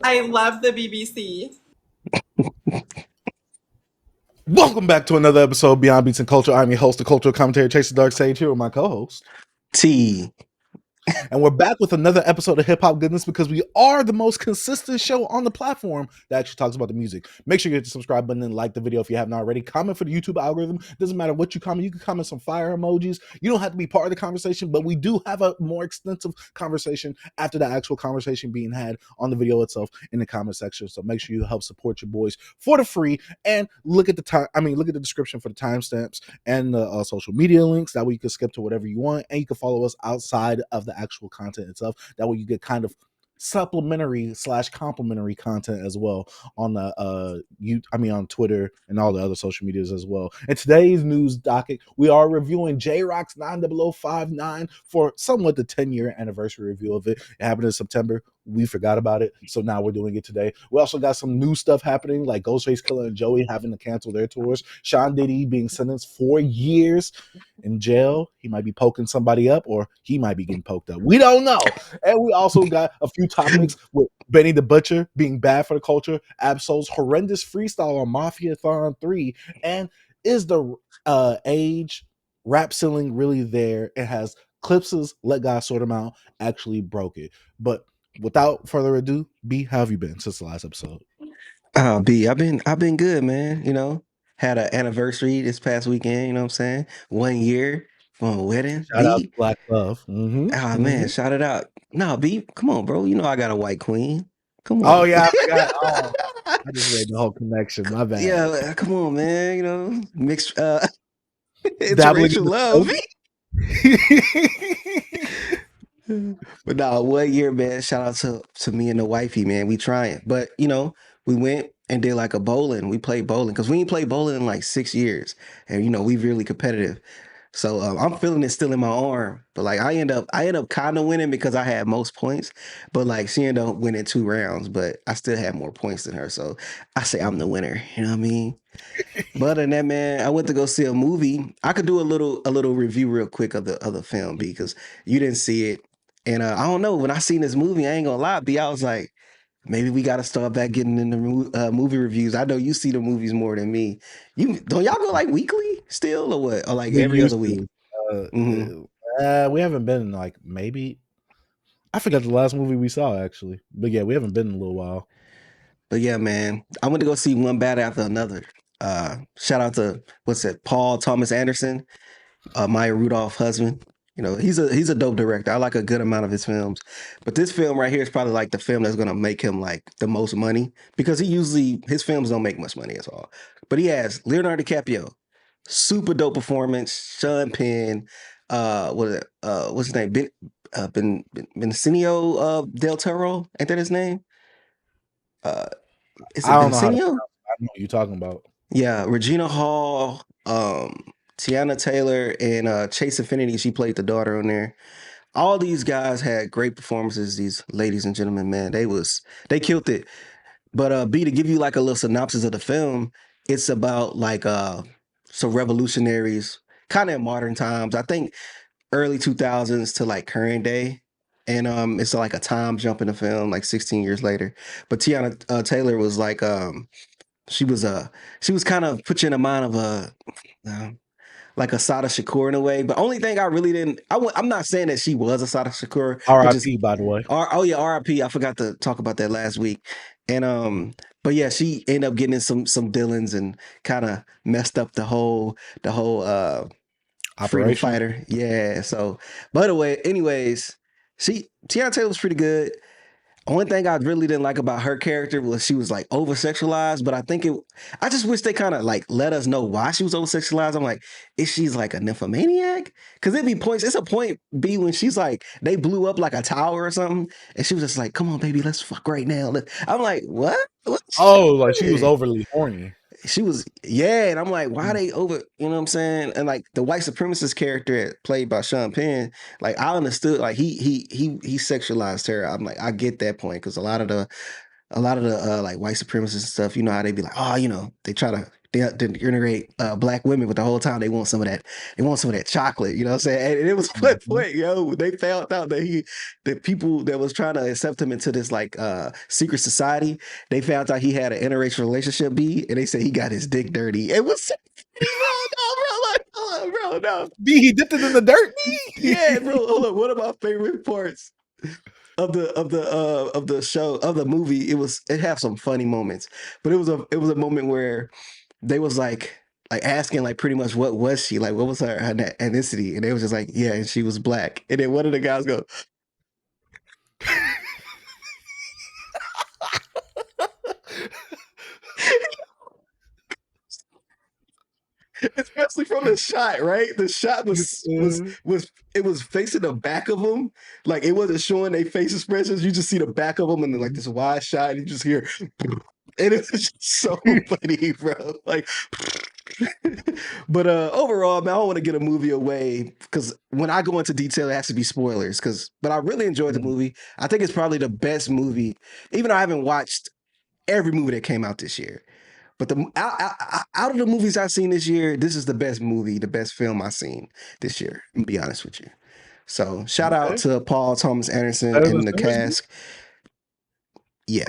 I love the BBC. Welcome back to another episode of Beyond Beats and Culture. I'm your host, the cultural commentator, Chase the Dark Sage, here with my co-host. T. And we're back with another episode of Hip Hop Goodness because we are the most consistent show on the platform that actually talks about the music. Make sure you hit the subscribe button and like the video if you haven't already. Comment for the YouTube algorithm. Doesn't matter what you comment. You can comment some fire emojis. You don't have to be part of the conversation, but we do have a more extensive conversation after the actual conversation being had on the video itself in the comment section. So make sure you help support your boys for the free and look at the time. Look at the description for the timestamps and the social media links. That way you can skip to whatever you want, and you can follow us outside of the actual content itself. That way you get kind of supplementary / complimentary content as well on the on Twitter and all the other social medias as well. In today's news docket, we are reviewing J-Rock's 90059 for somewhat the 10-year anniversary review of it. It happened in September. We forgot about it, so now we're doing it today. We also got some new stuff happening, like Ghostface, Killah, and Joey having to cancel their tours. Sean Diddy being sentenced 4 years in jail. He might be poking somebody up, or he might be getting poked up. We don't know. And we also got a few topics with Benny the Butcher being bad for the culture, Absol's horrendous freestyle on Mafiathon 3, and is the age rap ceiling really there? It has Clips's Let God Sort Them Out actually broke it. But without further ado, B, how have you been since the last episode? B, I've been good, man. You know, had an anniversary this past weekend, you know what I'm saying? 1 year from a wedding. Shout out to B. Black Love. Man, shout it out. No, B, come on, bro. You know I got a white queen. Come Oh on. yeah, I forgot. Oh, I just read the whole connection. My bad. Yeah, come on, man. You know, mixed Dabbling in interracial the love. smoke. But no, 1 year, man. Shout out to me and the wifey, man. We trying. But you know, we went and did like a bowling. We played bowling because we ain't played bowling in like 6 years, and you know we really competitive. So I'm feeling it still in my arm. But like I end up kind of winning because I had most points. But like she ended up winning 2 rounds, but I still had more points than her. So I say I'm the winner. You know what I mean? But other than that, man, I went to go see a movie. I could do a little review real quick of the film because you didn't see it. And I don't know, when I seen this movie, I ain't gonna lie, B, I was like, maybe we gotta start back getting into movie reviews. I know you see the movies more than me. You don't y'all go like weekly still or what? Or like We every other used week? to. We haven't been in like maybe. I forgot the last movie we saw actually, but yeah, we haven't been in a little while. But yeah, man, I went to go see one bad after another. Shout out to Paul Thomas Anderson, Maya Rudolph husband. You know, he's a dope director. I like a good amount of his films. But this film right here is probably like the film that's gonna make him like the most money because his films don't make much money at all. But he has Leonardo DiCaprio, super dope performance, Sean Penn, what's his name? Benicio del Toro, ain't that his name? Is it I don't know how to. Benicio? I know what you're talking about. Yeah, Regina Hall, Tiana Taylor, and Chase Affinity. She played the daughter on there. All these guys had great performances. These ladies and gentlemen, man, they killed it. But B, to give you like a little synopsis of the film, it's about like some revolutionaries, kind of in modern times. I think early 2000s to like current day. And it's like a time jump in the film, like 16 years later. But Tiana Taylor was like she was kind of put you in the mind of uh, like a Sada Shakur in a way. But only thing I really didn't, I'm not saying that she was a Sada Shakur, but just R.I.P. By the way. Oh yeah, RIP. I forgot to talk about that last week. And but yeah, she ended up getting in some Dylans and kind of messed up the whole freedom Operation. fighter. Yeah. So by the way, anyways, Tiana Taylor was pretty good. Only thing I really didn't like about her character was she was like over sexualized, but I just wish they kind of like let us know why she was over sexualized. I'm like, is she's like a nymphomaniac? Because it's a point B when she's like, they blew up like a tower or something, and she was just like, come on, baby, let's fuck right now. I'm like, what? Oh, like she was overly horny. She was, yeah, and I'm like, why they over, you know what I'm saying? And like the white supremacist character played by Sean Penn, like I understood, like he sexualized her. I'm like, I get that point because a lot of the like white supremacists and stuff, you know how they be like, oh, you know, they try to denigrate black women, but the whole time they want some of that. They want some of that chocolate. You know what I'm saying? And it was one point, yo, they found out that people that was trying to accept him into this like secret society, they found out he had an interracial relationship, and they said he got his dick dirty. It was so bro, no. B, he dipped it in the dirt. Yeah, bro. Hold on. One of my favorite parts of the show, of the movie, it had some funny moments, but it was a moment where they was like asking like pretty much what was she, like what was her ethnicity, and they was just like, yeah, and she was black, and then one of the guys go, especially from the shot, right? The shot was it was facing the back of them, like it wasn't showing their face expressions. You just see the back of them, and then like this wide shot, and you just hear, and it was just so funny, bro. Like, but overall, man, I don't want to get a movie away because when I go into detail, it has to be spoilers. But I really enjoyed the movie. I think it's probably the best movie, even though I haven't watched every movie that came out this year. But out of the movies I've seen this year, this is the best movie, the best film I've seen this year. I'm gonna be honest with you. So shout out to Paul Thomas Anderson and the cast. Yeah.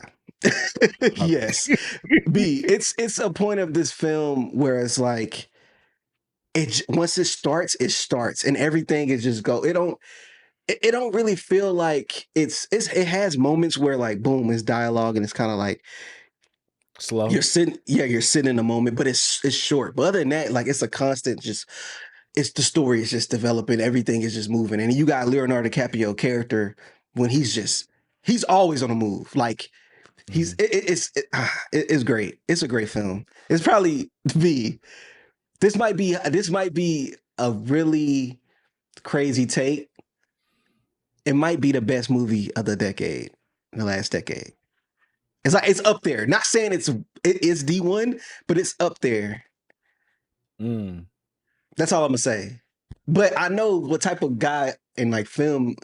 Yes. B, it's a point of this film where it's like once it starts and everything is just go. It don't really feel like it has moments where like boom, it's dialogue and it's kind of like slow. You're sitting in a moment, but it's short. But other than that, like it's a constant it's the story is just developing, everything is just moving. And you got Leonardo DiCaprio character when he's always on the move. Like it's great. It's a great film. It's probably this might be a really crazy take. It might be the best movie of the last decade. It's like it's up there. Not saying it is the one, but it's up there. That's all I'm gonna say. But I know what type of guy in like film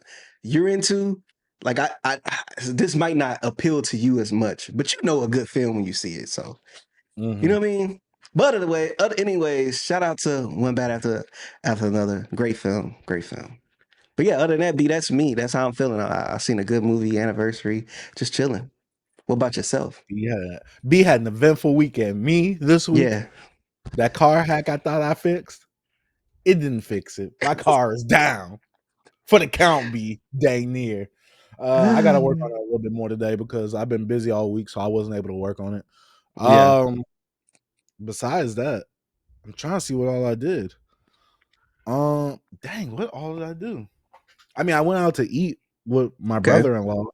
you're into. Like I this might not appeal to you as much, but you know a good film when you see it. So you know what I mean? But anyways, shout out to One Bad After Another. Great film. But yeah, other than that, B, that's me. That's how I'm feeling. I seen a good movie, anniversary, just chilling. What about yourself? Yeah, B had an eventful weekend. Me this week, Yeah. that car hack I thought I fixed, it didn't fix it. My car is down for the count. B, dang near. I got to work on it a little bit more today because I've been busy all week, so I wasn't able to work on it. Yeah. Besides that, I'm trying to see what all I did. Dang, what all did I do? I mean, I went out to eat with my brother-in-law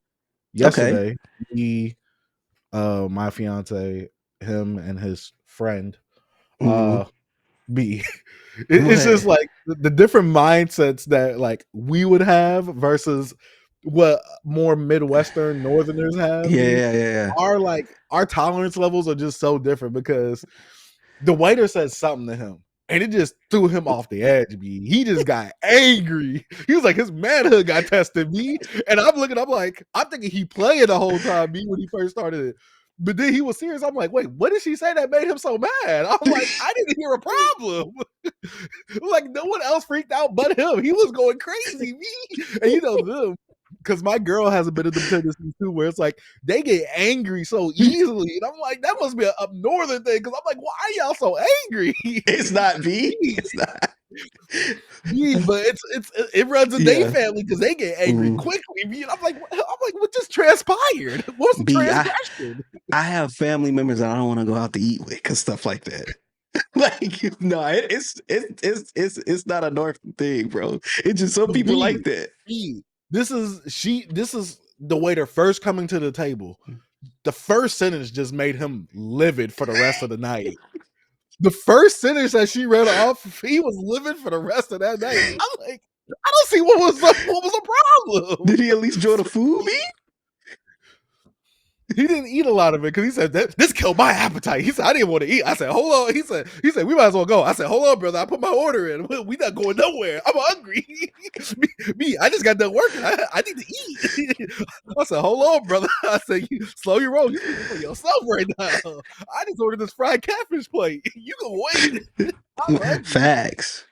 yesterday. Okay. My fiance, him and his friend. B. It's just like the different mindsets that like we would have versus what more Midwestern Northerners have. Yeah. Our tolerance levels are just so different because the waiter said something to him and it just threw him off the edge. B. He just got angry. He was like, his manhood got tested. B. And I'm looking, I'm thinking he playing the whole time. B. When he first started it. But then he was serious. I'm like, wait, what did she say that made him so mad? I'm like, I didn't hear a problem. Like, no one else freaked out but him. He was going crazy, me. And you know them, because my girl has a bit of the tendency too, where it's like they get angry so easily. And I'm like, that must be an up northern thing. Because I'm like, why are y'all so angry? It's not B. It's not. But it runs in their family because they get angry quickly. And I'm like, what just transpired? What's the transgression? I have family members that I don't want to go out to eat with because stuff like that. Like, no, it's not a North thing, bro. It's just some people like that. This is the waiter first coming to the table. The first sentence just made him livid for the rest of the night. The first sentence that she read off, he was livid for the rest of that night. I'm like, I don't see what was the problem. Did he at least enjoy the food, me? he didn't eat a lot of it because he said this killed my appetite. He said I didn't want to eat. I said hold on. He said we might as well go. I said hold on, brother. I put my order in. We not going nowhere. I'm hungry. I just got done working. I need to eat. I said hold on, brother. I said you slow your roll. You speaking for yourself right now. I just ordered this fried catfish plate. You can wait. I'm hungry. Facts.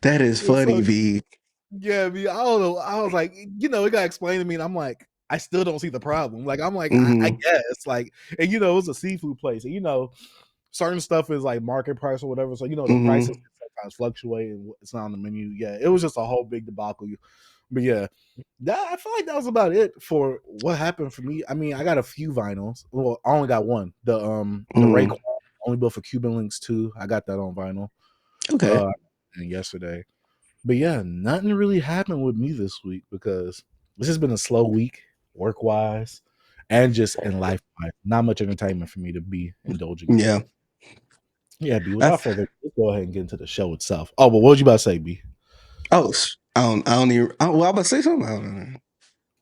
That is funny, B. Yeah, I don't know. I was like, it got explained to me, and I'm like, I still don't see the problem. Like, I'm like, I guess, like, and it was a seafood place, and certain stuff is like market price or whatever. So the prices sometimes fluctuate, and it's not on the menu. Yeah, it was just a whole big debacle. But yeah, I feel like that was about it for what happened for me. I mean, I got a few vinyls. Well, I only got one. The Raekwon Only Built for Cuban Links 2. I got that on vinyl. Okay. And yesterday. But yeah, nothing really happened with me this week because this has been a slow week, work wise, and just in life wise. Not much entertainment for me to be indulging in. Yeah. Yeah, B. Without further ado, let's go ahead and get into the show itself. Oh, but what was you about to say, B? Oh, I don't even. Well, I'm about to say something. I don't know.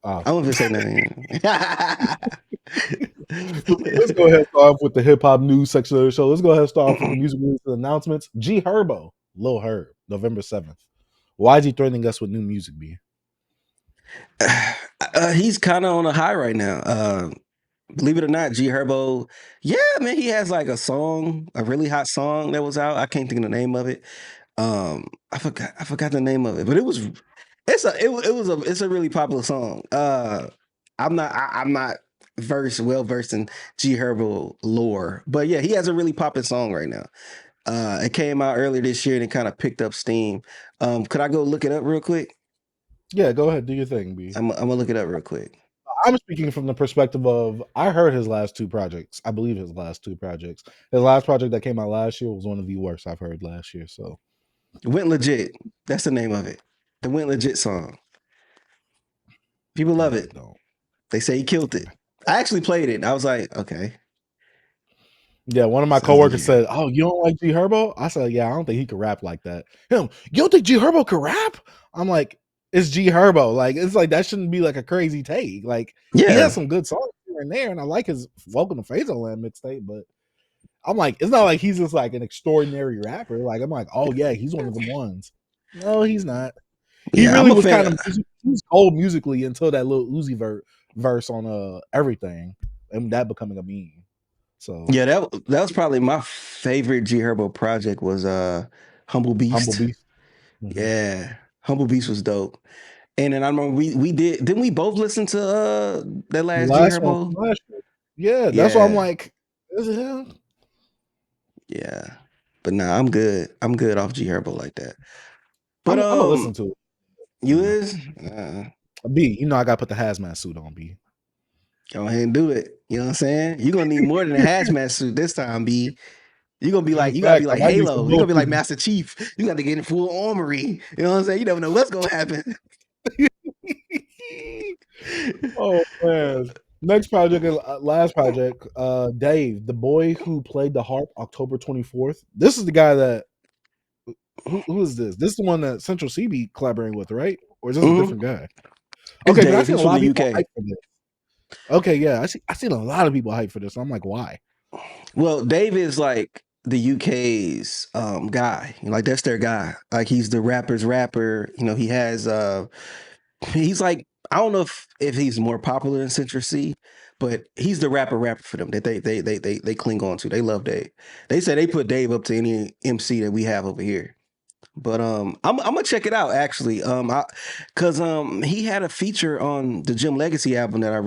Oh. I wasn't say nothing. Let's go ahead and start off with the hip hop news section of the show. Let's go ahead and start off with the music release announcements. G Herbo, Lil Herb, November 7th. Why is he threatening us with new music, B? He's kind of on a high right now. Believe it or not, G Herbo, yeah, man, he has like a really hot song that was out. I can't think of the name of it. I forgot the name of it, but it's a really popular song. I'm not well versed in G Herbo lore, but yeah, he has a really popping song right now. It came out earlier this year and it kind of picked up steam. Could I go look it up real quick? Yeah, go ahead, do your thing, B. I'm gonna look it up real quick. I'm speaking from the perspective of I heard his last two projects. I believe his last two projects. His last project that came out last year was one of the worst I've heard last year. So Went Legit. That's the name of it. The Went Legit song. People love it. They say he killed it. I actually played it. I was like, okay. Yeah, one of my coworkers said, "Oh, you don't like G Herbo?" I said, "Yeah, I don't think he could rap like that." You don't think G Herbo could rap? I'm like, it's G Herbo. Like, it's like that shouldn't be like a crazy take. Like, he has some good songs here and there, and I like his Welcome to Phaserland mixtape, but I'm like, it's not like he's just like an extraordinary rapper. Like, I'm like, oh yeah, he's one of the ones. No, he's not. He really was kind of he was cold musically until that little Uzi verse on Everything, and that becoming a meme. So yeah, that was probably my favorite G Herbo project was Humble Beast. Humble Beast. Mm-hmm. Yeah, Humble Beast was dope. And then I remember didn't we both listen to that last G Herbo? Yeah, that's why I'm like, is it him? Yeah, but nah, I'm good. I'm good off G Herbo like that. But I'm gonna listen to it. You is? B, I gotta put the hazmat suit on, B. Go ahead and do it. You know what I'm saying? You're gonna need more than a hazmat suit this time, B. You're gonna be like, you gotta be like Halo. You're gonna be like Master Chief. You gotta get in full armory. You know what I'm saying? You never know what's gonna happen. Oh man. Next project, last project, Dave, the boy who played the harp, October 24th. This is the guy that who is this? This is the one that Central CB collaborating with, right? Or is this a different guy? Okay, but I see a lot of people hype for this. Okay, yeah, I seen a lot of people hype for this. I'm like, why? Well, Dave is like the UK's guy. Like that's their guy. Like he's the rapper's rapper. He has he's like, I don't know if he's more popular than Central C, but he's the rapper for them that they cling on to. They love Dave. They say they put Dave up to any MC that we have over here. But I'm gonna check it out actually. Cause he had a feature on the Jim Legacy album that I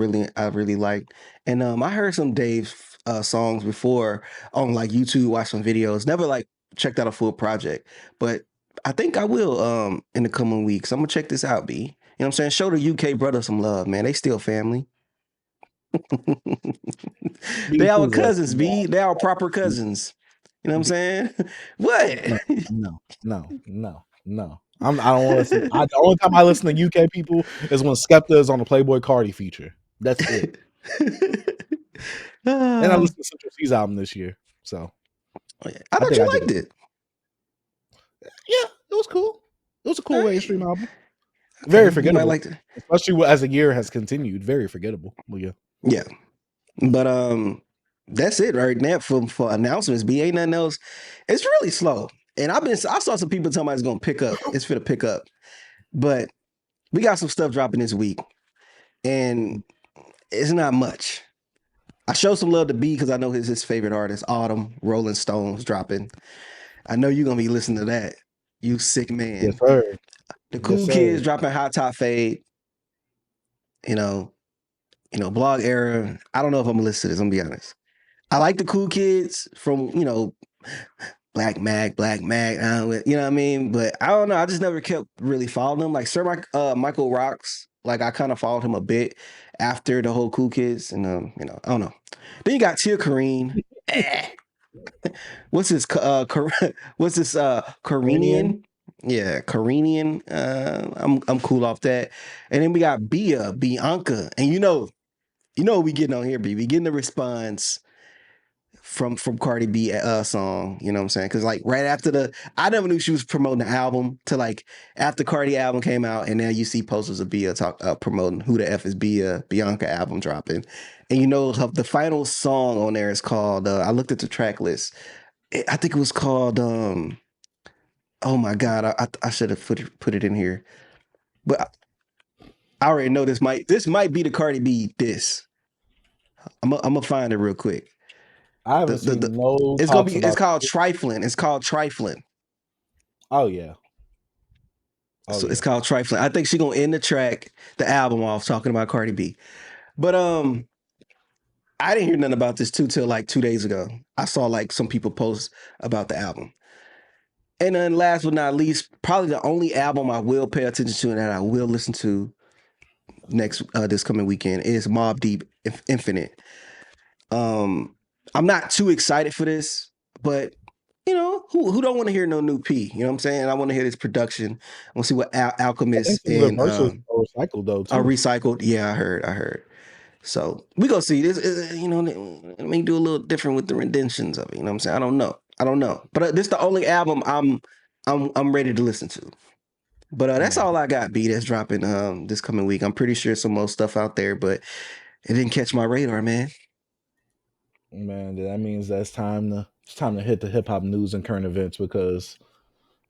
really liked, and I heard some Dave songs before on like YouTube, watched some videos. Never like checked out a full project, but I think I will in the coming weeks. I'm gonna check this out, B. You know what I'm saying? Show the UK brother some love, man. They still family. They our cousins, B. They our proper cousins. You know what I'm saying? What? No. I don't want to listen. The only time I listen to UK people is when Skepta is on the Playboy Cardi feature. That's it. And I listened to Central C's album this year. So I thought you liked it. Yeah, it was cool. It was a cool mainstream album. Very forgettable. Especially as the year has continued. Very forgettable. Well, yeah. Yeah. But that's it right now for announcements. B ain't nothing else. It's really slow. And I saw some people telling me it's gonna pick up. It's for to pick up. But we got some stuff dropping this week. And it's not much. I showed some love to B because I know his favorite artist, Autumn, Rolling Stones dropping. I know you're gonna be listening to that. You sick man. Yes, sir. The Yes, Cool sir. Kids dropping Hot Top Fade. You know, Blog Era. I don't know if I'm gonna listen to this, I'm gonna be honest. I like the Cool Kids from, Black Mag, you know what I mean? But I don't know. I just never kept really following them. Like Michael Rocks, like I kind of followed him a bit after the whole Cool Kids, and I don't know. Then you got Tia Kareen. What's this? What's this? Karenian? Yeah, Karenian. I'm cool off that. And then we got Bianca, and we getting on here, B. We getting the response from Cardi B song, you know what I'm saying? Because like right after I never knew she was promoting the album to like after Cardi album came out, and now you see posters of Bia promoting Who the F is Bia, Bianca album dropping, and the final song on there is called. I looked at the track list. I think it was called. Oh my god, I should have put it in here, but I already know this might be the Cardi B diss. I'm gonna find it real quick. I haven't seen no. It's called Trifling. It's called Trifling. Oh yeah. So it's called Trifling. I think she's gonna end the album off talking about Cardi B. But I didn't hear nothing about this till like 2 days ago. I saw like some people post about the album. And then last but not least, probably the only album I will pay attention to and that I will listen to this coming weekend is Mobb Deep Infinite. I'm not too excited for this, but who don't want to hear no new P? You know what I'm saying? I want to hear this production. I want to see what Alchemist and recycled though too. Are recycled. Yeah, I heard. So we gonna see this. Let me do a little different with the renditions of it. You know what I'm saying? I don't know. But this is the only album I'm ready to listen to. But that's all I got. B that's dropping this coming week. I'm pretty sure some more stuff out there, but it didn't catch my radar, man. Man, that means that it's time to hit the hip hop news and current events because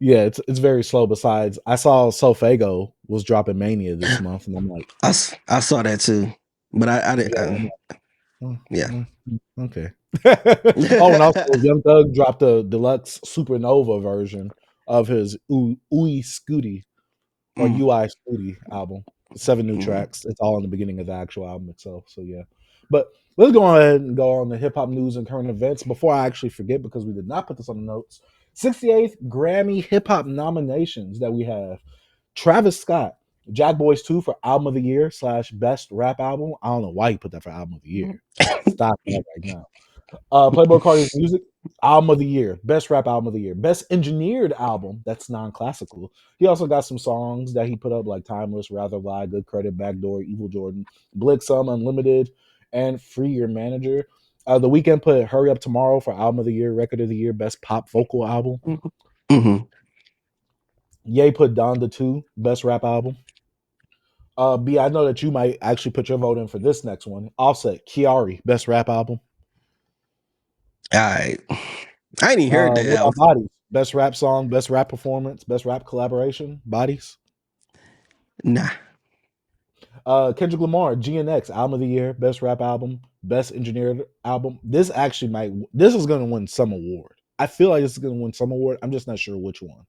it's very slow. Besides, I saw Sofago was dropping Mania this month, and I'm like, I saw that too, but I didn't. Yeah. Okay. And also Young Thug dropped a deluxe Supernova version of his UI Scooty or UI Scooty album. 7 new tracks. It's all in the beginning of the actual album itself. So yeah. But let's go ahead and go on the hip hop news and current events before I actually forget because we did not put this on the notes. 68th Grammy hip hop nominations that we have. Travis Scott, Jack Boys 2 for Album of the Year / Best Rap Album. I don't know why he put that for Album of the Year. Stop that right now. Playboi Carti's Music, Album of the Year, Best Rap Album of the Year, Best Engineered Album, that's non-classical. He also got some songs that he put up like Timeless, Rather Lie, Good Credit, Backdoor, Evil Jordan, Blicksum, Unlimited, and Free Your Manager. The Weeknd put Hurry Up Tomorrow for Album of the Year, Record of the Year, Best Pop Vocal Album. Ye put Donda 2, Best Rap Album. B, I know that you might actually put your vote in for this next one. Offset, Kiari, Best Rap Album. All right. I ain't even heard that album. Bodies, Best Rap Song, Best Rap Performance, Best Rap Collaboration, Bodies. Nah. Kendrick Lamar, GNX, Album of the Year, Best Rap Album, Best Engineered Album. This is going to win some award. I feel like this is going to win some award. I'm just not sure which one.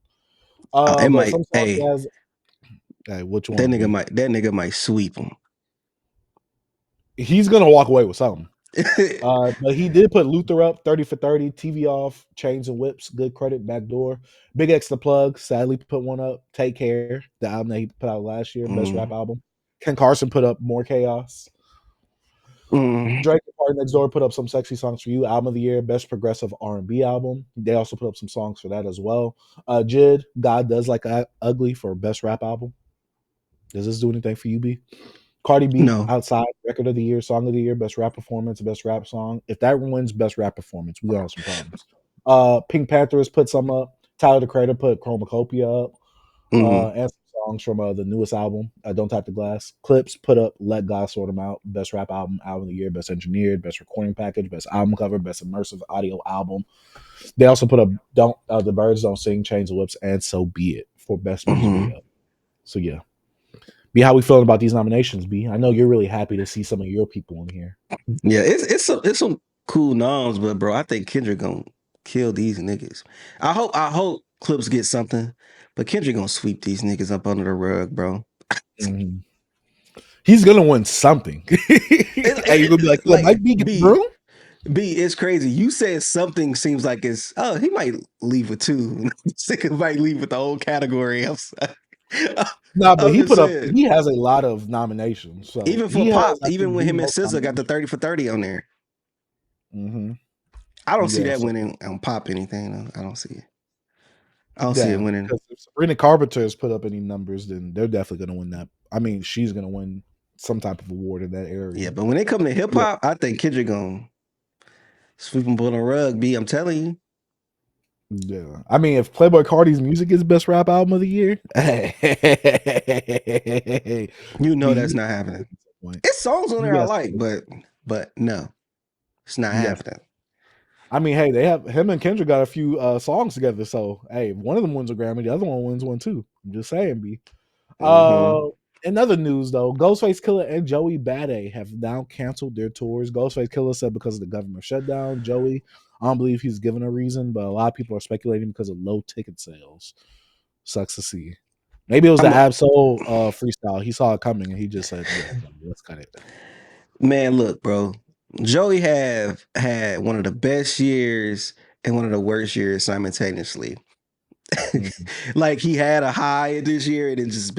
It might. Which one? That nigga might sweep him. He's going to walk away with something. But he did put Luther up, 30 for 30, TV off, Chains and Whips, Good Credit, Backdoor. Big X The Plug, sadly put one up, Take Care, the album that he put out last year, Best Rap Album. Ken Carson put up More Chaos. Drake and Party Next Door put up Some Sexy Songs for You, Album of the Year, Best Progressive R&B Album. They also put up some songs for that as well. Jid, God Does Like Ugly for Best Rap Album. Does this do anything for you, B? Cardi B, No. Outside, Record of the Year, Song of the Year, Best Rap Performance, Best Rap Song. If that wins Best Rap Performance, we got some problems. Pink Panther has put some up. Tyler the Creator put Chromacopia up. And some songs from the newest album, Don't Tap the Glass. Clips put up Let God Sort Them Out, best rap album, album of the year, best engineered, best recording package, best album cover, best immersive audio album. They also put up Don't The Birds Don't Sing, Change the Whips, and So Be It for best music video. So yeah. B, how we feeling about these nominations, B? I know you're really happy to see some of your people in here. Yeah, it's some cool noms, but bro, I think Kendrick gonna kill these niggas. I hope Clips get something, but Kendrick gonna sweep these niggas up under the rug, bro. Mm-hmm. He's gonna win something. And you're gonna be like, Mike B get the broom? B, it's crazy. You said something seems like it's he might leave with two. Sick might leave with the whole category. Nah, but he has a lot of nominations. So even for pop, even when him and SZA got the 30 for 30 on there. Mm-hmm. I don't see that winning on pop anything. Though. I don't see it. I don't see it winning. Because if Sabrina Carpenter has put up any numbers, then they're definitely gonna win that. I mean, she's gonna win some type of award in that area. Yeah, but when they come to hip hop, I think Kendrick gonna sweep them on the rug. B, I'm telling you. Yeah, I mean, if Playboi Carti's music is best rap album of the year, you know that's not happening. It's songs on there I like, but no, it's not happening. I mean, hey, they have him and Kendrick got a few songs together, so hey, one of them wins a Grammy, the other one wins one too. I'm just saying, B. In other news, though, Ghostface, Killah, and Joey Bada have now canceled their tours. Ghostface Killah said because of the government shutdown. Joey, I don't believe he's given a reason, but a lot of people are speculating because of low ticket sales. Sucks to see. Maybe it was the Absol freestyle. He saw it coming and he just said, yeah, let's cut it. Man, look, bro. Joey have had one of the best years and one of the worst years simultaneously. Like he had a high this year and it's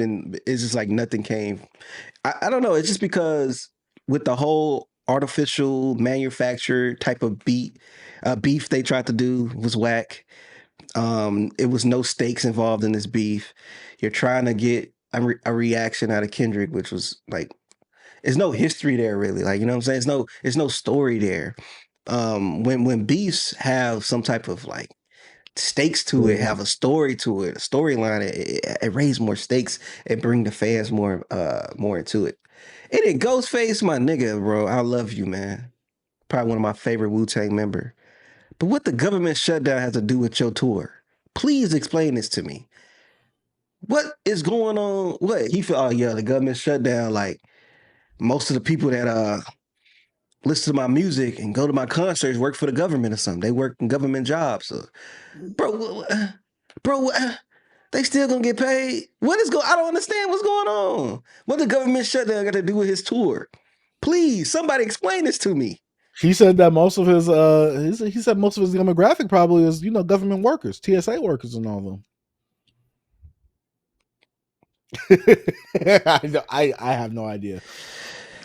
just like nothing came. I don't know. It's just because with the whole artificial manufactured type of beef they tried to do was whack. It was no stakes involved in this beef. You're trying to get a reaction out of Kendrick, which was like, there's no history there really. Like, you know what I'm saying? There's no story there. When beefs have some type of like stakes to it, have a story to it, a storyline, it raise more stakes and bring the fans more into it. And then Ghostface, my nigga, bro, I love you, man. Probably one of my favorite Wu-Tang member. But what the government shutdown has to do with your tour? Please explain this to me. What is going on? What he feel? Oh yeah, the government shutdown. Like most of the people that listen to my music and go to my concerts work for the government or something. They work in government jobs. So, bro, they still gonna get paid? I don't understand what's going on. What the government shutdown got to do with his tour? Please, somebody explain this to me. He said that most of his demographic probably is, government workers, TSA workers and all of them. I have no idea.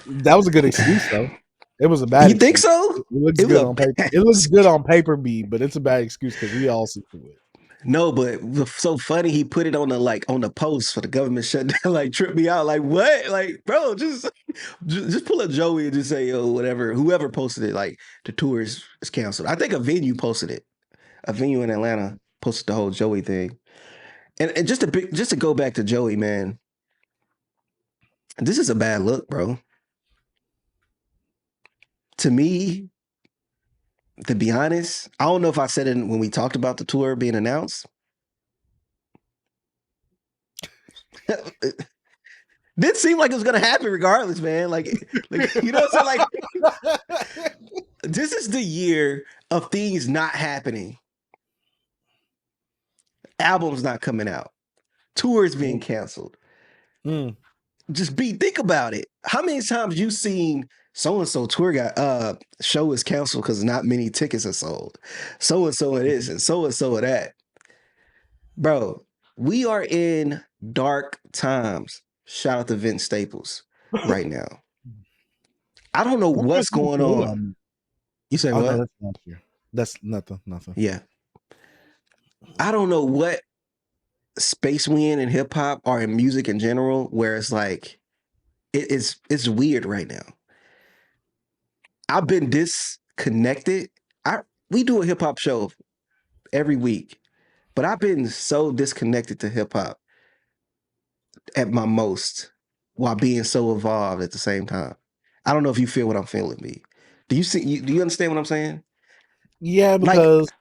That was a good excuse though. It was a bad You think excuse. so? It looks good on paper. It looks good on paper, B, but it's a bad excuse because we all see through it. No, but so funny he put it on the post for the government shutdown, like tripped me out. Like what? Like, bro, just pull up Joey and just say, yo, whatever, whoever posted it, like the tour is canceled. I think a venue posted it. A venue in Atlanta posted the whole Joey thing. And just to go back to Joey, man, this is a bad look, bro. To me, to be honest, I don't know if I said it when we talked about the tour being announced. Didn't seem like it was gonna happen regardless, man. Like you know what I'm saying? Like this is the year of things not happening. Albums not coming out. Tours being canceled. Just think about it. How many times you seen so-and-so tour show is canceled because not many tickets are sold. So-and-so it is and so-and-so of that. Bro, we are in dark times. Shout out to Vince Staples right now. I don't know what's going on. You say what? No, that's not here. That's nothing. Yeah. I don't know what space we in hip hop or in music in general, where it's like it's weird right now. I've been disconnected. We do a hip hop show every week, but I've been so disconnected to hip hop at my most while being so evolved at the same time. I don't know if you feel what I'm feeling, B. Do you understand what I'm saying? Yeah, Like, because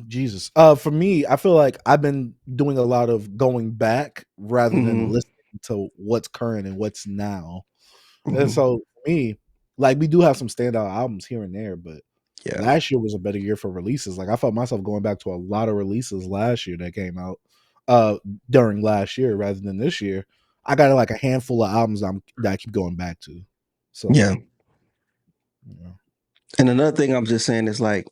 Jesus. For me, I feel like I've been doing a lot of going back rather than mhm, listening to what's current and what's now. And mhm, so for me, like we do have some standout albums here and there, but yeah, last year was a better year for releases. Like I felt myself going back to a lot of releases last year that came out uh during last year rather than this year. I got like a handful of albums that I keep going back to. So yeah. yeah. And another thing I'm just saying is like,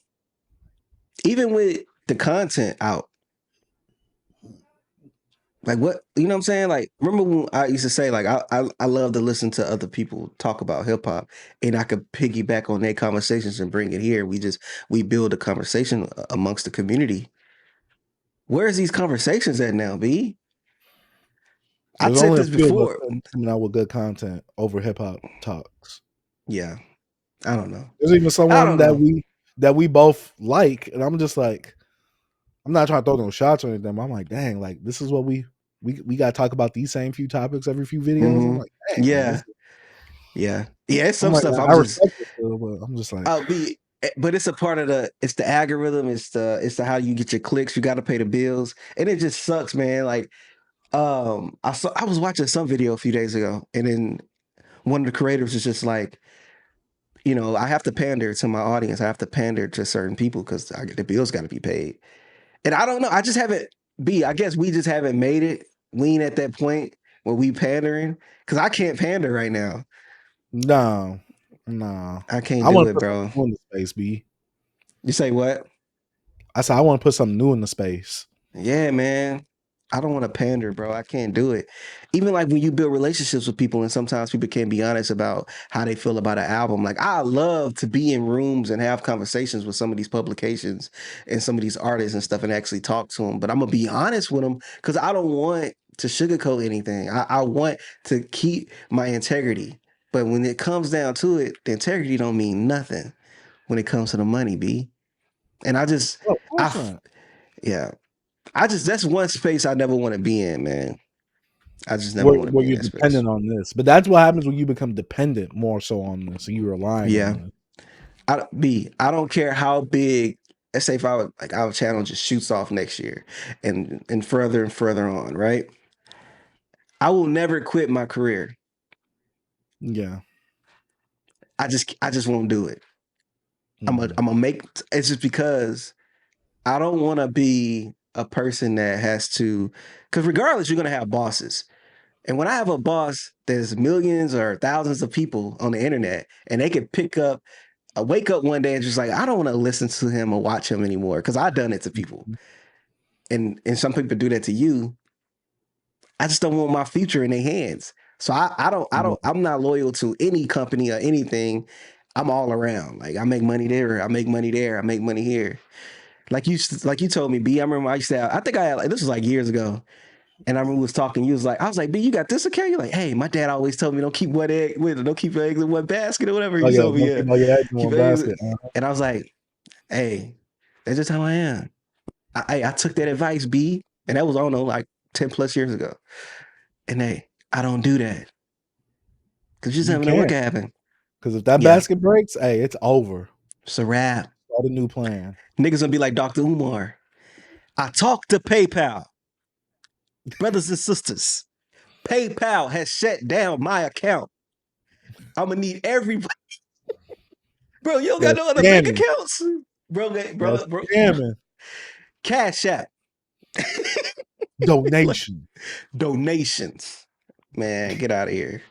even with the content out, like what you know what I'm saying? Like, remember when I used to say like I love to listen to other people talk about hip hop, and I could piggyback on their conversations and bring it here. We build a conversation amongst the community. Where's these conversations at now, B? I There's said only a this few of us before. coming out with good content over hip hop talks. Yeah, I don't know. There's even I someone don't know. that we both like, and I'm just like, I'm not trying to throw no shots or anything. But I'm like, dang, like this is what we got to talk about these same few topics every few videos. I'm Hmm. like, dang, man, Yeah, yeah, yeah. It's I'm some like, stuff I I'm just respect it still, but I'm just like, I'll be, but it's a part of it's the algorithm. It's the how you get your clicks. You got to pay the bills, and it just sucks, man. Like, I was watching some video a few days ago, and then one of the creators was just like, I have to pander to my audience. I have to pander to certain people because the bills got to be paid. And I don't know. I just haven't. I guess we just haven't made it. We ain't at that point where we pandering because I can't pander right now. no, no. I can't I do want to it, put bro. something new in the space, B. You say what? I said I want to put something new in the space. Yeah, man. I don't want to pander, bro. I can't do it. Even like when you build relationships with people, and sometimes people can't be honest about how they feel about an album. Like I love to be in rooms and have conversations with some of these publications and some of these artists and stuff, and actually talk to them. But I'm gonna be honest with them because I don't want to sugarcoat anything. I want to keep my integrity. But when it comes down to it, the integrity don't mean nothing when it comes to the money, B. And Oh, of I, course not. yeah. That's one space I never want to be in, man. I just never want to Where be in you're that space. dependent on this, but that's what happens when you become dependent more so on this. So you're relying on Yeah. this. I don't care how big. Let's say if like our channel just shoots off next year and further on, right? I will never quit my career. Yeah. I just won't do it. Mhm. I'm gonna make it's just because I don't want to be a person that has to because regardless, you're gonna have bosses. And when I have a boss, there's millions or thousands of people on the internet, and they can I wake up one day and just like, I don't want to listen to him or watch him anymore because I've done it to people. And some people do that to you. I just don't want my future in their hands. So Yeah. I'm not loyal to any company or anything. I'm all around. Like I make money there, I make money there, I make money here. Like you told me, B. I remember I used to have, I think I had like this was like years ago. And I remember we was talking. You was like, I was like, B, you got this account? You're like, hey, my dad always told me don't keep don't keep your eggs in one basket or whatever. Oh You yeah, told me, don't yeah, keep all your eggs in keep one your eggs. basket. And I was like, hey, that's just how I am. I took that advice, B, and that was I don't know like 10 plus years ago. And hey, I don't do that because you just You never know what can't, can happen. because if that Yeah, basket breaks, hey, it's over. it's a wrap. Start a new plan. Niggas gonna be like Dr. Umar. I talked to PayPal, brothers and sisters. PayPal has shut down my account. I'm gonna need everybody. Bro, you don't got They're no other bank scamming. accounts. They're Bro. scamming. Cash App. Like, Donation. donations. Man, get out of here.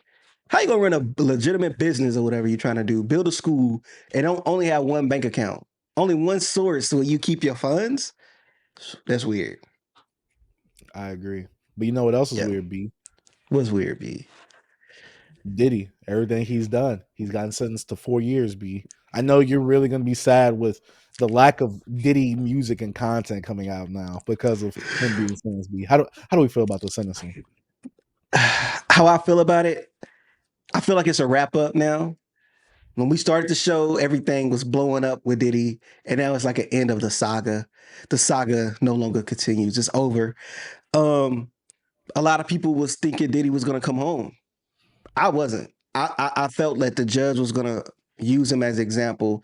How you gonna run a legitimate business or whatever you're trying to do? Build a school and don't only have one bank account, only one source where you keep your funds? That's weird. I agree. But you know what else is Yeah. weird, B? What's weird, B? Diddy. Everything he's done. He's gotten sentenced to 4 years, B. I know you're really gonna be sad with the lack of Diddy music and content coming out now because of him being sentenced, B. How do we feel about the sentencing? How I feel about it, I feel like it's a wrap up now. When we started the show, everything was blowing up with Diddy, and now it's like an end of the saga. The saga no longer continues. It's over. Um, a lot of people was thinking Diddy was gonna come home. I wasn't. I felt that the judge was gonna use him as an example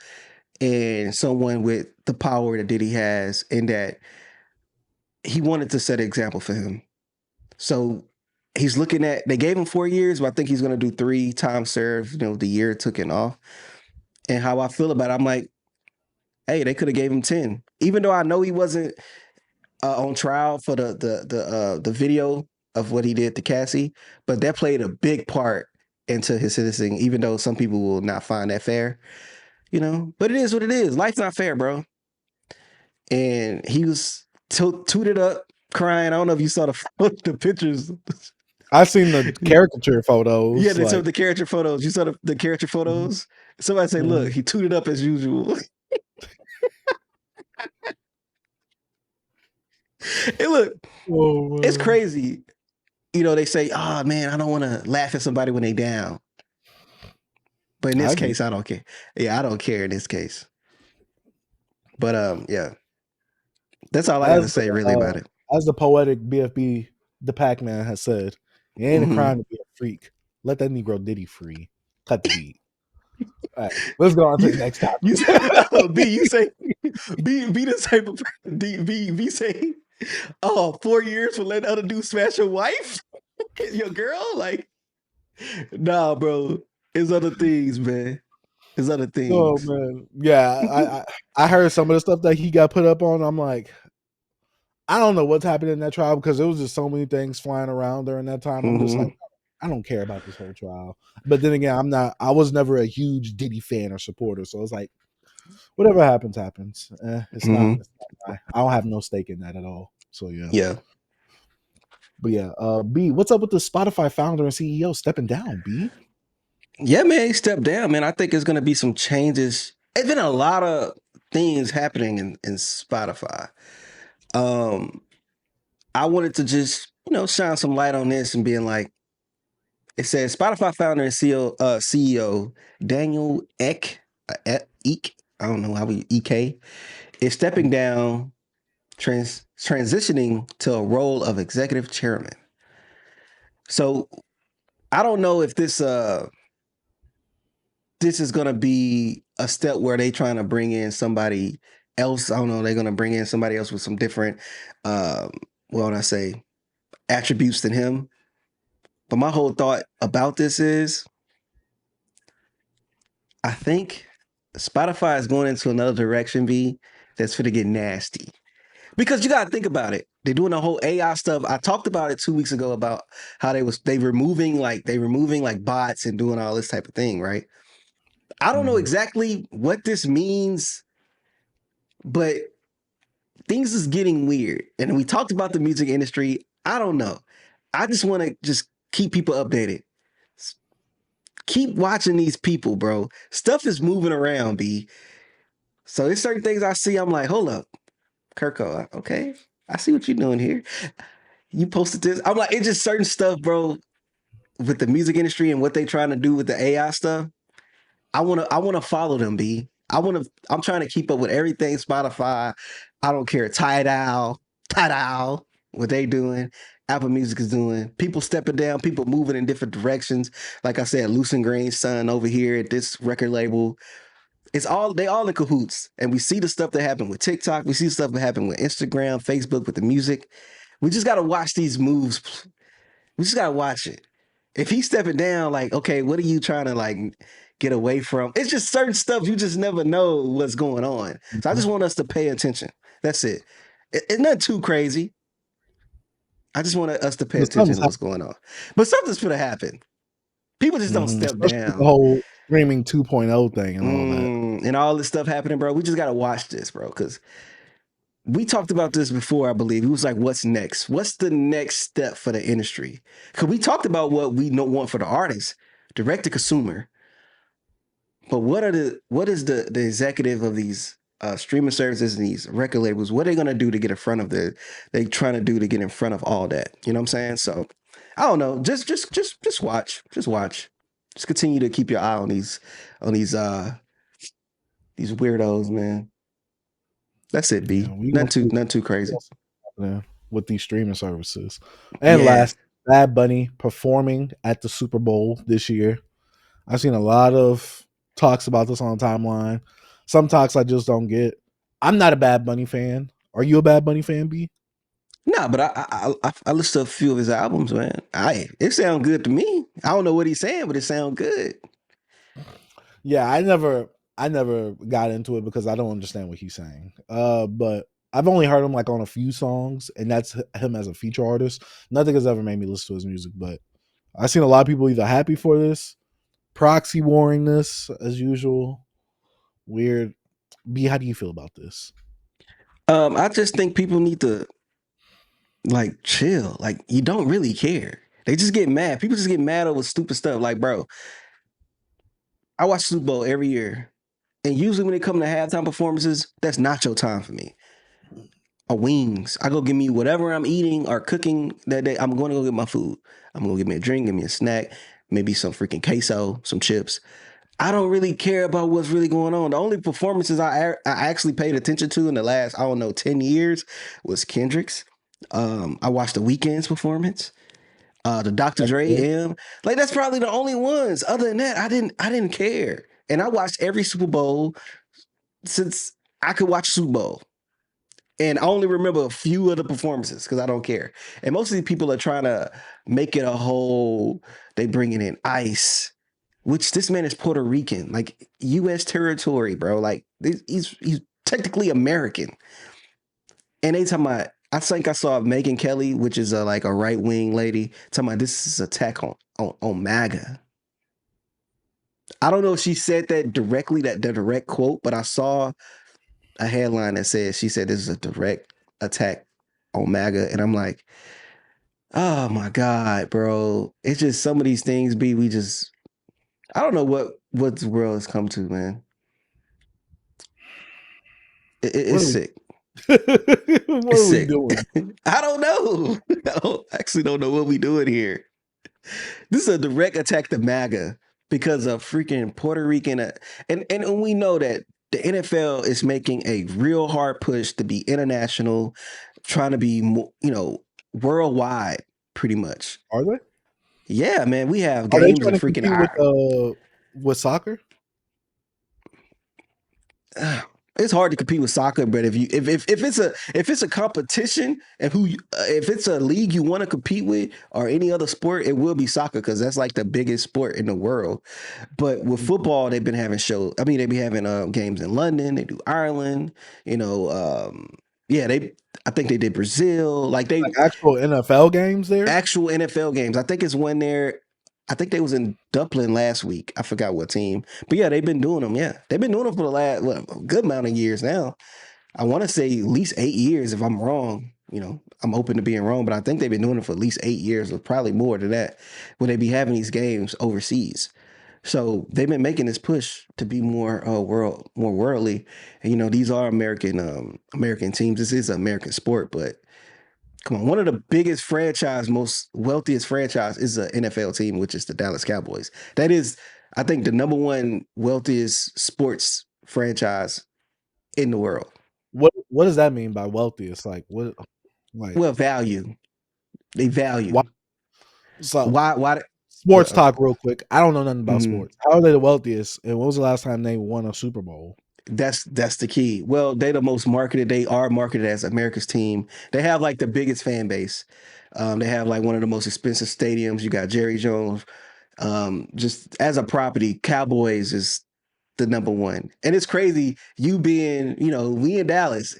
and someone with the power that Diddy has, and that he wanted to set an example for him. So he's looking at, they gave him 4 years, but I think he's gonna do 3 time served, you know, the year it took it off. And how I feel about it, I'm like, hey, they could have gave him 10. Even though I know he wasn't on trial for the video of what he did to Cassie, but that played a big part into his sentencing, even though some people will not find that fair, you know. But it is what it is. Life's not fair, bro. And he was tooted up, crying. I don't know if you saw the pictures. I've seen the caricature photos. Yeah, they took the character photos. You saw the character photos? Somebody say, look, he tooted up as usual. Hey, look, it's crazy. You know, they say, oh man, I don't want to laugh at somebody when they down. But in this case, I don't care. Yeah, I don't care in this case. But yeah. That's all I gotta say really about it. As the poetic BFB, the Pac-Man has said, it ain't a crime to be a freak. Let that Negro Diddy free. Cut the beat. All right, let's go on to the next topic. You say, B the type of B say, oh, 4 years for letting other dudes smash your wife? Your girl? Like, nah, bro. It's other things, man. It's other things. Oh man. Yeah, I heard some of the stuff that he got put up on. I'm like, I don't know what's happening in that trial because there was just so many things flying around during that time. I'm just like, I don't care about this whole trial. But then again, I was never a huge Diddy fan or supporter. So it's like, whatever happens, happens. It's not I don't have no stake in that at all. So yeah. Yeah. But yeah, B, what's up with the Spotify founder and CEO stepping down, B? Yeah, man, he stepped down, man. I think there's gonna be some changes. There's been a lot of things happening in Spotify. I wanted to just, you know, shine some light on this and being like, it says Spotify founder and CEO Daniel Ek, I don't know how we EK, is stepping down, transitioning to a role of executive chairman. So I don't know if this is gonna be a step where they trying to bring in somebody else. I don't know. They're gonna bring in somebody else with some different, attributes than him. But my whole thought about this is, I think Spotify is going into another direction, B, that's going to get nasty. Because you got to think about it. They're doing the whole AI stuff. I talked about it 2 weeks ago about how they removing bots and doing all this type of thing, right? I don't know exactly what this means, but things is getting weird. And we talked about the music industry. I don't know. I just want to just keep people updated. Keep watching these people, bro. Stuff is moving around, B. So there's certain things I see, I'm like, hold up, Kirko, okay, I see what you're doing here. You posted this. I'm like, it's just certain stuff, bro, with the music industry and what they trying to do with the AI stuff. I wanna follow them, B. I'm trying to keep up with everything Spotify. I don't care. Tidal, what they doing. Apple Music is doing. People stepping down, people moving in different directions. Like I said, Loose and Green's son over here at this record label. They all in cahoots. And we see the stuff that happened with TikTok. We see stuff that happened with Instagram, Facebook, with the music. We just gotta watch these moves. We just gotta watch it. If he's stepping down, like, okay, what are you trying to like get away from? It's just certain stuff you just never know what's going on. So I just want us to pay attention. That's it. It's not too crazy. I just want us to pay attention to what's going on. But something's gonna happen. People just don't step down. The whole streaming 2.0 thing and all that. And all this stuff happening, bro. We just gotta watch this, bro, because we talked about this before, I believe. It was like, what's next? What's the next step for the industry? Because we talked about what we want for the artists, direct to consumer. But what is the executive of these streaming services and these record labels? What are they gonna do to get in front of they trying to do to get in front of all that? You know what I'm saying? So I don't know. Just watch. Just watch. Just continue to keep your eye on these weirdos, man. That's it, B. Yeah, not too crazy. Yeah. with these streaming services. And last, Bad Bunny performing at the Super Bowl this year. I've seen a lot of talks about this on the timeline. Some talks I just don't get. I'm not a Bad Bunny fan. Are you a Bad Bunny fan, B? Nah, but I listened to a few of his albums, man. It sound good to me. I don't know what he's saying, but it sound good. Yeah, I never got into it because I don't understand what he's saying. But I've only heard him like on a few songs, and that's him as a feature artist. Nothing has ever made me listen to his music, but I've seen a lot of people either happy for this, proxy warring this as usual. Weird. B, how do you feel about this? I just think people need to like chill. Like you don't really care. They just get mad. People just get mad over stupid stuff. Like, bro, I watch Super Bowl every year. And usually when they come to halftime performances, that's not your time for me. Or wings. I go get me whatever I'm eating or cooking that day. I'm going to go get my food. I'm going to get me a drink, get me a snack, maybe some freaking queso, some chips. I don't really care about what's really going on. The only performances I actually paid attention to in the last, I don't know, 10 years was Kendrick's. I watched the Weeknd's performance. The Dr. Dre M. Like that's probably the only ones. Other than that, I didn't care. And I watched every Super Bowl since I could watch Super Bowl. And I only remember a few of the performances because I don't care. And most of these people are trying to make it a whole, they bringing in ICE, which this man is Puerto Rican, like U.S. territory, bro. Like he's technically American. And they talking about, I think I saw Megyn Kelly, which is like a right wing lady, talking about this is attack on MAGA. I don't know if she said that directly, that the direct quote, but I saw a headline that says she said this is a direct attack on MAGA, and I'm like, oh my god, bro! It's just some of these things. I don't know what the world has come to, man. It's sick. What are we doing? I don't know. I actually don't know what we doing here. This is a direct attack to MAGA because of freaking Puerto Rican, and we know that the NFL is making a real hard push to be international, trying to be more, worldwide, pretty much. Are they? Yeah, man, we have Are they games trying in to freaking compete with soccer? It's hard to compete with soccer, but if it's a competition and if it's a league you want to compete with or any other sport, it will be soccer because that's like the biggest sport in the world. But with football, they've been having they be having games in London. They do Ireland. I think they did Brazil. Like actual NFL games there. Actual NFL games. I think it's one there. I think they was in Dublin last week. I forgot what team. But yeah, they've been doing them. Yeah. They've been doing them for the last a good amount of years now. I want to say at least 8 years if I'm wrong. I'm open to being wrong, but I think they've been doing it for at least 8 years or probably more than that when they be having these games overseas. So they've been making this push to be more worldly. And these are American teams. This is an American sport, but come on, one of the biggest most wealthiest franchise is an NFL team, which is the Dallas Cowboys. That is, I think, the number one wealthiest sports franchise in the world. What does that mean by wealthiest? Like what? Like value. They value. Why? So why? Sports talk real quick. I don't know nothing about Mm-hmm. sports. How are they the wealthiest? And when was the last time they won a Super Bowl? That's the key. Well, they the most marketed. They are marketed as America's team. They have like the biggest fan base. They have like one of the most expensive stadiums. You got Jerry Jones. Just as a property, Cowboys is the number one. And it's crazy you being, we in Dallas.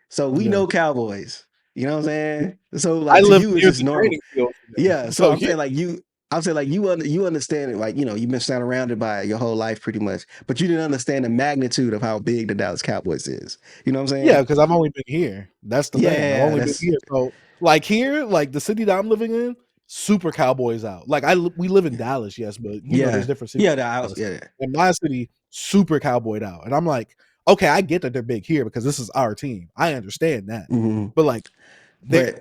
So we know Cowboys. You know what I'm saying? So like to you it's just normal. Yeah. So I'm saying like you understand it, like, you've been surrounded by it your whole life pretty much, but you didn't understand the magnitude of how big the Dallas Cowboys is. You know what I'm saying? Yeah, because I've only been here. That's the thing. I've only been here. So like here, like the city that I'm living in, super Cowboys out. Like we live in Dallas, yes, but there's different cities. In my city, super Cowboyed out. And I'm like, okay, I get that they're big here because this is our team. I understand that. Mm-hmm. But like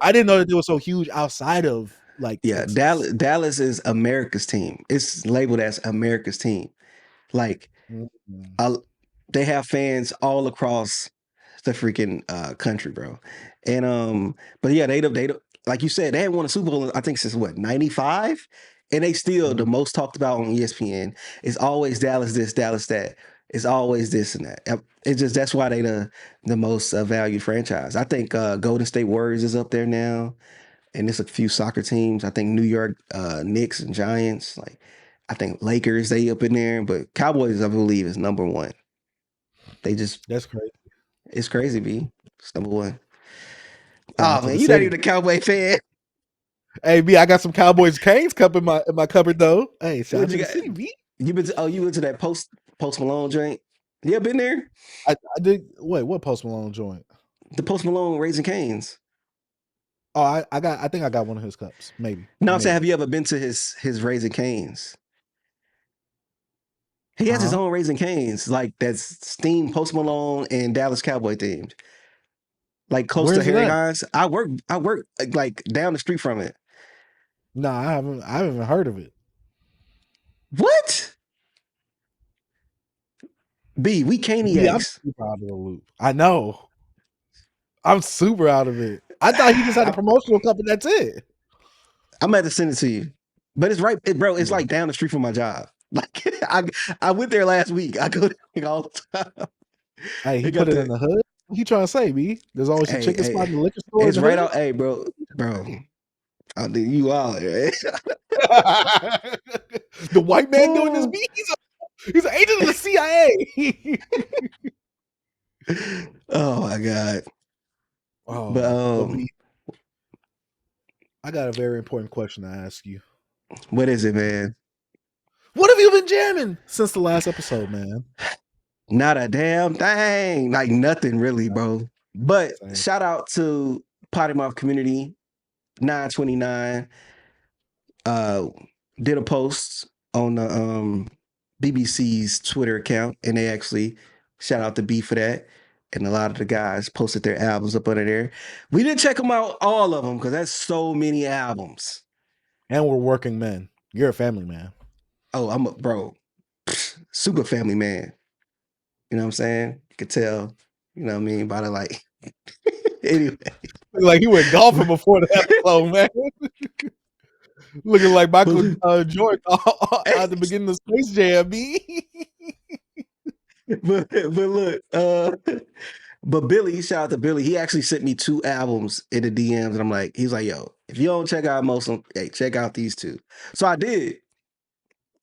I didn't know that they were so huge outside of like Texas. Dallas is America's team. It's labeled as America's team. Like they have fans all across the freaking country, bro. And but yeah, they like you said, they hadn't won a Super Bowl, I think, since what, 95? And they still the most talked about on ESPN. It's always Dallas this, Dallas that. It's always this and that. It's just that's why they the most valued franchise. I think Golden State Warriors is up there now, and there's a few soccer teams. I think New York Knicks and Giants. Like I think Lakers they up in there, but Cowboys I believe is number one. They just That's crazy. it's crazy, B. It's number one. Down Oh to man, the you're not city. even a Cowboy fan. Hey, B, I got some Cowboys Canes cup in my cupboard though. Hey, shout out What to you the got? city, B. You went to that Post Malone joint? You ever been there? I did. Wait, what Post Malone joint? The Post Malone Raising Canes. Oh, I think I got one of his cups. Maybe. No, I'm saying, Maybe. have you ever been to his Raising Canes? He has his own Raising Canes, like that's steamed Post Malone and Dallas Cowboy themed. Like close to Where's it Harry at? Hines. I work like down the street from it. No, I haven't heard of it. What? B, we B, I'm Caniacs. super out of the loop. I know. I'm super out of it. I thought he just had a promotional cup and that's it. I'm gonna have to send it to you. But it's right, bro. It's Yeah. like down the street from my job. Like I went there last week. I go there all the time. Hey, he They got put it the- in the hood. What he trying to say, B? There's always a chicken spot in the liquor store. It's in the right hood? out. Hey, bro. You out there. The white man doing this, B? He's an agent of the CIA. Oh my God. Oh, But B, I got a very important question to ask you. what is it, man? What have you been jamming since the last episode, man? Not a damn thing. Like nothing really, bro. But Same. shout out to Potty Mouth Community 929. Did a post on the BBC's Twitter account, and they actually shout out to B for that. And a lot of the guys posted their albums up under there. We didn't check them out, all of them, because that's so many albums. And we're working men. You're a family man. Oh, I'm a bro, super family man. You know what I'm saying? You could tell. You know what I mean? By the like. Anyway, Like he went golfing before the episode, man. Looking like Michael Jordan at the beginning of Space Jam, B. but look, but Billy, shout out to Billy. He actually sent me 2 albums in the DMs, and I'm like, he's like, yo, if you don't check out most of them, hey, check out these 2. So I did.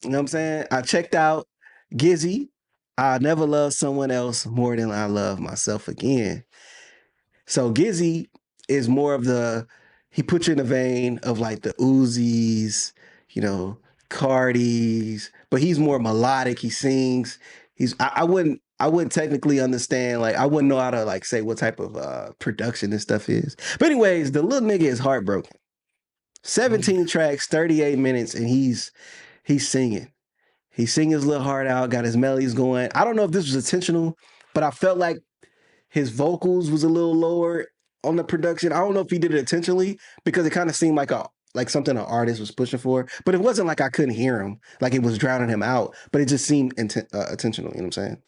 You know what I'm saying? I checked out Gizzy. I never loved someone else more than I love myself again. So Gizzy is more of he puts you in the vein of like the Uzis, you know, Cardis, but he's more melodic. He sings. I wouldn't technically understand, like I wouldn't know how to like say what type of production this stuff is. But anyways, the little nigga is heartbroken. 17 tracks, 38 minutes, and he's singing. He's singing his little heart out, got his melodies going. I don't know if this was intentional, but I felt like his vocals was a little lower on the production. I don't know if he did it intentionally because it kind of seemed like something an artist was pushing for, but it wasn't like I couldn't hear him, like it was drowning him out, but it just seemed intentional, you know what I'm saying?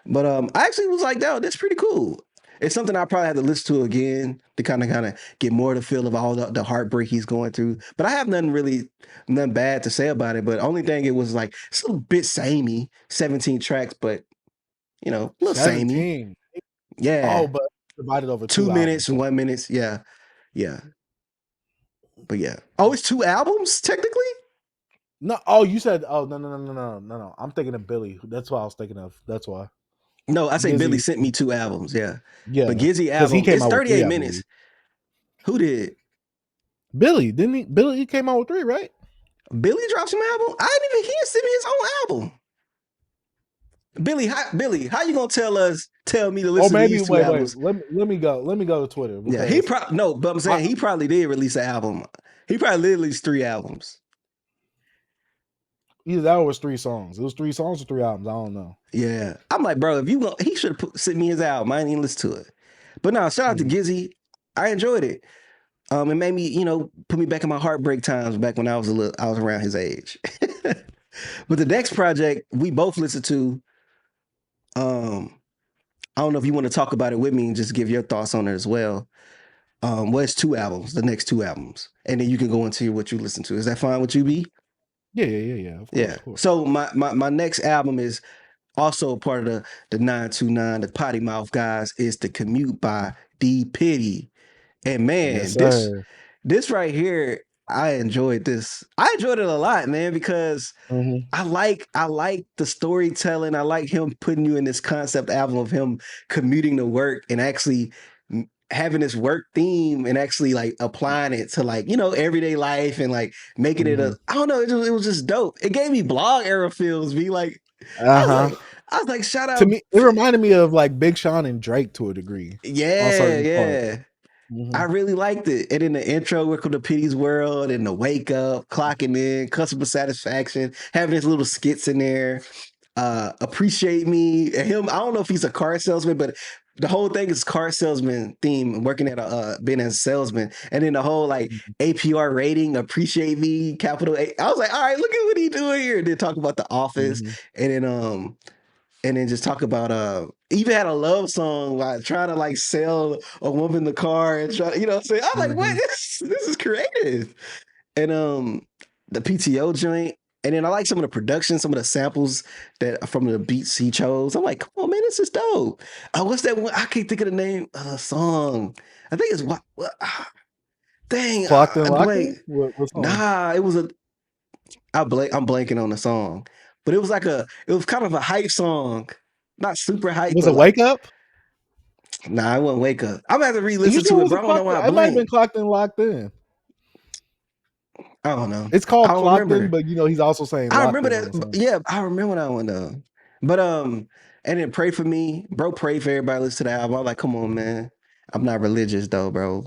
But I actually was like, "Yo, that's pretty cool." It's something I probably have to listen to again to kind of get more of the feel of all the heartbreak he's going through. But I have nothing bad to say about it. But only thing it was like it's a little bit samey, 17 tracks, but you know, a little samey. 17. Yeah. Oh, but divided over 2 minutes and albums. 1 minute. Yeah. Yeah. But yeah. Oh, it's 2 albums technically? No, oh, you said, oh, no. I'm thinking of Billy. That's what I was thinking of. That's why. No, I say Gizzy. Billy sent me 2 albums. Yeah. Yeah. But Gizzy Because album, he came it's out with 38 3, I minutes. believe. Who did? Billy, didn't he? Billy came out with 3, right? Billy dropped some album? I didn't even hear send me his own album. Billy, how you gonna tell me to listen to these 2 albums? Let me go to Twitter. Yeah, he probably no, but I'm saying he probably did release an album. He probably did release 3 albums. Either that or it was 3 songs. It was 3 songs or 3 albums. I don't know. Yeah, I'm like, bro, he should have sent me his album. I didn't even listen to it. But no, shout out to Gizzy. I enjoyed it. It made me, put me back in my heartbreak times back when I was around his age. But the next project we both listened to, I don't know if you want to talk about it with me and just give your thoughts on it as well. Well, it's 2 albums, the next 2 albums, and then you can go into what you listen to. Is that fine with you, B? Yeah. Of Yeah. course. So my next album is also part of the 929, the Potty Mouth guys, is the Commute by D Piddy. And Yes, man, sir. this right here, I enjoyed this. I enjoyed it a lot, man, because Mhm. I like the storytelling. I like him putting you in this concept album of him commuting to work and actually having this work theme and actually like applying it to like, you know, everyday life and like making it Mhm. a, I don't know, it was just dope. It gave me blog era feels, be like, I was Uh-huh. like, I was like, shout To out. me, it reminded me of like Big Sean and Drake to a degree on Yeah, certain parts. yeah. I Mhm. really liked it. And in the intro, welcome to Piddy's World, and the wake up, clocking in, customer satisfaction, having his little skits in there. Appreciate me. And him, I don't know if he's a car salesman, but the whole thing is car salesman theme, working at a being a salesman. And then the whole like Mhm. APR rating, appreciate me, capital A. I was like, all right, look at what he doing here. And then talk about the office, Mhm. and then just talk about even had a love song like trying to like sell a woman the car and try, you know what I'm saying? I'm like, what? Mhm. This is creative. And the PTO joint. And then I like some of the production, some of the samples that from the beats he chose. I'm like, come on, man, this is dope. What's that one? I can't think of the name of the song. I think it's what dang, Clocked and I locked blank. in? What song? Nah, it was I'm blanking on the song, but it was like it was kind of a hype song, not super hype, Was but it like, Wake Up? nah, I wouldn't wake up. I'm gonna have to Are you re-listen sure to it it, was bro. a I don't know clocked in? why I It might have been blank. Clocked and Locked In. I don't know. It's I called don't Clocked In, remember. but you know he's also saying I Locked remember In on that. the song. Yeah, I remember that one though. But and then pray for me, bro. Pray for everybody listen to the album. I'm like, come on, man. I'm not religious though, bro.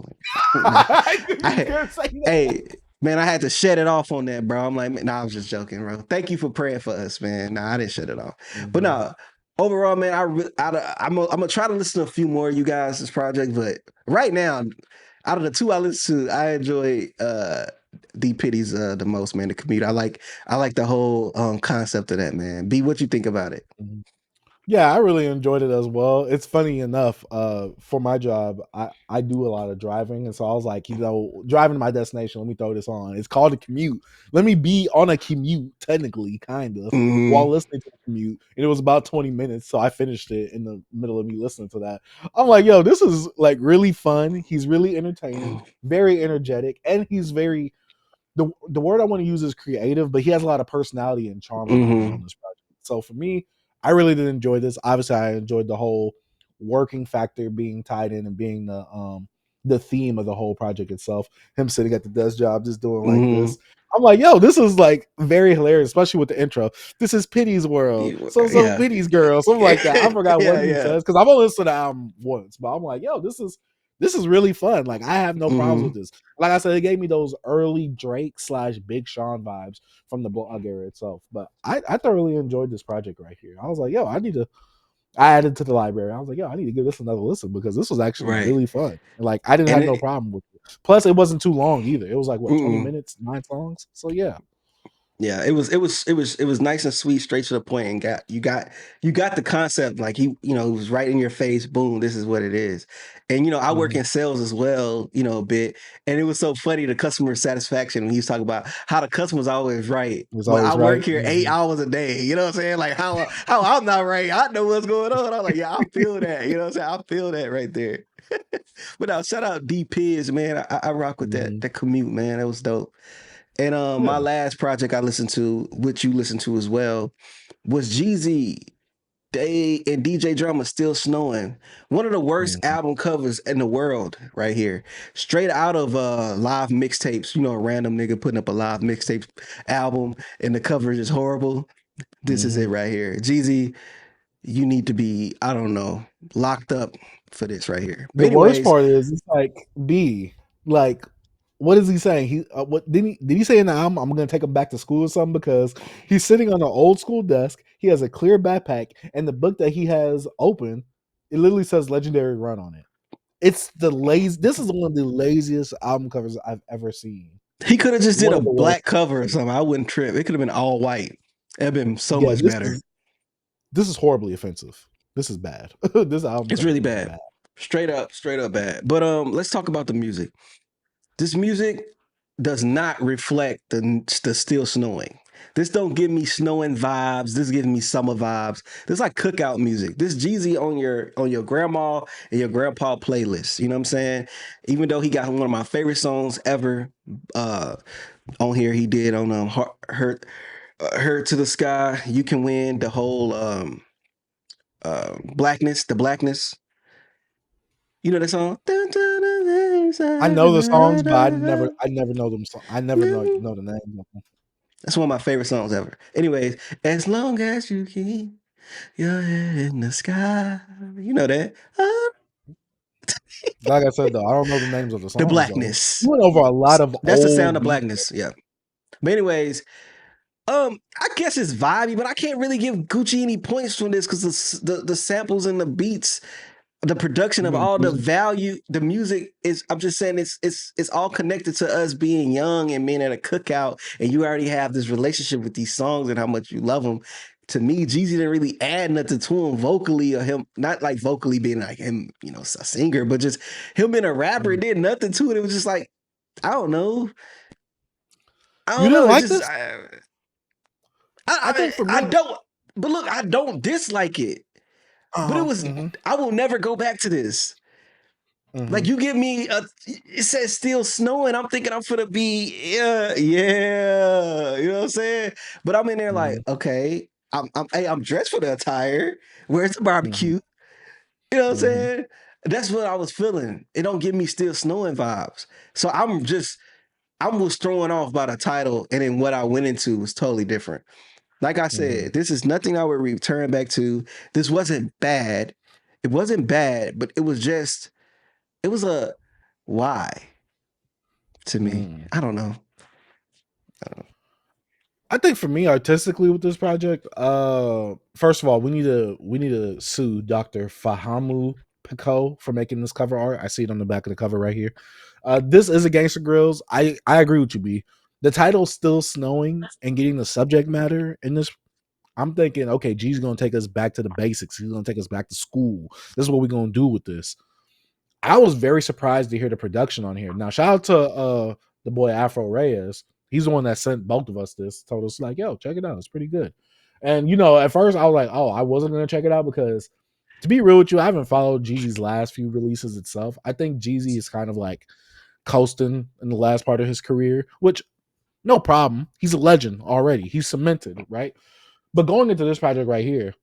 Nah, I knew you was I, gonna say that. hey, man, I had to shut it off on that, bro. I'm like, nah, I was just joking, bro. Thank you for praying for us, man. Nah, I didn't shut it off. But Mhm. nah, overall, man, I'm gonna try to listen to a few more of you guys' this project, but right now, out of the 2 I listen to, I enjoy D Pitty's the most, man. The Commute. I like the whole concept of that, man. B, what you think about it? Mhm. Yeah, I really enjoyed it as well. It's funny enough, for my job, I do a lot of driving, and so I was like, you know, driving to my destination, let me throw this on. It's called a commute. Let me be on a commute, technically, kind of, while Mm-hmm. listening to the commute. And it was about 20 minutes, so I finished it in the middle of me listening to that. I'm like, yo, this is like really fun. He's really entertaining, very energetic, and he's very the word I want to use is creative, but he has a lot of personality and charm behind him Mm-hmm. on this project. So for me, I really did enjoy this. Obviously, I enjoyed the whole working factor being tied in and being the theme of the whole project itself. Him sitting at the desk job, just doing like Mm-hmm. this. I'm like, yo, this is like very hilarious, especially with the intro. This is Piddy's world, so Yeah. Piddy's girl, something like that. I forgot what Yeah, he yeah. says because I've only listened to the album once, but I'm like, yo, this is really fun. Like I have no problems Mm-hmm. with this. Like I said, it gave me those early Drake slash Big Sean vibes from the blog era itself. But I thoroughly enjoyed this project right here. I was like, yo, I added to the library. I was like, yo, I need to give this another listen because this was actually Right. really fun. And like I didn't And have no it, problem with it. Plus, it wasn't too long either. It was like what, 20 mm-mm. minutes, 9 songs. So yeah. Yeah, it was nice and sweet, straight to the point, and you got the concept. Like it was right in your face. Boom, this is what it is. And I work Mhm. in sales as well, a bit. And it was so funny the customer satisfaction when he was talking about how the customer's always right, It was but I always work right. here 8 hours a day. You know what I'm saying? Like how I'm not right. I know what's going on. I'm like, yeah, I feel that. You know what I'm saying? I feel that right there. But now shout out D Piz, man. I rock with Mhm. that commute, man. That was dope. And my Yeah. last project I listened to, which you listened to as well, was Jeezy. They and DJ Drama Still Snowing. One of the worst Mhm. album covers in the world, right here. Straight out of live mixtapes. A random nigga putting up a live mixtape album, and the cover is horrible. This is it Mhm. right here. Jeezy, you need to be, I don't know, locked up for this right here. But The worst anyways, part is it's like B, like what is he saying? He what did he say in the album? I'm gonna take him back to school or something because he's sitting on an old school desk. He has a clear backpack, and the book that he has open, it literally says "Legendary Run" on it. It's the lazy. This is one of the laziest album covers I've ever seen. he could have just did One a of the worst. black cover or something. I wouldn't trip. It could have been all white. It'd been so Yeah, much better. this is horribly offensive. this is bad. This album It's really technically is bad. Straight up bad. But let's talk about the music. This music does not reflect the still snowing. This don't give me snowing vibes. This gives me summer vibes. This like cookout music. This Jeezy on your grandma and your grandpa playlist. You know what I'm saying? Even though he got one of my favorite songs ever on here, he did on Hurt to the Sky. You Can Win, the whole the blackness. You know that song? I know the songs, but I never know them. I never know the names of them. That's one of my favorite songs ever. Anyways, as long as you keep your head in the sky, you know that. Like I said though, I don't know the names of the songs. The blackness. We went over a lot of That's the old sound of beats. blackness. Yeah. But anyways, I guess it's vibey, but I can't really give Gucci any points from this because the samples and the beats, the production of all the value, the music is. I'm just saying it's all connected to us being young and being at a cookout, and you already have this relationship with these songs and how much you love them. To me, Jeezy didn't really add nothing to him vocally, or him not like vocally being like him, you know, a singer, but just him being a rapper. It did nothing to it. It was just like I don't know. You didn't like this? I think for me, I don't. But look, I don't dislike it. But it was. I will never go back to this. Like you give me it says still snowing. I'm thinking I'm gonna be yeah. You know what I'm saying? But I'm in there like okay. I'm dressed for the attire. Where's the barbecue? You know what I'm saying? That's what I was feeling. It don't give me still snowing vibes. So I was thrown off by the title, and then what I went into was totally different. Like I said, this is nothing I would return back to. This wasn't bad. It wasn't bad, but it was a why to me. I don't know. I think for me artistically with this project, first of all, we need to sue Dr. Fahamu Pico for making this cover art. I see it on the back of the cover right here. This is a Gangsta Grills. I agree with you, B. The title's still snowing and getting the subject matter in this. I'm thinking, okay, G's gonna take us back to the basics. He's gonna take us back to school. This is what we're gonna do with this. I was very surprised to hear the production on here. Now, shout out to the boy Afro Reyes. He's the one that sent both of us this. Told us like, yo, check it out. It's pretty good. And you know, at first I was like, oh, I wasn't gonna check it out because to be real with you, I haven't followed Jeezy's last few releases itself. I think Jeezy is kind of like coasting in the last part of his career, which no problem. He's a legend already. He's cemented, right? But going into this project right here,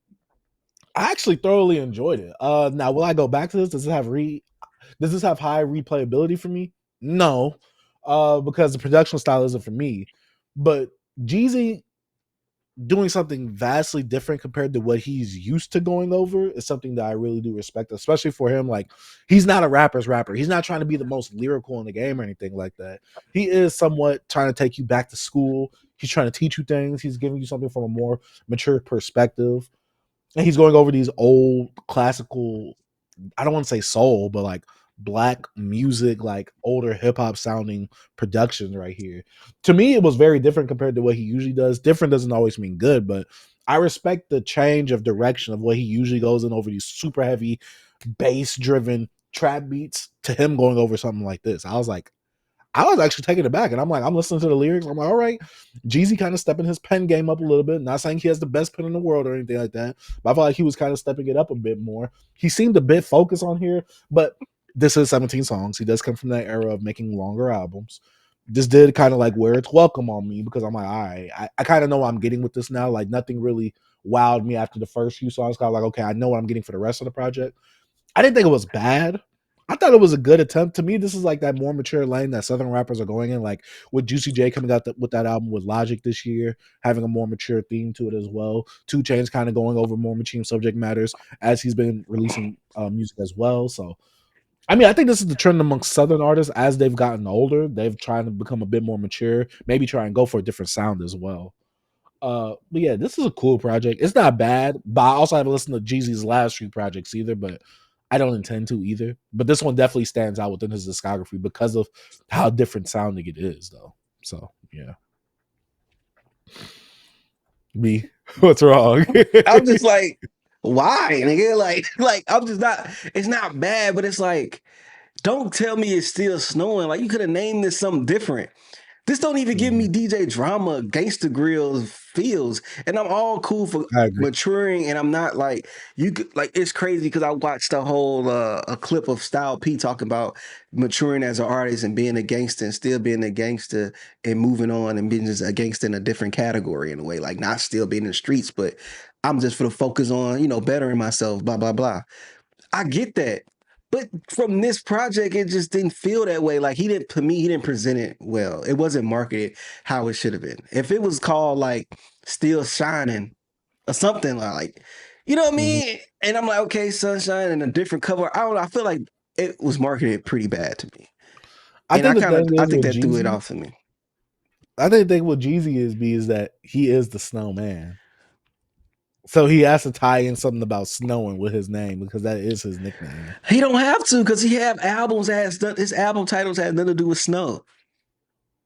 I actually thoroughly enjoyed it. Now will I go back to this? Does this have high replayability for me? No, because the production style isn't for me. But Jeezy doing something vastly different compared to what he's used to going over is something that I really do respect, especially for him. Like, he's not a rapper's rapper. He's not trying to be the most lyrical in the game or anything like that. He is somewhat trying to take you back to school. He's trying to teach you things. He's giving you something from a more mature perspective. And he's going over these old classical, I don't want to say soul, but like black music, like older hip hop sounding productions right here. To me, it was very different compared to what he usually does. Different doesn't always mean good, but I respect the change of direction of what he usually goes in over these super heavy bass driven trap beats to him going over something like this. I was actually taken aback, and I'm like, I'm listening to the lyrics. I'm like, all right, Jeezy kind of stepping his pen game up a little bit. Not saying he has the best pen in the world or anything like that, but I felt like he was kind of stepping it up a bit more. He seemed a bit focused on here, but this is 17 songs. He does come from that era of making longer albums. This did kind of like wear its welcome on me because I'm like, all right, I kind of know what I'm getting with this now. Like, nothing really wowed me after the first few songs. Kind of like, okay, I know what I'm getting for the rest of the project. I didn't think it was bad. I thought it was a good attempt. To me, this is like that more mature lane that Southern rappers are going in. Like with Juicy J coming out with that album with Logic this year, having a more mature theme to it as well. 2 Chainz kind of going over more mature subject matters as he's been releasing music as well. So, I mean, I think this is the trend amongst Southern artists as they've gotten older. They've tried to become a bit more mature, maybe try and go for a different sound as well. But yeah, this is a cool project. It's not bad, but I also haven't listened to Jeezy's last few projects either, but I don't intend to either. But this one definitely stands out within his discography because of how different sounding it is, though. So yeah. Me, what's wrong? I'm just like, Why, nigga? Like I'm just not. It's not bad, but it's like, don't tell me it's still snowing. Like you could have named this something different. This don't even give me DJ drama, gangster grills feels, and I'm all cool for I agree. maturing. And I'm not like you. Like it's crazy because I watched a whole a clip of Style P talking about maturing as an artist and being a gangster and still being a gangster and moving on and being just a gangster in a different category in a way, like not still being in the streets, but I'm just for the focus on bettering myself. Blah blah blah. I get that. But from this project, it just didn't feel that way. Like to me, he didn't present it well. It wasn't marketed how it should have been. If it was called like Still Shining or something like, you know what I mean? And I'm like, okay, Sunshine and a different cover. I don't know. I feel like it was marketed pretty bad to me. I And think the thing I is think with that threw it Jeezy, off for me. I think the thing with Jeezy is that he is the snowman. So he has to tie in something about snowing with his name because that is his nickname. He don't have to because he have albums his album titles had nothing to do with snow.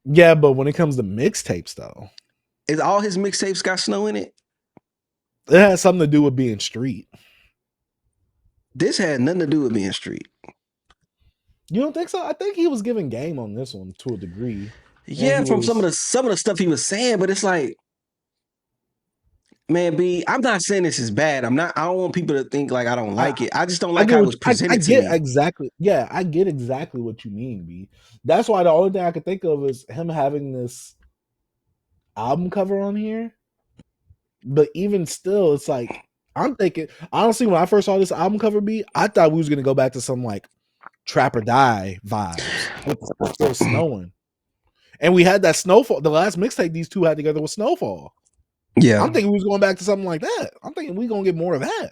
Yeah, but when it comes to mixtapes, though, Is all his mixtapes got snow in it? it has something to do with being street. This had nothing to do with being street. You don't think so? I think he was giving game on this one to a degree. Yeah, from some of the stuff he was saying, but it's like, man, B, I'm not saying this is bad. I don't want people to think like I don't like it. I just don't like how it was presented to me. Exactly. Yeah, I get exactly what you mean, B. That's why the only thing I could think of is him having this album cover on here. But even still, it's like I'm thinking honestly, when I first saw this album cover, B, I thought we was gonna go back to some like Trap or Die vibes with still snowing. And we had that Snowfall. The last mixtape these two had together was Snowfall. Yeah. I'm thinking we was going back to something like that. I'm thinking we gonna get more of that.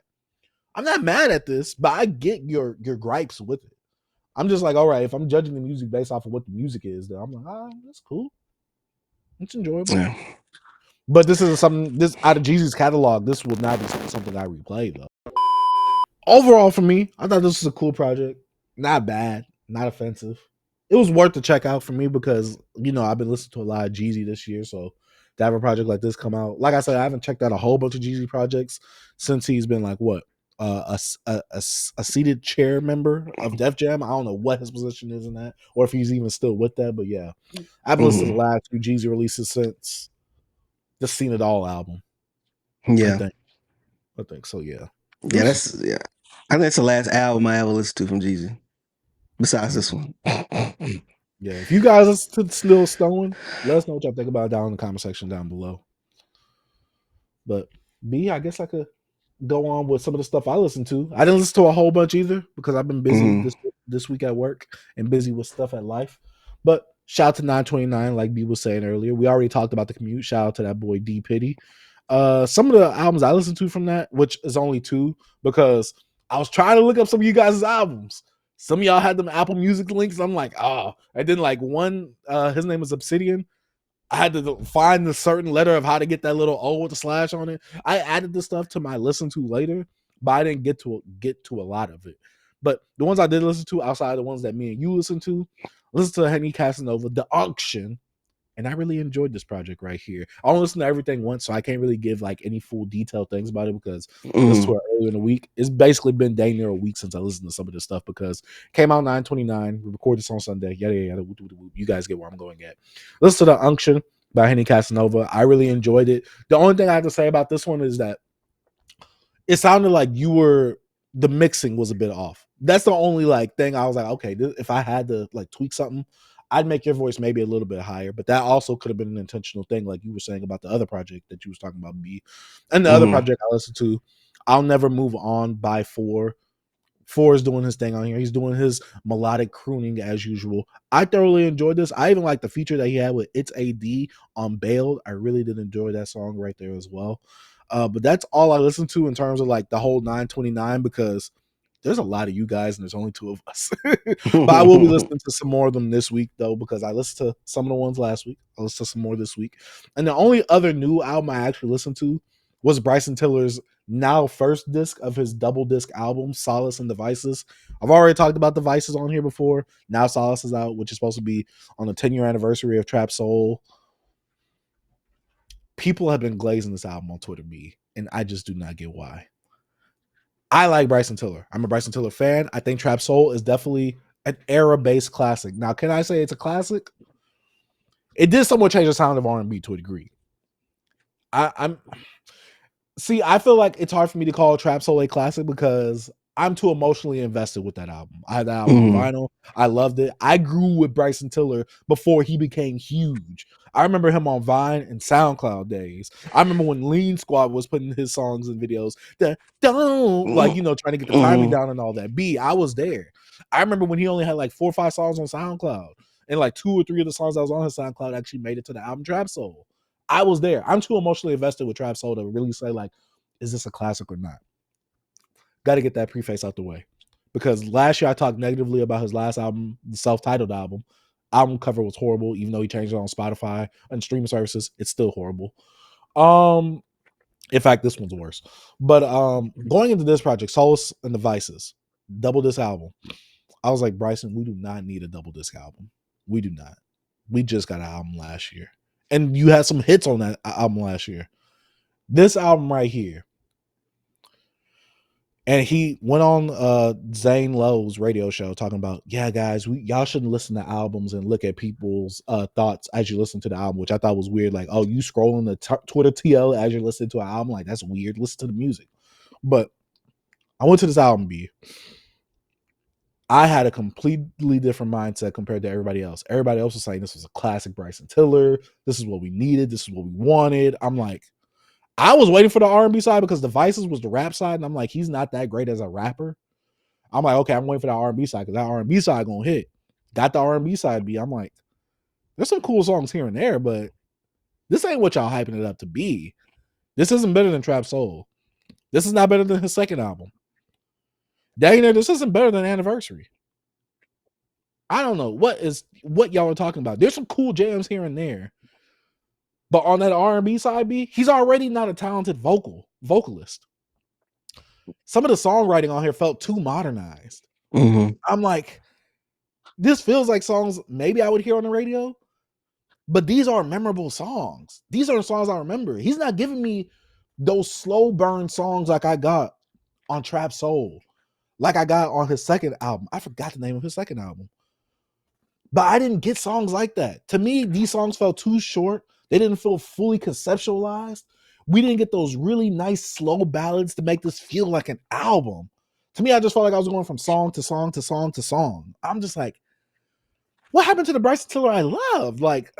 I'm not mad at this, but I get your gripes with it. I'm just like, all right, if I'm judging the music based off of what the music is, then I'm like, that's cool. It's enjoyable. Yeah. But this is something this out of Jeezy's catalog. This will not be something I replay though. Overall, for me, I thought this was a cool project. Not bad, not offensive. It was worth the check out for me because I've been listening to a lot of Jeezy this year, so to have a project like this come out, like I said, I haven't checked out a whole bunch of Jeezy projects since he's been like what a seated chair member of Def Jam. I don't know what his position is in that, or if he's even still with that. But yeah, I've listened to the last few Jeezy releases since the Seen It All album. Yeah, I think so. Yeah, yeah, I think that's the last album I ever listened to from Jeezy. Besides this one. Yeah, if you guys are still Snowin, let us know what y'all think about it down in the comment section down below. But B, I guess I could go on with some of the stuff I listened to. I didn't listen to a whole bunch either because I've been busy this week at work and busy with stuff at life. But shout out to 929, like B was saying earlier. We already talked about the Commute. Shout out to that boy D Piddy. Some of the albums I listened to from that, which is only 2, because I was trying to look up some of you guys' albums. Some of y'all had them Apple Music links. I'm like, I didn't like one. His name is Obsidian. I had to find the certain letter of how to get that little O with the slash on it. I added this stuff to my listen to later, but I didn't get to a lot of it. But the ones I did listen to, outside of the ones that me and you listen to Henny, Casanova, The Unction, and I really enjoyed this project right here. I don't listen to everything once, so I can't really give like any full detailed things about it because I listened to it earlier in the week. It's basically been dang near a week since I listened to some of this stuff because it came out 9/29. We recorded this on Sunday. Yada yada. You guys get where I'm going at. Listen to The Unction by Henny Casanova. I really enjoyed it. The only thing I have to say about this one is that it sounded like the mixing was a bit off. That's the only like thing I was like, okay, if I had to like tweak something, I'd make your voice maybe a little bit higher, but that also could have been an intentional thing, like you were saying about the other project that you was talking about, B. And the other project I listened to, I'll Never Move On by Four. Four is doing his thing on here. He's doing his melodic crooning as usual. I thoroughly enjoyed this. I even like the feature that he had with It's AD on Bailed. I really did enjoy that song right there as well. But that's all I listened to in terms of like the whole 929 because there's a lot of you guys and there's only 2 of us. But I will be listening to some more of them this week though, because I listened to some of the ones last week. I'll listen to some more this week. And the only other new album I actually listened to was Bryson Tiller's now first disc of his double disc album, Solace and Devices. I've already talked about Devices on here before. Now Solace is out, which is supposed to be on the 10-year anniversary of Trap Soul. People have been glazing this album on Twitter, and I just do not get why. I like Bryson Tiller. I'm a Bryson Tiller fan. I think Trap Soul is definitely an era-based classic. Now, can I say it's a classic? It did somewhat change the sound of R&B to a degree. I'm See, I feel like it's hard for me to call Trap Soul a classic because I'm too emotionally invested with that album. I had that album on vinyl. I loved it. I grew with Bryson Tiller before he became huge. I remember him on Vine and SoundCloud days. I remember when Lean Squad was putting his songs and videos that don't trying to get the timing down and all that. I was there. I remember when he only had like 4 or 5 songs on SoundCloud, and like 2 or 3 of the songs that was on his SoundCloud actually made it to the album Trap Soul. I was there. I'm too emotionally invested with Trap Soul to really say, like, is this a classic or not? Got to get that preface out the way. Because last year I talked negatively about his last album, the self-titled album. Album cover was horrible, even though he changed it on Spotify and streaming services. It's still horrible. In fact, this one's worse. But going into this project, Solace and the Vices, double disc album. I was like, Bryson, we do not need a double disc album. We do not. We just got an album last year. And you had some hits on that album last year. This album right here. And he went on Zane Lowe's radio show talking about, yeah, guys, y'all shouldn't listen to albums and look at people's thoughts as you listen to the album, which I thought was weird. Like, oh, you scrolling the Twitter TL as you're listening to an album? Like, that's weird. Listen to the music. But I went to this album, B. I had a completely different mindset compared to everybody else. Everybody else was saying this was a classic Bryson Tiller. This is what we needed. This is what we wanted. I'm like, I was waiting for the R&B side because the Vices was the rap side. And I'm like, he's not that great as a rapper. I'm like, okay, I'm waiting for that R&B side because that R&B side going to hit. Got the R&B side B. I'm like, there's some cool songs here and there, but this ain't what y'all hyping it up to be. This isn't better than Trap Soul. This is not better than his second album. Dang, this isn't better than Anniversary. I don't know what y'all are talking about. There's some cool jams here and there, but on that R&B side, B, he's already not a talented vocalist. Some of the songwriting on here felt too modernized. I'm like, this feels like songs maybe I would hear on the radio, but these are memorable songs. These are the songs I remember. He's not giving me those slow burn songs like I got on Trap Soul, like I got on his second album. I forgot the name of his second album. But I didn't get songs like that. To me, these songs felt too short. They didn't feel fully conceptualized. We didn't get those really nice slow ballads to make this feel like an album. To me, I just felt like I was going from song to song to song to song. I'm just like, what happened to the Bryson Tiller I love? Like,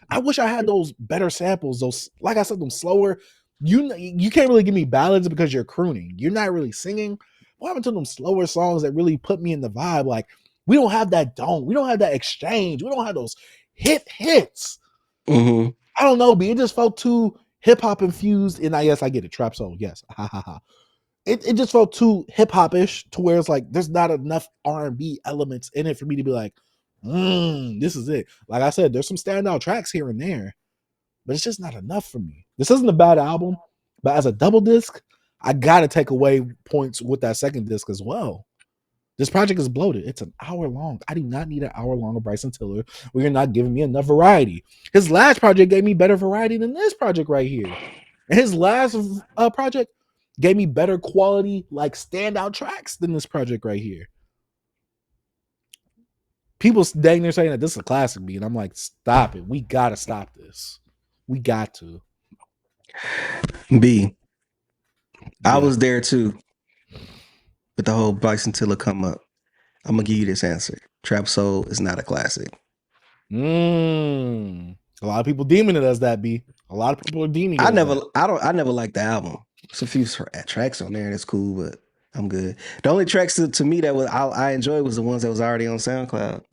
I wish I had those better samples. Those, like I said, them slower. You can't really give me ballads because you're crooning. You're not really singing. What happened to them slower songs that really put me in the vibe? Like, we don't have that dome. We don't have that exchange. We don't have those hits. I don't know, but it just felt too hip hop infused. And yes, I get it. Trap Soul. Yes. Ha ha ha. It just felt too hip hop ish to where it's like there's not enough R&B elements in it for me to be like, this is it. Like I said, there's some standout tracks here and there, but it's just not enough for me. This isn't a bad album, but as a double disc, I gotta take away points with that second disc as well. This project is bloated. It's an hour long. I do not need an hour long of Bryson Tiller where you're not giving me enough variety. His last project gave me better variety than this project right here. And his last project gave me better quality, like standout tracks than this project right here. People dang near saying that this is a classic beat. And I'm like, stop it. We got to stop this. We got to. B. I was there too with the whole Bryson Tiller come up. I'm going to give you this answer. Trap Soul is not a classic. A lot of people deeming it as that, B. A lot of people are deeming it I as never that. I never liked the album. There's a few tracks on there that's cool, but I'm good. The only tracks to me that I enjoyed was the ones that was already on SoundCloud.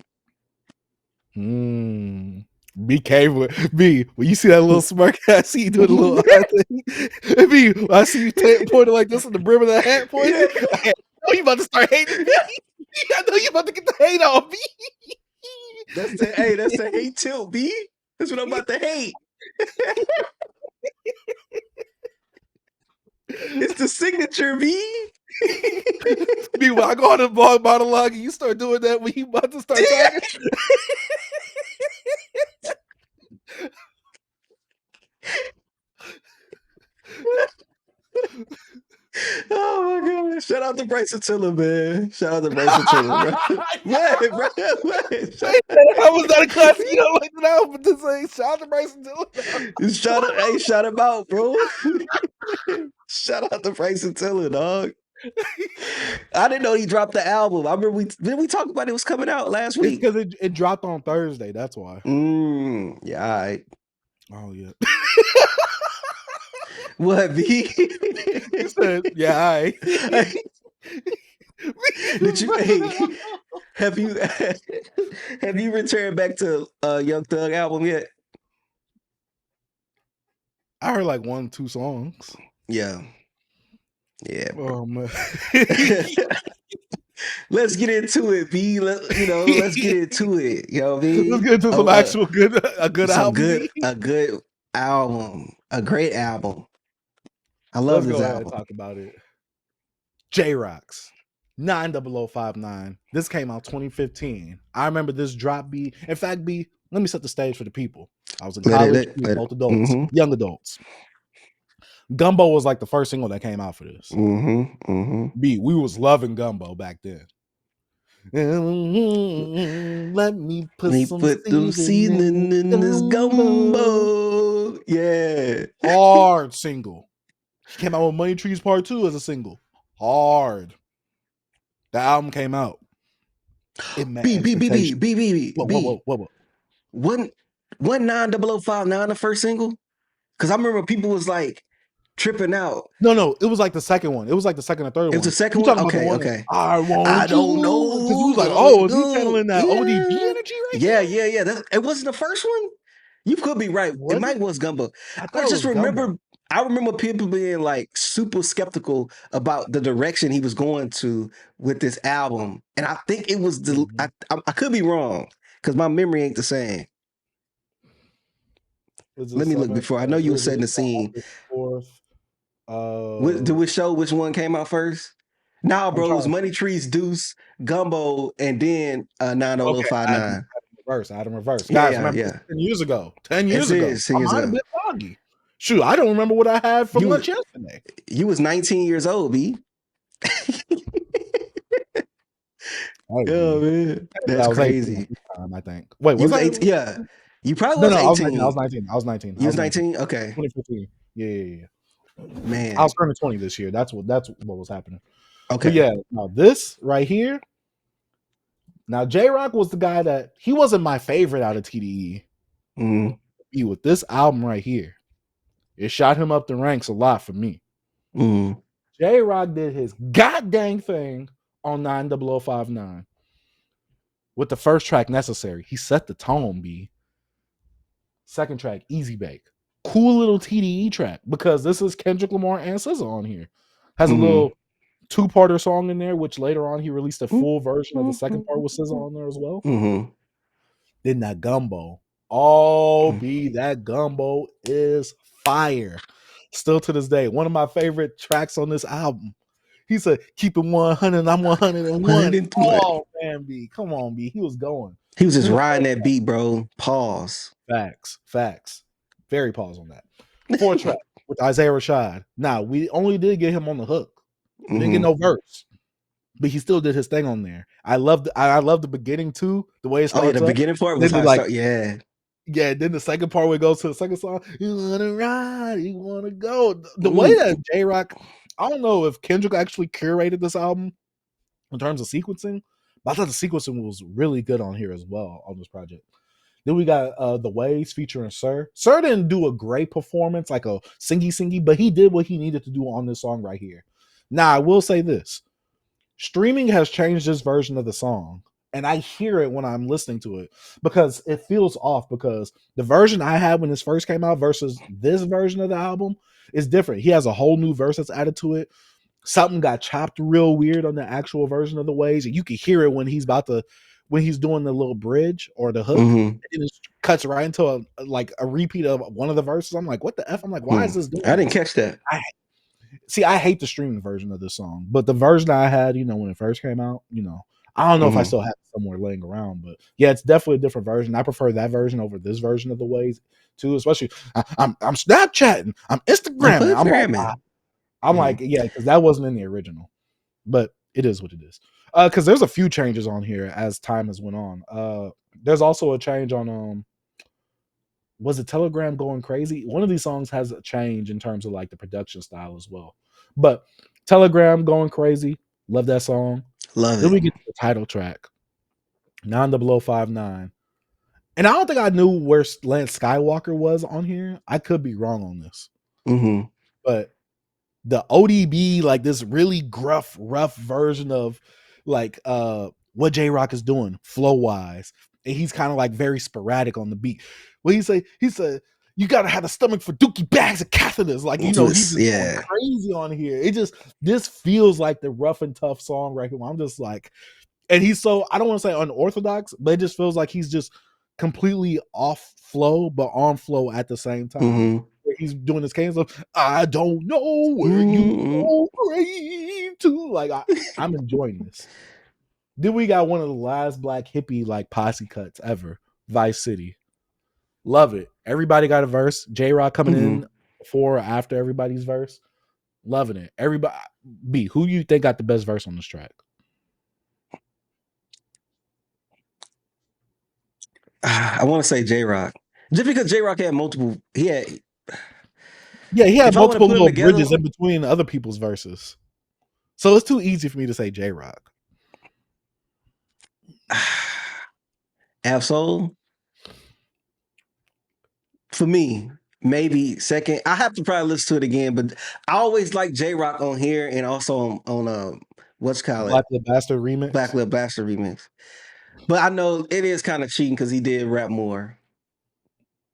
B, when you see that little smirk, I see you doing a little thing. B, I see you pointing like this in the brim of the hat pointing. I know you about to start hating me. I know you about to get the hate on me. That's the hate tilt, B. That's what I'm about to hate. It's the signature, B. B, when I go on the monologue and you start doing that when you about to start talking. Oh my god! Shout out to Bryson Tiller, man. Shout out to Bryson Tiller, bro. What, bro? What? How was that a classic? You don't like that, but to say shout out to Bryson Tiller. Shout him out, bro. Shout out to Bryson Tiller, dog. I didn't know he dropped the album. I remember we talk about it was coming out last It's week. because it dropped on Thursday. That's why. Yeah, all right. Oh yeah. What, B? He said, yeah, all right. Did you have you returned back to Young Thug album yet? I heard like 1-2 songs. Yeah. Yeah. Oh man. Let's get into it, B. Let's get into it. You know what I mean? Let's get into some actual a good album. A good album. A great album. I love this go ahead album. and talk about it. J-Rock's 90059. This came out 2015. I remember this drop, B. In fact, B, let me set the stage for the people. I was in college, both adults, young adults. Gumbo was like the first single that came out for this. B, we was loving Gumbo back then. Let me put some seasoning in this gumbo. Yeah. Hard single. Came out with Money Trees Part 2 as a single. Hard. The album came out. It met What? Wasn't 90059 the first single? Because I remember people was like tripping out. No, it was like the second one. It was like the second or third one. It was the second one? Okay. I don't know. Because he was like, oh, is he channeling that ODB energy right Yeah. It wasn't the first one? You could be right. It might was Gumbo. I just remember Gumbo. I remember people being like super skeptical about the direction he was going to with this album. And I think it was I could be wrong because my memory ain't the same. Let me look before. I know you were setting the scene. Do we show which one came out first? Nah, bro, it was Money Trees, Deuce, Gumbo, and then 90059. I had them reverse. Guys, remember 10 years ago. 10 years ago. I'm a bit foggy. Shoot, I don't remember what I had for lunch yesterday. You was 19 years old, B. Oh, man. That's crazy. I think. Wait, was I 18? Yeah. You probably was 18. I was 19. You was 19? Okay. 2015. Yeah. Man. I was turning 20 this year. That's what was happening. Okay. But yeah, now this right here. Now J-Rock was the guy that he wasn't my favorite out of TDE. With this album right here, it shot him up the ranks a lot for me. J-Rock did his goddamn thing on 90059 with the first track, Necessary. He set the tone, B. Second track, Easy Bake. Cool little TDE track because this is Kendrick Lamar and SZA on here. Has a little two-parter song in there, which later on he released a full version of the second part with SZA on there as well. Then that Gumbo. Oh, B, that Gumbo is fire. Still to this day, one of my favorite tracks on this album. He said, keep it 100, I'm 101. Oh, man, B. Come on, B. He was going. He was just riding that beat, bro. Pause. Facts. Very pause on that. Fourth track with Isaiah Rashad. Now, we only did get him on the hook. We didn't get no verse. But he still did his thing on there. I love the beginning too. The way it starts. The beginning part was yeah. Then the second part where it goes to the second song. You wanna ride, you wanna go. The way that J-Rock, I don't know if Kendrick actually curated this album in terms of sequencing, but I thought the sequencing was really good on here as well on this project. Then we got The Waves featuring Sir. Sir didn't do a great performance, like a singy, but he did what he needed to do on this song right here. Now, I will say this. Streaming has changed this version of the song, and I hear it when I'm listening to it because it feels off because the version I had when this first came out versus this version of the album is different. He has a whole new verse that's added to it. Something got chopped real weird on the actual version of The Waves, and you can hear it when he's doing the little bridge or the hook, and it cuts right into a repeat of one of the verses. I'm like, what the F? I'm like, why is this doing I didn't catch that. I hate the streaming version of this song, but the version I had, when it first came out, I don't know if I still have it somewhere laying around, but yeah, it's definitely a different version. I prefer that version over this version of The Waves too, especially I'm Snapchatting, I'm Instagramming. I'm like, yeah, because that wasn't in the original, but it is what it is. Because there's a few changes on here as time has went on. There's also a change on was it Telegram Going Crazy? One of these songs has a change in terms of like the production style as well. But Telegram Going Crazy, love that song. Love Then it. we get to the title track, 9059. And I don't think I knew where Lance Skywalker was on here. I could be wrong on this. Mm-hmm. But the ODB, like this really gruff, rough version of like what J Rock is doing flow wise. And he's kind of like very sporadic on the beat. What he said, you gotta have a stomach for dookie bags and catheters. Like, you know, he's just going crazy on here. This feels like the rough and tough song right here. I'm just like, and he's so, I don't want to say unorthodox, but it just feels like he's just completely off flow, but on flow at the same time. Mm-hmm. He's doing this cadence of, I don't know where you go great to. Like, I'm enjoying this. Then we got one of the last black hippie like posse cuts ever, Vice City. Love it. Everybody got a verse. J Rock coming in before or after everybody's verse. Loving it. Everybody. B, who you think got the best verse on this track? I want to say J Rock, just because J Rock had multiple. He had multiple little bridges in between other people's verses, so it's too easy for me to say J Rock. Absol, for me, maybe second. I have to probably listen to it again, but I always like J Rock on here and also on what's called Black Little Bastard remix. Black Little Bastard remix. But I know it is kind of cheating because he did rap more.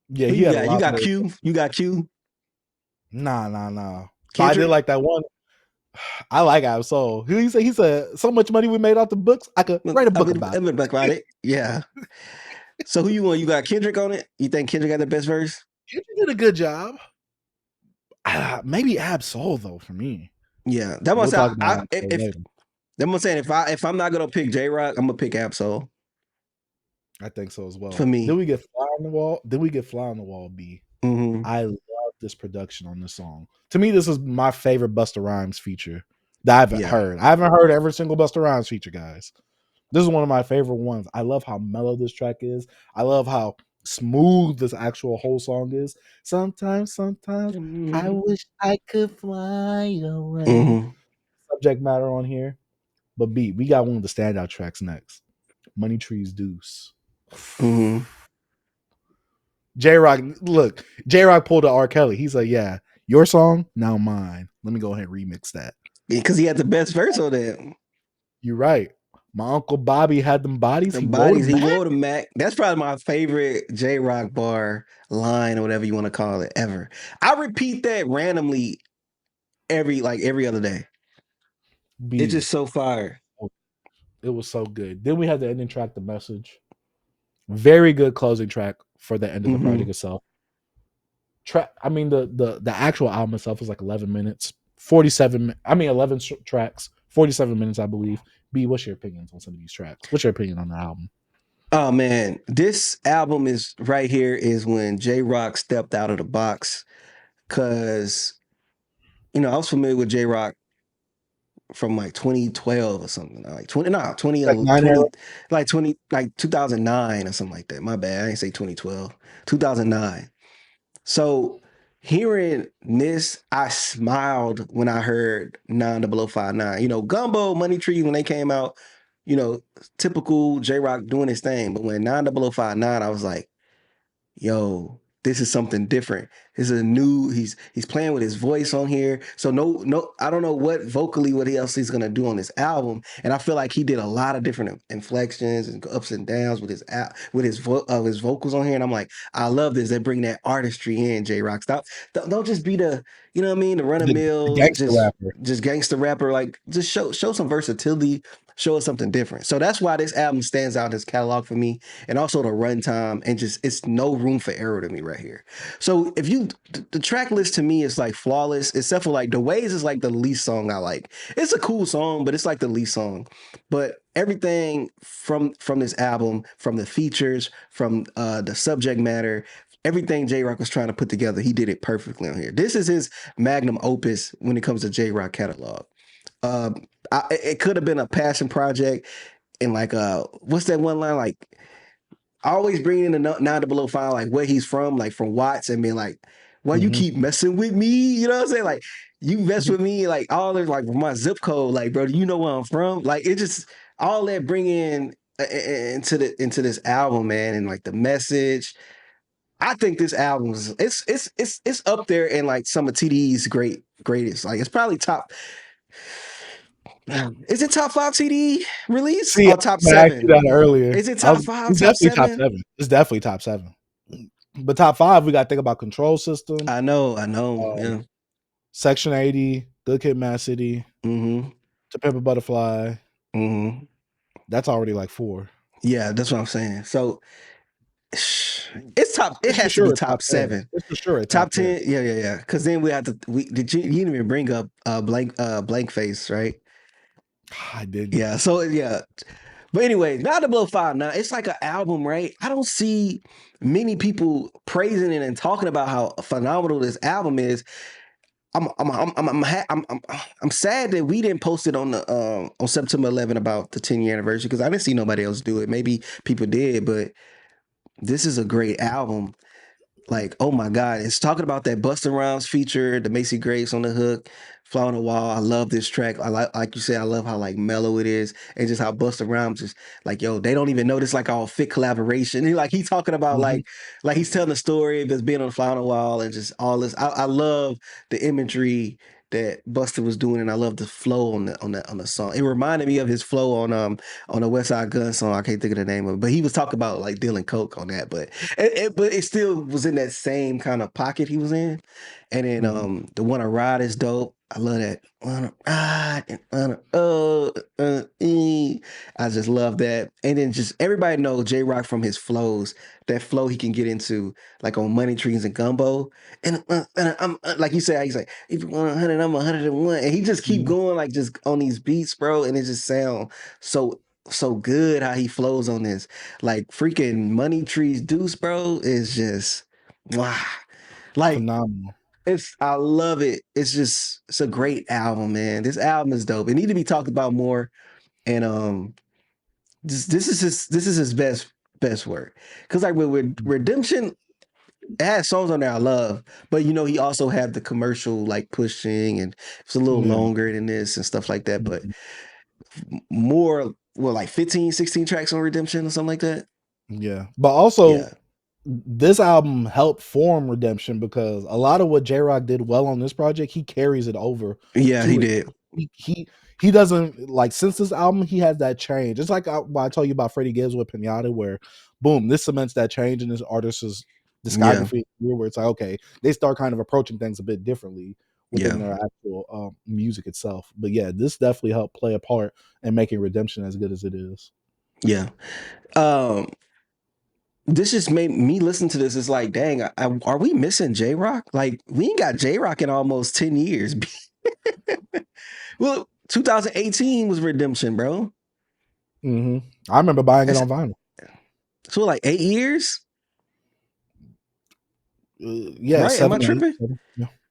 Yeah, you got Q. You got Q. Nah. So I did like that one. I like Absol. He said so much money we made off the books. I could write a book about it. Yeah. So who you want? You got Kendrick on it? You think Kendrick got the best verse? Kendrick did a good job. Maybe Absol though for me. Yeah, that was I'm saying if I'm not gonna pick J Rock, I'm gonna pick Absol. I think so as well. For me, then we get Fly on the Wall. Then we get Fly on the Wall. B. Mm-hmm. I love this production on this song. To me, this is my favorite Busta Rhymes feature that I've heard. I haven't heard every single Busta Rhymes feature, guys. This is one of my favorite ones. I love how mellow this track is. I love how smooth this actual whole song is. Sometimes I wish I could fly away. Mm-hmm. Subject matter on here. But B, we got one of the standout tracks next. Money Trees Deuce. Mm-hmm. J Rock pulled a R. Kelly. He's like, yeah, your song, now mine. Let me go ahead and remix that. Because he had the best verse on that. You're right. My Uncle Bobby had them bodies. He wore them Mac. That's probably my favorite J Rock bar line or whatever you want to call it ever. I repeat that randomly every other day. It's just so fire. It was so good. Then we had the ending track, The Message. Very good closing track for the end of the project itself. I mean, the actual album itself is like 11 minutes, 11 tracks, 47 minutes, I believe. B, what's your opinions on some of these tracks? What's your opinion on the album? Oh man, this album is right here is when J Rock stepped out of the box, because I was familiar with J Rock from like 2012 or something, like 2009 or something like that. My bad, I didn't say 2012, 2009. So hearing this, I smiled when I heard 9059. Gumbo, Money Tree, when they came out, typical J Rock doing his thing. But when 9059, I was like, yo, this is something different. This is a new, he's playing with his voice on here. So no, I don't know what else he's gonna do on this album. And I feel like he did a lot of different inflections and ups and downs with his vocals on here. And I'm like, I love this. They bring that artistry in, J Rock. Don't just be the, you know what I mean, the run of mill, just gangster rapper. Like, just show some versatility. Show us something different. So that's why this album stands out in his catalog for me, and also the runtime, and just it's no room for error to me right here. So the track list to me is like flawless, except for like The Ways is like the least song I like. It's a cool song, but it's like the least song. But everything from this album, from the features, from the subject matter, everything J-Rock was trying to put together, he did it perfectly on here. This is his magnum opus when it comes to J-Rock catalog. It could have been a passion project, and like what's that one line, like always bringing in the 900 like where he's from, like from Watts, and being like, why you keep messing with me? You know what I'm saying? Like, you mess with me, like all this, like my zip code, like, bro, do you know where I'm from? Like, it just all that bring in into this album, man, and like the message. I think this album is it's up there in like some of TD's greatest. Like, it's probably top. Is it top 5 CD release See, or top I asked you 7? that earlier. Is it top 5, It's top definitely top 7? 7. It's definitely top 7. But top 5, we got to think about Control System. I know. Yeah. Section 80, Good Kid, Mad City, Mm-hmm. To Pimp a Butterfly. Mm-hmm. That's already like 4. Yeah, that's what I'm saying. So it's top. It It's for has to sure be a top top 10. 7. It's for sure a Top top 10. 10. Yeah. Because then we have to. You didn't even bring up blank face, right? I didn't. Yeah. So yeah. But anyway, Not to Blow 5 now. It's like an album, right? I don't see many people praising it and talking about how phenomenal this album is. I'm sad that we didn't post it on September 11 about the 10-year anniversary, because I didn't see nobody else do it. Maybe people did, but this is a great album. Like, oh my God, it's talking about that Busta Rhymes feature, the Macy Grace on the hook, Fly on the Wall. I love this track. I like you said, I love how like mellow it is, and just how Busta Rhymes is like, yo, they don't even know this like all fit collaboration. And like he's talking about like he's telling the story of just being on the Fly on the Wall and just all this. I love the imagery that Busta was doing, and I love the flow on the song. It reminded me of his flow on the West Side Gun song. I can't think of the name of it, but he was talking about like dealing coke on that. But it still was in that same kind of pocket he was in. And then the Wanna Ride is dope. I love that. Wanna ride and I just love that. And then just everybody knows J Rock from his flows. That flow he can get into, like on Money Trees and Gumbo. And I'm like you said, he's like, if you want 100, I'm 101. And he just keep going like just on these beats, bro. And it just sound so good how he flows on this. Like freaking Money Trees Deuce, bro, is just wow. Like Phenomenal. I love it. It's a great album, man. This album is dope. It need to be talked about more. And this is his best work. Cause like with Redemption, it has songs on there I love, but he also had the commercial like pushing, and it's a little longer than this and stuff like that. But more, like 15, 16 tracks on Redemption or something like that. Yeah. But also this album helped form Redemption, because a lot of what J-Rock did well on this project, he carries it over. Yeah, he did. He doesn't, like, since this album, he has that change. It's like what I told you about Freddie Gibbs with Pinata, where boom, this cements that change in this artist's discography, where it's like, okay, they start kind of approaching things a bit differently within their actual music itself. But yeah, this definitely helped play a part in making Redemption as good as it is. Yeah. This just made me listen to this. It's like, dang, are we missing J-Rock? Like, we ain't got J-Rock in almost 10 years. Well, 2018 was Redemption, bro. I remember buying it on vinyl. So like 8 years? Yeah, right? 7. Am I tripping?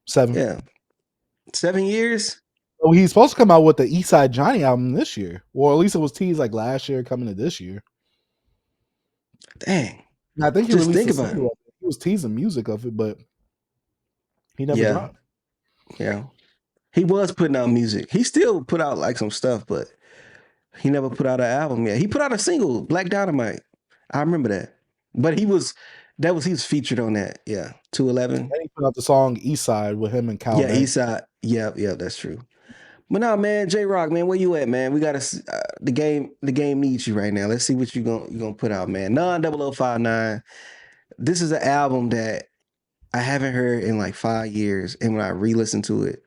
7. Yeah, 7 years. Oh, he's supposed to come out with the Eastside Johnny album this year, or at least it was teased like last year, coming to this year. Dang. And I think he Just released think a about single. He was teasing music of it, but he never dropped. Yeah. He was putting out music. He still put out like some stuff, but he never put out an album yet. He put out a single, Black Dynamite. I remember that. But he was featured on that. Yeah. 211. And he put out the song Eastside with him and Cal. Yeah, Eastside. Yeah, that's true. But now, man, J-Rock, man, where you at, man? We gotta the game needs you right now. Let's see what you gonna put out, man. 90059. This is an album that I haven't heard in like 5 years, and when I re-listened to it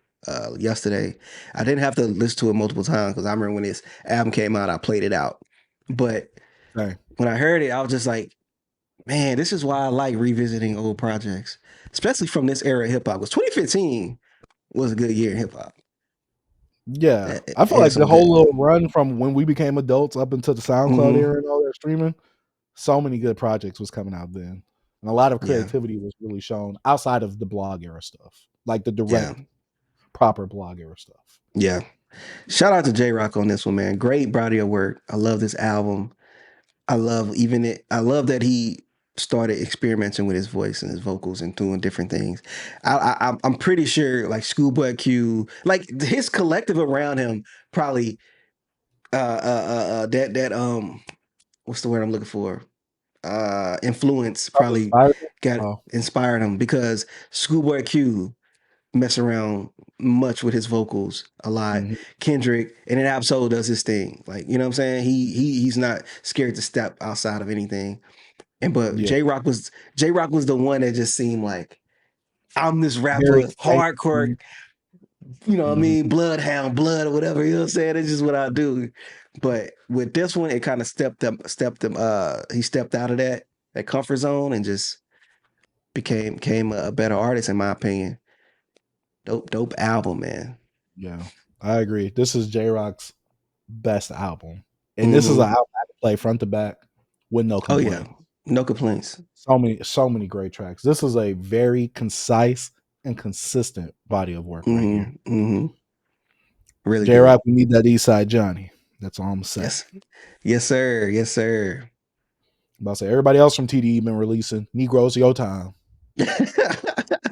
yesterday, I didn't have to listen to it multiple times, because I remember when this album came out, I played it out. But when I heard it, I was just like, man, this is why I like revisiting old projects, especially from this era of hip hop. Because 2015 was a good year in hip hop. Yeah, I feel like the whole little run from when we became adults up into the SoundCloud era and all that streaming, so many good projects was coming out then. And a lot of Yeah. creativity was really shown outside of the blog era stuff, like the direct, proper blog era stuff. Yeah. Shout out to J-Rock on this one, man. Great body of work. I love this album. I love that he started experimenting with his voice and his vocals and doing different things. I'm pretty sure like Schoolboy Q, like his collective around him probably that what's the word I'm looking for? Influence probably inspired him because Schoolboy Q mess around much with his vocals a lot. Mm-hmm. Kendrick and then Absol does his thing. Like, you know what I'm saying? He's not scared to step outside of anything. But J-Rock was the one that just seemed like I'm this rapper, hardcore, you know what I mean, bloodhound, blood or whatever, you know what I'm saying? It's just what I do. But with this one, it kind of stepped him, he stepped out of that comfort zone and just became a better artist, in my opinion. Dope album, man. Yeah, I agree. This is J-Rock's best album. And this is an album I could play front to back with no complaints. Oh yeah, no complaints. So many great tracks. This is a very concise and consistent body of work right here. Really J-Rock, we need that East Side Johnny. That's all I'm saying. Yes, sir. Yes, sir. I'm about to say everybody else from TDE been releasing Negroes your time.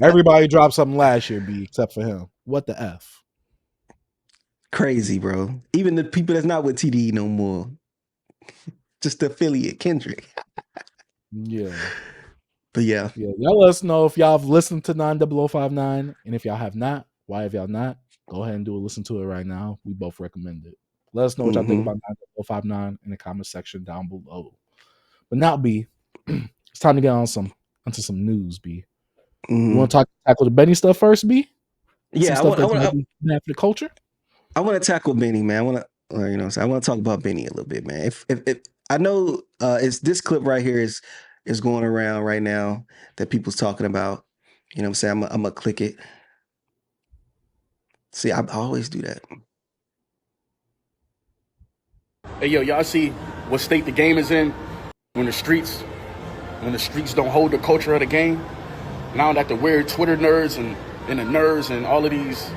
Everybody dropped something last year, B, except for him. What the F? Crazy, bro. Even the people that's not with TDE no more. Just the affiliate, Kendrick. Yeah. But yeah. Y'all let us know if y'all have listened to 90059. And if y'all have not, why have y'all not? Go ahead and listen to it right now. We both recommend it. Let us know what y'all think about 90059 in the comment section down below. But now, B, it's time to get onto some news, B. You want to tackle the Benny stuff first, B? Yeah, I want for the culture. I want to tackle Benny, man. I want to talk about Benny a little bit, man. If I know it's this clip right here is going around right now that people's talking about. You know what I'm saying? I'm gonna click it. See, I always do that. Hey, yo, y'all see what state the game is in when the streets don't hold the culture of the game? Now that the weird Twitter nerds and the nerds and all of these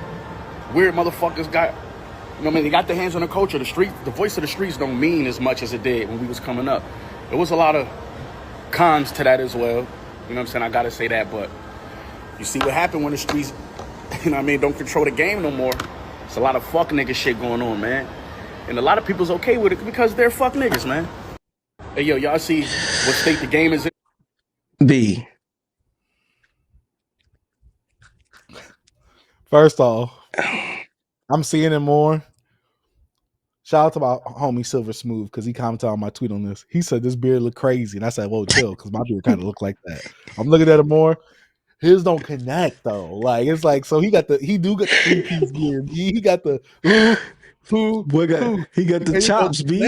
weird motherfuckers got, you know what I mean, they got their hands on the culture. The voice of the streets don't mean as much as it did when we was coming up. There was a lot of cons to that as well. You know what I'm saying? I gotta say that, but you see what happened when the streets, you know what I mean, don't control the game no more. It's a lot of fuck nigga shit going on, man. And a lot of people's okay with it because they're fuck niggas, man. Hey, yo, y'all see what state the game is in? B. First off, I'm seeing it more. Shout out to my homie Silver Smooth because he commented on my tweet on this. He said this beard look crazy, and I said, "Whoa, chill," because my beard kind of look like that. I'm looking at it more. His don't connect though. Like it's like so he do got the 3-piece beard. He got the he got the chops, B.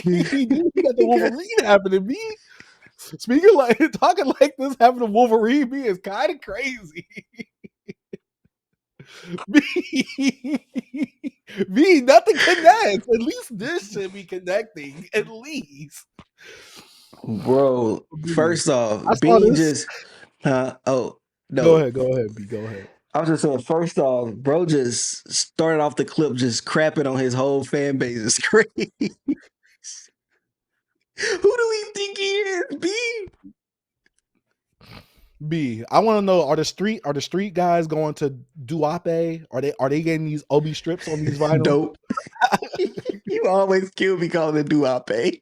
He got the Wolverine happening, B. Speaking like talking like this having a Wolverine B is kind of crazy. B, nothing connects. At least this should be connecting. At least, bro. First off, B just. Oh no. Go ahead, B. Go ahead. I was just saying. First off, bro just started off the clip just crapping on his whole fan base. It's crazy. Who do we think he is, B? B, I want to know: are the street guys going to Duape? Are they getting these OB strips on these vinyls? Dope. You always kill me calling it Duape.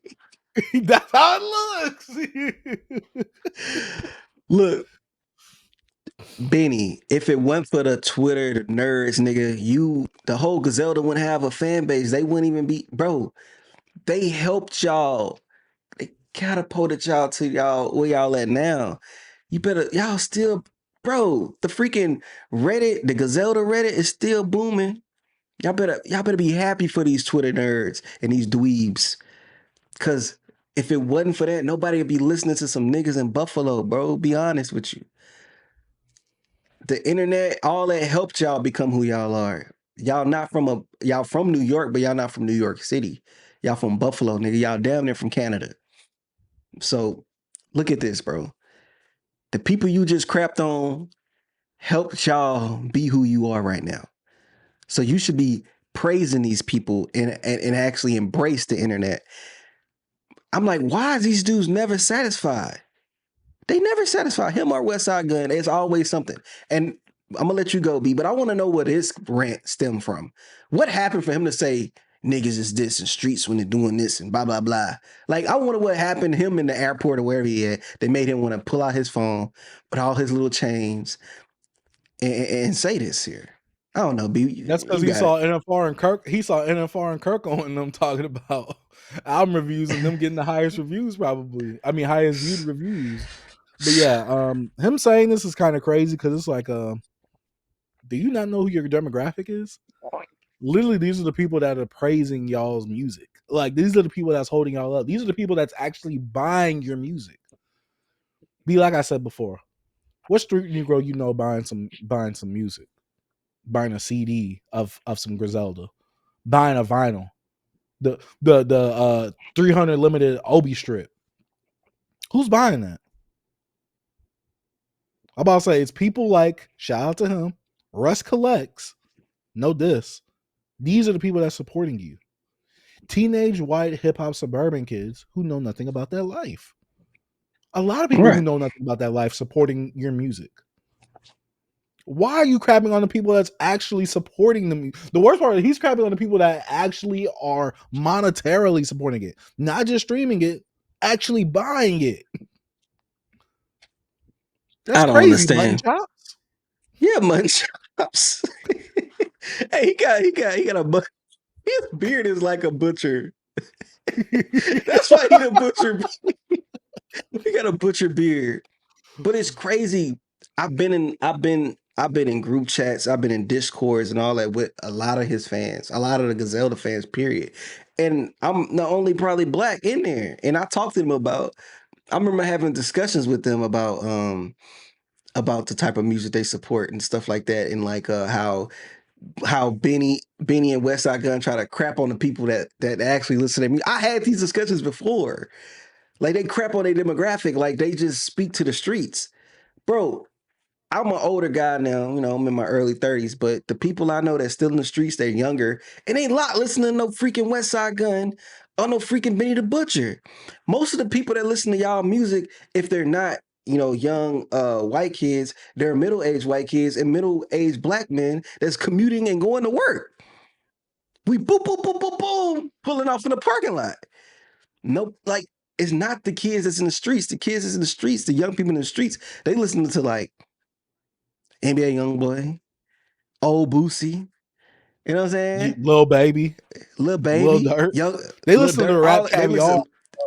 That's how it looks. Look, Benny, if it went for the Twitter, the nerds, nigga, the whole Griselda wouldn't have a fan base. They wouldn't even be, bro. They helped y'all. They catapulted y'all to y'all where y'all at now. Y'all still, bro, the freaking Reddit, the Griselda Reddit is still booming. Y'all better be happy for these Twitter nerds and these dweebs. Cause if it wasn't for that, nobody would be listening to some niggas in Buffalo, bro. Be honest with you. The internet, all that helped y'all become who y'all are. Y'all from New York, but y'all not from New York City. Y'all from Buffalo, nigga. Y'all damn near from Canada. So look at this, bro. The people you just crapped on helped y'all be who you are right now. So you should be praising these people and actually embrace the internet. I'm like, why is these dudes never satisfied? They never satisfy him or Westside Gun. It's always something. And I'm gonna let you go, B, but I want to know what his rant stemmed from. What happened for him to say niggas is this and streets when they're doing this and blah blah blah? Like, I wonder what happened to him in the airport or wherever he at that made him want to pull out his phone with all his little chains and say this here. I don't know, B. That's because he saw NFR and Kirk. He saw NFR and Kirk on them talking about album reviews and them getting the highest reviews, probably. I mean, highest viewed reviews. But yeah, him saying this is kind of crazy because it's like, do you not know who your demographic is? Literally, these are the people that are praising y'all's music. Like, these are the people that's holding y'all up. These are the people that's actually buying your music. Be like I said before, what street Negro you know buying some music? Buying a CD of some Griselda, buying a vinyl, the 300 limited Obi strip. Who's buying that? I'm about to say it's people like, shout out to him, Russ Collects. No diss. These are the people that's supporting you. Teenage white hip hop suburban kids who know nothing about their life. A lot of people who know nothing about that life supporting your music. Why are you crapping on the people that's actually supporting them? The worst part is he's crapping on the people that actually are monetarily supporting it, not just streaming it, actually buying it. That's I don't crazy, understand. Mutton Chops. Yeah, Mutton Chops. Hey, he got a his beard is like a butcher. That's why he a butcher. He got a butcher beard. But it's crazy. I've been in group chats, I've been in discourse and all that with a lot of his fans, a lot of the Griselda fans, period. And I'm the only probably black in there. And I talked to them I remember having discussions with them about the type of music they support and stuff like that, and like how Benny and Westside Gun try to crap on the people that actually listen to me. I had these discussions before. Like, they crap on their demographic, like they just speak to the streets. Bro, I'm an older guy now, I'm in my early 30s, but the people I know that's still in the streets, they're younger, and ain't lot listening to no freaking Westside Gun or no freaking Benny the Butcher. Most of the people that listen to y'all music, if they're not, young white kids, they're middle-aged white kids and middle-aged black men that's commuting and going to work. We boom, boom, boom, boom, boom, pulling off in the parking lot. Nope, like, it's not the kids that's in the streets. The kids that's in the streets, the young people in the streets, they listen to like NBA Youngboy, Old Boosie, you know what I'm saying? Lil Baby, Lil Baby, Lil Durk. Young, They Lil listen to Durk, rap.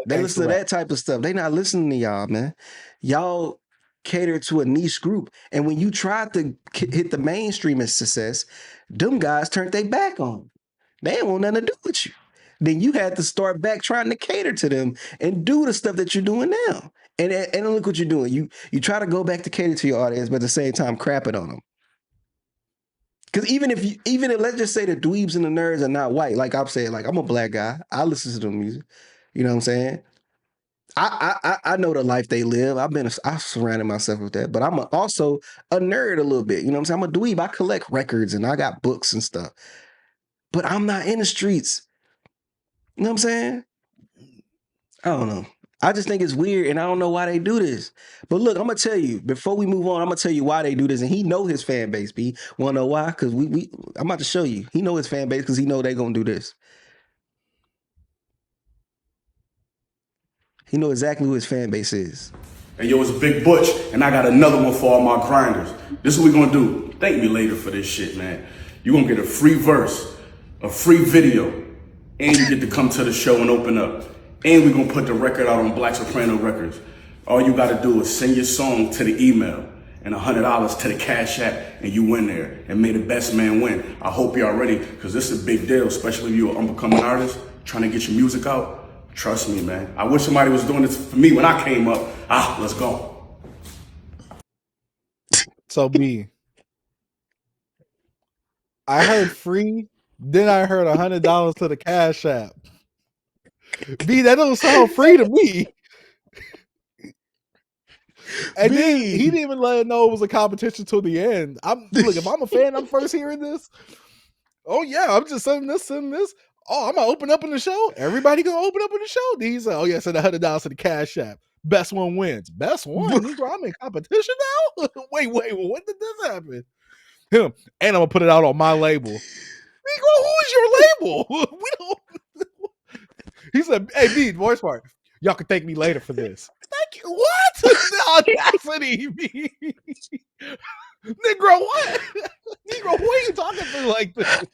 they listen to that type of stuff. They not listening to y'all, man. Y'all cater to a niche group, and when you try to hit the mainstream of success, them guys turned their back on. They ain't want nothing to do with you. Then you had to start back trying to cater to them and do the stuff that you're doing now. And look what you're doing. You try to go back to cater to your audience, but at the same time crapping on them. Because even if let's just say the dweebs and the nerds are not white, like I'm saying, like I'm a black guy, I listen to the music. You know what I'm saying? I know the life they live. I've surrounded myself with that, but I'm also a nerd a little bit. You know what I'm saying? I'm a dweeb. I collect records and I got books and stuff. But I'm not in the streets. You know what I'm saying? I don't know. I just think it's weird, and I don't know why they do this. But look, I'm gonna tell you before we move on. I'm gonna tell you why they do this, and he know his fan base. B, wanna know why? Because I'm about to show you. He know his fan base because he know they gonna do this. He know exactly who his fan base is. Hey, yo, it's Big Butch, and I got another one for all my grinders. This is what we gonna do. Thank me later for this shit, man. You gonna get a free verse, a free video, and you get to come to the show and open up. And we gonna put the record out on Black Soprano Records. All you gotta do is send your song to the email and $100 to the Cash App, and you win there. And may the best man win. I hope y'all ready, because this is a big deal, especially if you're an up-and-coming artist trying to get your music out. Trust me, man. I wish somebody was doing this for me when I came up. Let's go. So B, I heard free, then I heard $100 to the Cash App. B, that don't sound free to me. And then he didn't even let her know it was a competition till the end. Look, if I'm a fan, I'm first hearing this. Oh yeah, I'm just sending this. Oh, I'm gonna open up in the show. Everybody gonna open up in the show. Then he said, "Oh yeah, send $100 to the Cash App. Best one wins. Best one. Negro, I'm in competition now. wait, when did this happen? Him, and I'm gonna put it out on my label. Negro, who is your label? We don't." He said, "Hey, B, voice part. Y'all can thank me later for this. Thank you. What? The audacity, B. Negro, what? Negro, who are you talking to like this?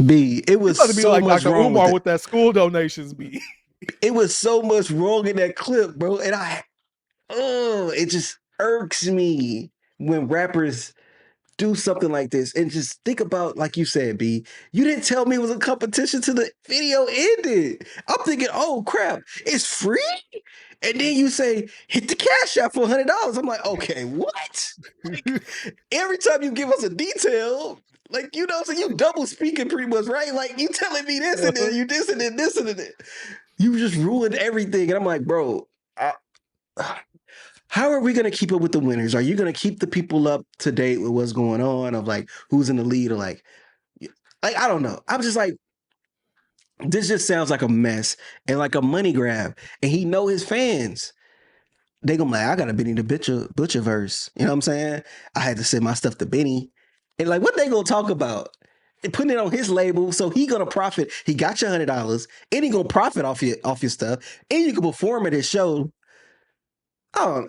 B, it was to be so like much Dr. wrong Umar with that school donations, B. it was so much wrong in that clip, bro. And it just irks me when rappers do something like this. And just think about, like you said, B, you didn't tell me it was a competition till the video ended. I'm thinking, oh crap, it's free? And then you say, hit the Cash App for $100. I'm like, okay, what? Like, every time you give us a detail, like, you know, so you double speaking pretty much, right? Like, you telling me this and then you this and then this and then that. You just ruined everything. And I'm like, bro, how are we going to keep up with the winners? Are you going to keep the people up to date with what's going on of like who's in the lead or like I don't know. I'm just like, this just sounds like a mess and like a money grab. And he know his fans. They gonna be like, I got a Benny the Butcher verse. You know what I'm saying? I had to send my stuff to Benny. And like, what they gonna talk about? And putting it on his label, so he gonna profit. He got your $100, and he gonna profit off your stuff, and you can perform at his show. Oh,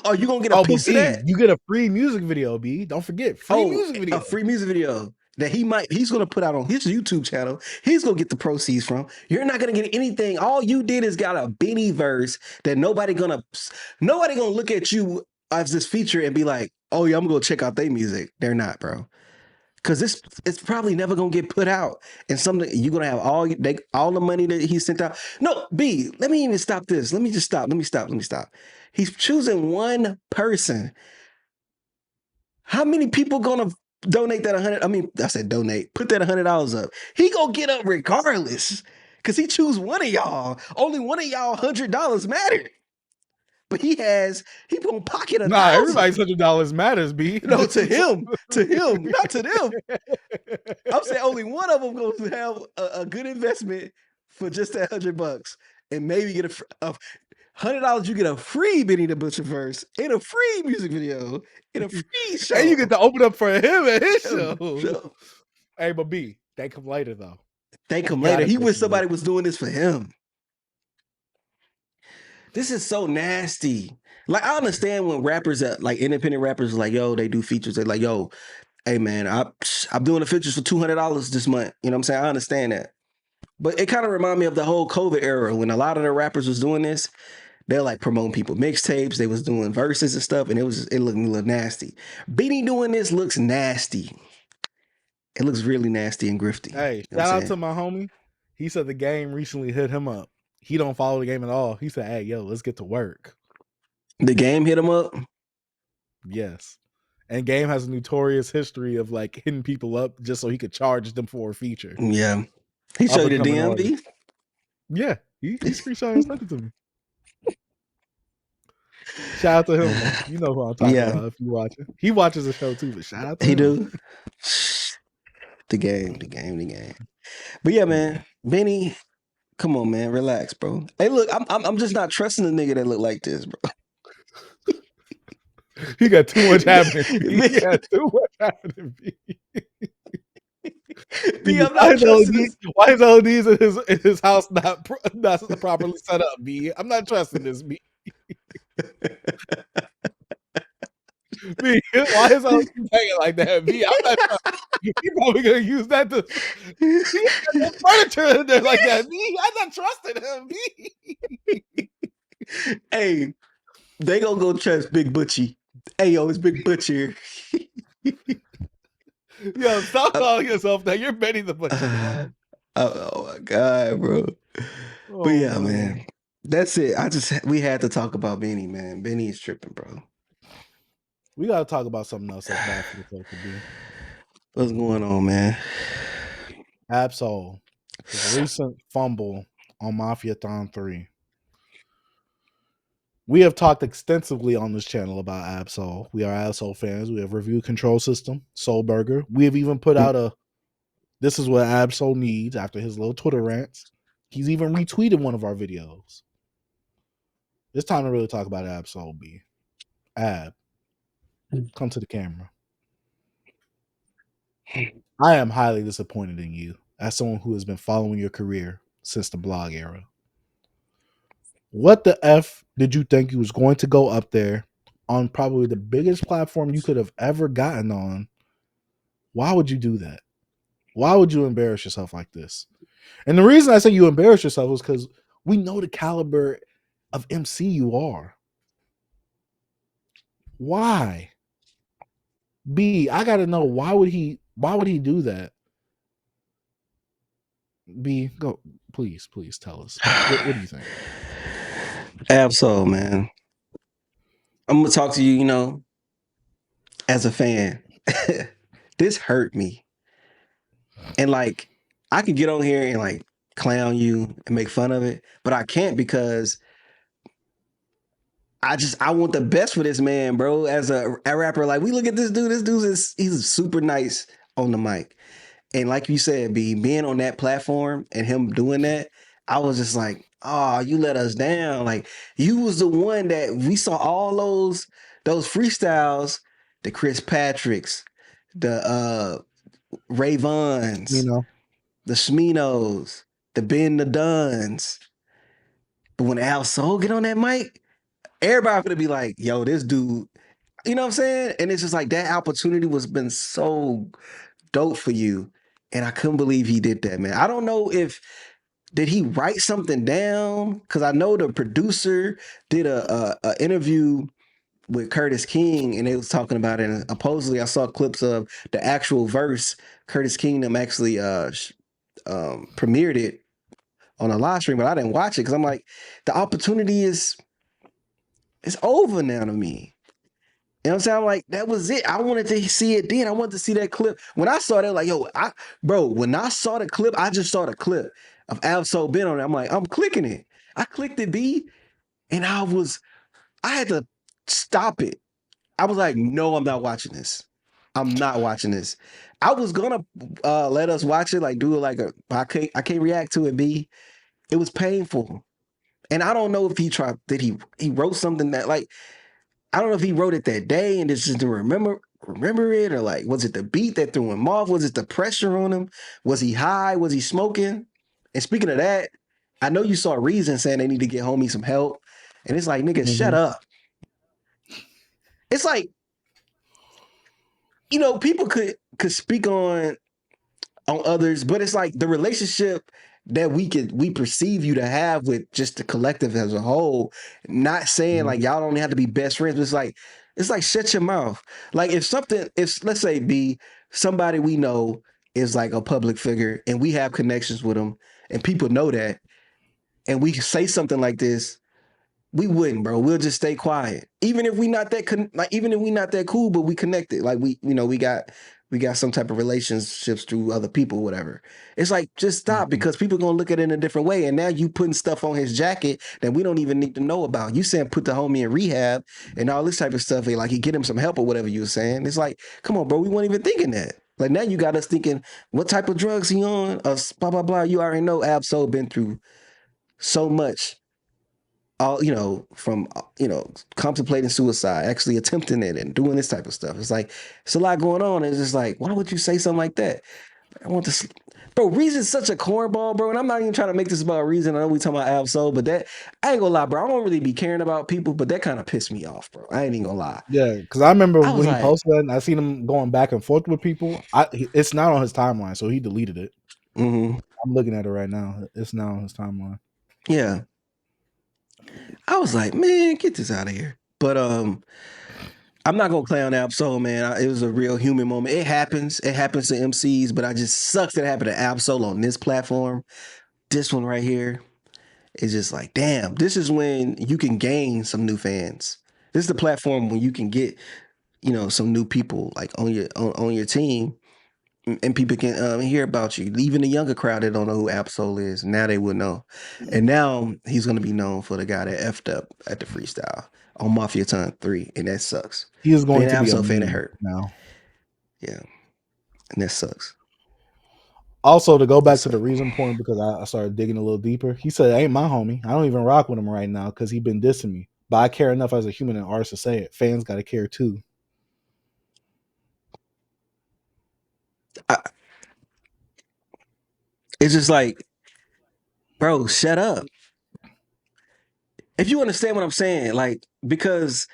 are you gonna get a piece B, of that? you get a free music video, B. Don't forget, music video. A free music video that he's gonna put out on his YouTube channel. He's gonna get the proceeds from. You're not gonna get anything. All you did is got a Benny verse that nobody gonna look at you as this feature and be like, oh yeah, I'm gonna go check out their music. They're not, bro. Cause it's probably never gonna get put out. And something you're gonna have all the money that he sent out. No, B, let me even stop this. Let me stop. He's choosing one person. How many people gonna donate that 100? I mean, I said donate. Put that $100 up. He gonna get up regardless, cause he choose one of y'all. Only one of y'all $100 matter. But he gonna pocket $1,000. Everybody's $100 matters, B. No, to him, not to them. I'm saying only one of them gonna have a good investment for just that $100, and maybe get a $100. You get a free Benny the Butcher verse in a free music video in a free show, and you get to open up for him at his show. Hey, but B, thank him later though. Thank him later. He wish somebody was doing this for him. This is so nasty. Like, I understand when rappers, like independent rappers, like, yo, they do features. They're like, yo, hey man, I'm doing the features for $200 this month. You know what I'm saying? I understand that. But it kind of reminded me of the whole COVID era when a lot of the rappers was doing this. They're like promoting people mixtapes. They was doing verses and stuff, and it looked a little nasty. Benny doing this looks nasty. It looks really nasty and grifty. Hey, you know shout out to my homie. He said the game recently hit him up. He don't follow the game at all. He said, hey, yo, let's get to work. The game hit him up? Yes. And game has a notorious history of like hitting people up just so he could charge them for a feature. Yeah. He showed you the DMV? Yeah. He screenshot and sent it to me. Shout out to him. You know who I'm talking about if you watch it. He watches the show too, but shout out to him. He do? The game. But yeah, man. Benny, come on, man. Relax, bro. Hey, look, I'm just not trusting the nigga that look like this, bro. He got too much happening. He got too much happening. B, I'm not trusting this. Why is LEDs in his house not properly set up, B? I'm not trusting this, B. B, why is LEDs hanging like that, B? I'm not trusting. He probably gonna use that to furniture in there like that, B. I'm not trusting him, B. Hey, they gonna go trust Big Butchie. Hey, yo, it's Big Butcher. Yo, stop calling yourself that. You're Benny the Butcher. Oh my God, bro. But yeah, man. That's it. We had to talk about Benny, man. Benny is tripping, bro. We gotta talk about something else that's bad for the culture, B. What's going on, man? Absol. His recent fumble on Mafiathon 3. We have talked extensively on this channel about Absol. We are Absol fans. We have reviewed Control System, Soul Burger. We have even put out a "This is what Absol needs" after his little Twitter rants. He's even retweeted one of our videos. It's time to really talk about Absol, B. Ab, come to the camera. I am highly disappointed in you as someone who has been following your career since the blog era. What the F did you think you was going to go up there on probably the biggest platform you could have ever gotten on? Why would you do that? Why would you embarrass yourself like this? And the reason I say you embarrass yourself is because we know the caliber of MC you are. Why? B, I gotta know why would he do that? B, go please tell us. What do you think? Absol, man. I'm gonna talk to you, you know, as a fan. This hurt me. And like, I could get on here and like clown you and make fun of it, but I can't because I want the best for this man, bro. As a rapper, like we look at this dude. This dude he's super nice on the mic, and like you said, being on that platform and him doing that, I was just like, oh, you let us down. Like you was the one that we saw all those freestyles, the Chris Patricks, the Ray Vons, You know, the Sminos, the Ben the Duns. But when Al Soul get on that mic, everybody gonna be like, yo, this dude, you know what I'm saying? And it's just like that opportunity was been so dope for you. And I couldn't believe he did that, man. I don't know if did he write something down? Cause I know the producer did a interview with Curtis King and they was talking about it. And supposedly I saw clips of the actual verse. Curtis King them actually premiered it on a live stream, but I didn't watch it because I'm like, the opportunity is it's over now to me. You know what I'm saying? I'm like, that was it. I wanted to see it then. I wanted to see that clip. When I saw that, like, yo, when I saw the clip, I just saw the clip of Absol Ben on it. I'm like, I'm clicking it. I clicked it, B, and I had to stop it. I was like, no, I'm not watching this. I'm not watching this. I was gonna let us watch it, like do it like I can't react to it, B. It was painful. And I don't know if he wrote something that like I don't know if he wrote it that day and just didn't remember it, or like was it the beat that threw him off? Was it the pressure on him? Was he high? Was he smoking? And speaking of that, I know you saw Reason saying they need to get homie some help, and it's like nigga, shut up. It's like, you know, people could speak on others, but it's like the relationship that we perceive you to have with just the collective as a whole. Not saying like y'all don't have to be best friends, but it's like shut your mouth. Like if let's say somebody we know is like a public figure and we have connections with them and people know that, and we say something like this, we wouldn't, bro. We'll just stay quiet. Even if we not that cool, but we connected. Like we got some type of relationships through other people, whatever. It's like just stop because people gonna look at it in a different way. And now you putting stuff on his jacket that we don't even need to know about. You saying put the homie in rehab and all this type of stuff, and like you get him some help or whatever you were saying. It's like, come on, bro, we weren't even thinking that. Like now you got us thinking, what type of drugs he on? Blah blah blah. You already know Absol been through so much. All from contemplating suicide, actually attempting it, and doing this type of stuff. It's like it's a lot going on. And it's just like, why would you say something like that? I want to, bro. Reason's such a cornball, bro. And I'm not even trying to make this about Reason. I know we talking about Absol, but that I ain't gonna lie, bro. I don't really be caring about people, but that kind of pissed me off, bro. I ain't even gonna lie. Yeah, because I remember I was when he like, posted that, and I seen him going back and forth with people. It's not on his timeline, so he deleted it. I'm looking at it right now. It's not on his timeline. Yeah. I was like, man, get this out of here. But I'm not gonna clown Absol, man. It was a real human moment. It happens. It happens to MCs, but I just sucks that it happened to Absol on this platform. This one right here is just like, damn. This is when you can gain some new fans. This is the platform when you can get, some new people like on your team. and people can hear about you. Even the younger crowd that don't know who Absol is, now they will know. And now he's gonna be known for the guy that effed up at the freestyle on Mafiathon 3, and that sucks. He is going Being to an be a Absol fan, that meme hurt. now. Yeah, and that sucks. Also, to go back to the reason point, because I started digging a little deeper, he said, ain't my homie. I don't even rock with him right now because he been dissing me. But I care enough as a human and artist to say it. Fans got to care too. It's just like, bro, shut up. If you understand what I'm saying, like, because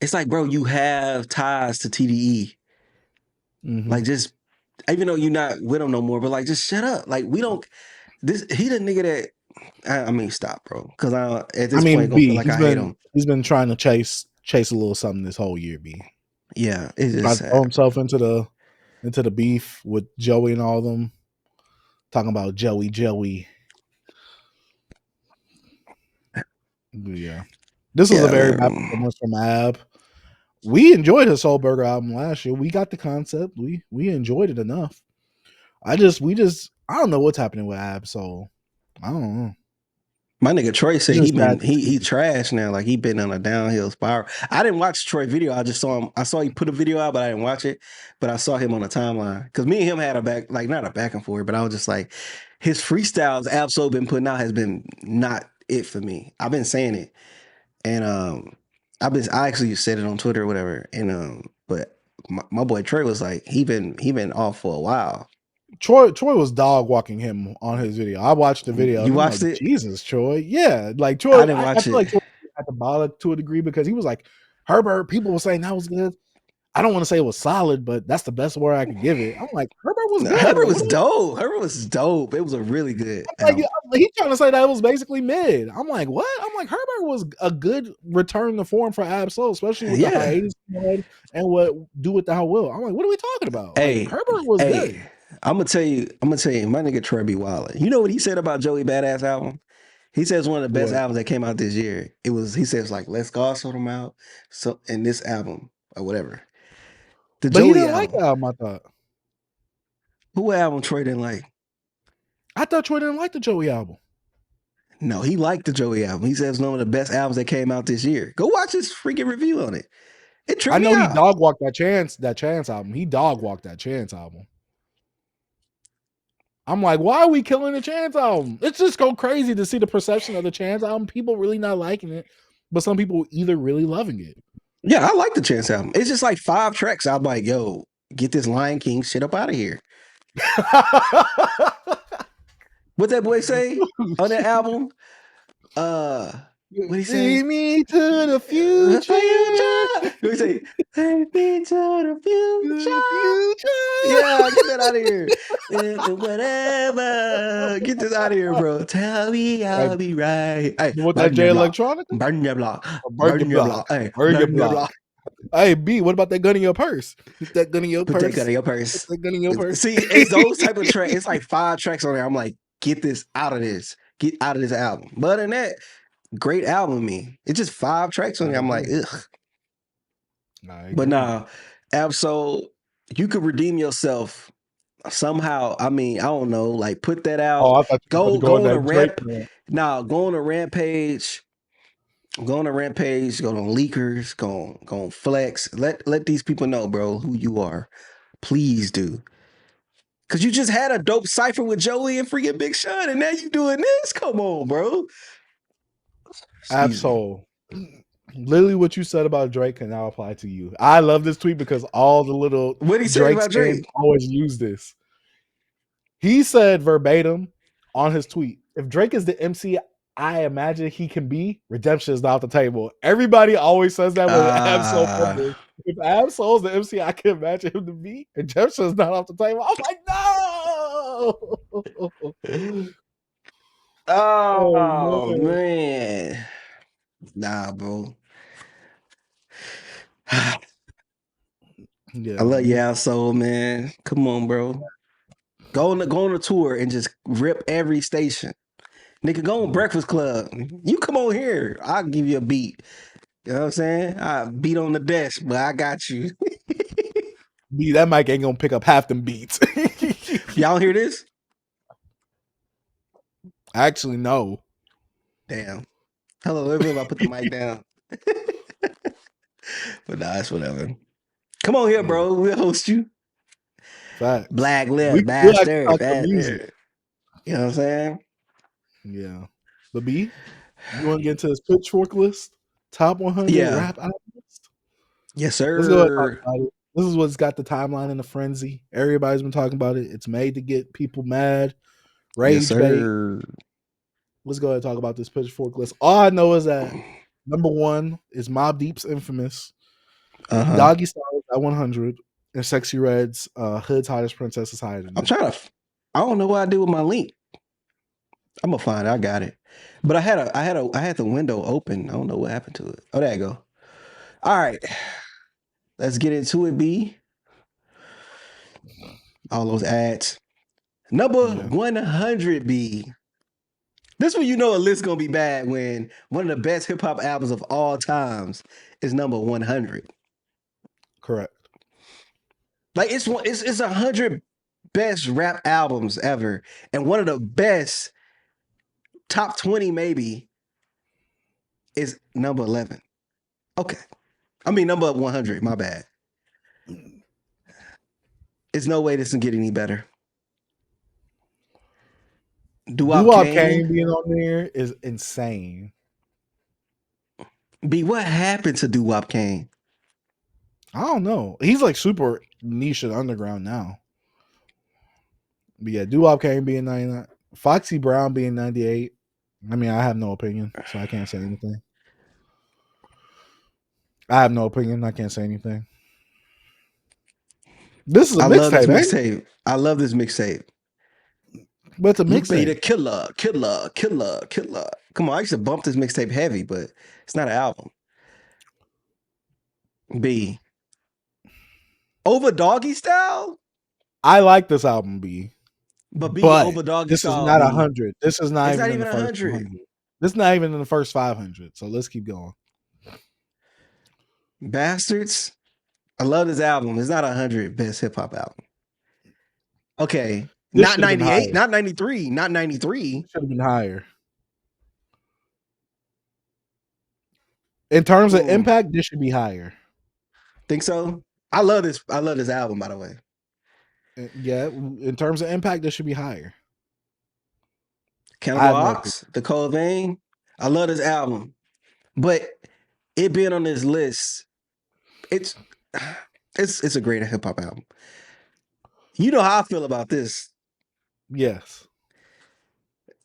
it's like, bro, you have ties to TDE. Mm-hmm. Like, just, even though you're not with him no more, but like, just shut up. Like, we don't, he the nigga that, I mean, stop, bro. Because at this point, gonna feel like I hate him. He's been trying to chase a little something this whole year, B. Yeah, it's just Trying to throw himself into the beef with Joey and all of them. Talking about Joey. Yeah. This was a very bad performance from Ab. We enjoyed his Soul Burger album last year. We got the concept. We enjoyed it enough. I don't know what's happening with Ab Soul. I don't know. My nigga Troy said he trashed now. Like, he been on a downhill spiral. I didn't watch Troy video. I just saw him. I saw he put a video out, but I didn't watch it. But I saw him on the timeline. Because me and him had not a back and forth, but I was just like, his freestyles Absol been putting out has been not it for me. I've been saying it. And I actually said it on Twitter or whatever. And but my boy Troy was like, he been off for a while. Troy was dog walking him on his video. I watched the video. You watched it? Jesus, Troy. Yeah, like Troy. I didn't watch it. I feel like Troy had to bother to a degree because he was like, Herbert. People were saying that was good. I don't want to say it was solid, but that's the best word I could give it. I'm like, Herbert was good. Herbert was dope. Herbert was dope. It was a really good album. Like, he's trying to say that it was basically mid. I'm like, what? I'm like, Herbert was a good return to form for Absol, especially with the hiatus and what Do What the Hell Will. I'm like, what are we talking about? Hey, like, Herbert was good. I'm gonna tell you, my nigga Troy be wildin'. You know what he said about Joey Badass album? He says one of the best albums that came out this year. He says like, Let's God sort them out. So in this album or whatever. But Joey he didn't like the album, I thought. Who album Troy didn't like? I thought Troy didn't like the Joey album. No, he liked the Joey album. He says one of the best albums that came out this year. Go watch his freaking review on it. It tripped me out. He dog walked that Chance album. He dog walked that Chance album. I'm like, why are we killing the Chance album? It's just go crazy to see the perception of the Chance album. People really not liking it, but some people either really loving it. Yeah, I like the Chance album. It's just like 5 tracks. I'm like, yo, get this Lion King shit up out of here. What that boy say on that album? What he say? Take me to the future. What he say? Take me to the future. Yeah, get that out of here. Whatever. Get this out of here, bro. Tell me I'll be right. Hey, what that J Electronica? Burn your block. Burn your block. Hey, burn your block. Hey, B, what about that gun in your purse? Put that gun in your purse. Put that gun in your purse. Put that gun in your purse. See, it's those type of tracks. It's like 5 tracks on there. I'm like, get this out of this. Get out of this album. But other than that, great album, me. It's just 5 tracks on there. I'm like, ugh. But nah, Absol, you could redeem yourself somehow. I mean, I don't know, like put that out. Oh, I thought go on a rap. Nah, go on a rampage. Go on a rampage. Go on leakers. Go on flex. Let these people know, bro, who you are. Please do. Cause you just had a dope cipher with Joey and freaking Big Sean, and now you doing this. Come on, bro. Absol. Literally what you said about Drake can now apply to you. I love this tweet because all the little what he said about Drake always use this. He said verbatim on his tweet, if Drake is the MC I imagine he can be, redemption is not off the table. Everybody always says that when Absol. If Absol's the MC I can imagine him to be, redemption is not off the table. I'm like, no. Oh man. Nah, bro. Yeah, I love you, Absol, man. Come on, bro. Go on a tour and just rip every station. Nigga, go on Breakfast Club. You come on here. I'll give you a beat. You know what I'm saying? I beat on the desk, but I got you. B, that mic ain't gonna pick up half them beats. Y'all hear this? Actually, no. Damn. Hello, everyone. I put the mic down. But nah, it's whatever. Come on here, bro. We'll host you. Facts. Black We lip, actually bastard, talk about music. bastard. You know what I'm saying? Yeah. But B, you want to get into this Pitchfork list? Top 100 Yeah. rap album list? Yes, Let's go ahead and talk sir. about it. This is what's got the timeline in a frenzy. Everybody's been talking about it. It's made to get people mad, Yes, rage bait. sir. Let's go ahead and talk about this Pitchfork list. All I know is that number 1 is Mobb Deep's Infamous, Doggy Styles at 100, and Sexy Red's Hood's Hottest Princess is higher than I'm it. trying to. I don't know what I did with my link. I'm gonna find it. I got it. But I had the window open. I don't know what happened to it. Oh, there you go. All right. Let's get into it, B. All those ads. Number 100, B. This one, you know, a list gonna be bad when one of the best hip hop albums of all times is number 100. Correct. Like it's 100 best rap albums ever, and one of the best top 20 maybe is number 11. Okay, I mean number 100. My bad. It's no way this can get any better. Doo-Wop Kane being on there is insane. B, what happened to Doo-Wop Kane? I don't know. He's like super niche and underground now. But yeah, Doo-Wop Kane being 99, Foxy Brown being 98. I mean, I have no opinion, so I can't say anything. I have no opinion. I can't say anything. This is a mixtape, man. I love this mixtape. But it's a mixtape. You be the killer. Come on, I used to bump this mixtape heavy, but it's not an album. B. Over Doggy Style? I like this album, B. But over Doggy this Style. This is not 100. This is not even in the first 100. 100. This is not even in the first 500. So let's keep going. Bastards. I love this album. It's not 100 best hip hop album. Okay. Not 98, not 93, not 93. Should have been higher. In terms of impact, this should be higher. Think so? I love this album, by the way. Yeah, in terms of impact, this should be higher. Cannibal Ox, The Cold Vein. I love this album. But it being on this list, it's a great hip hop album. You know how I feel about this. Yes.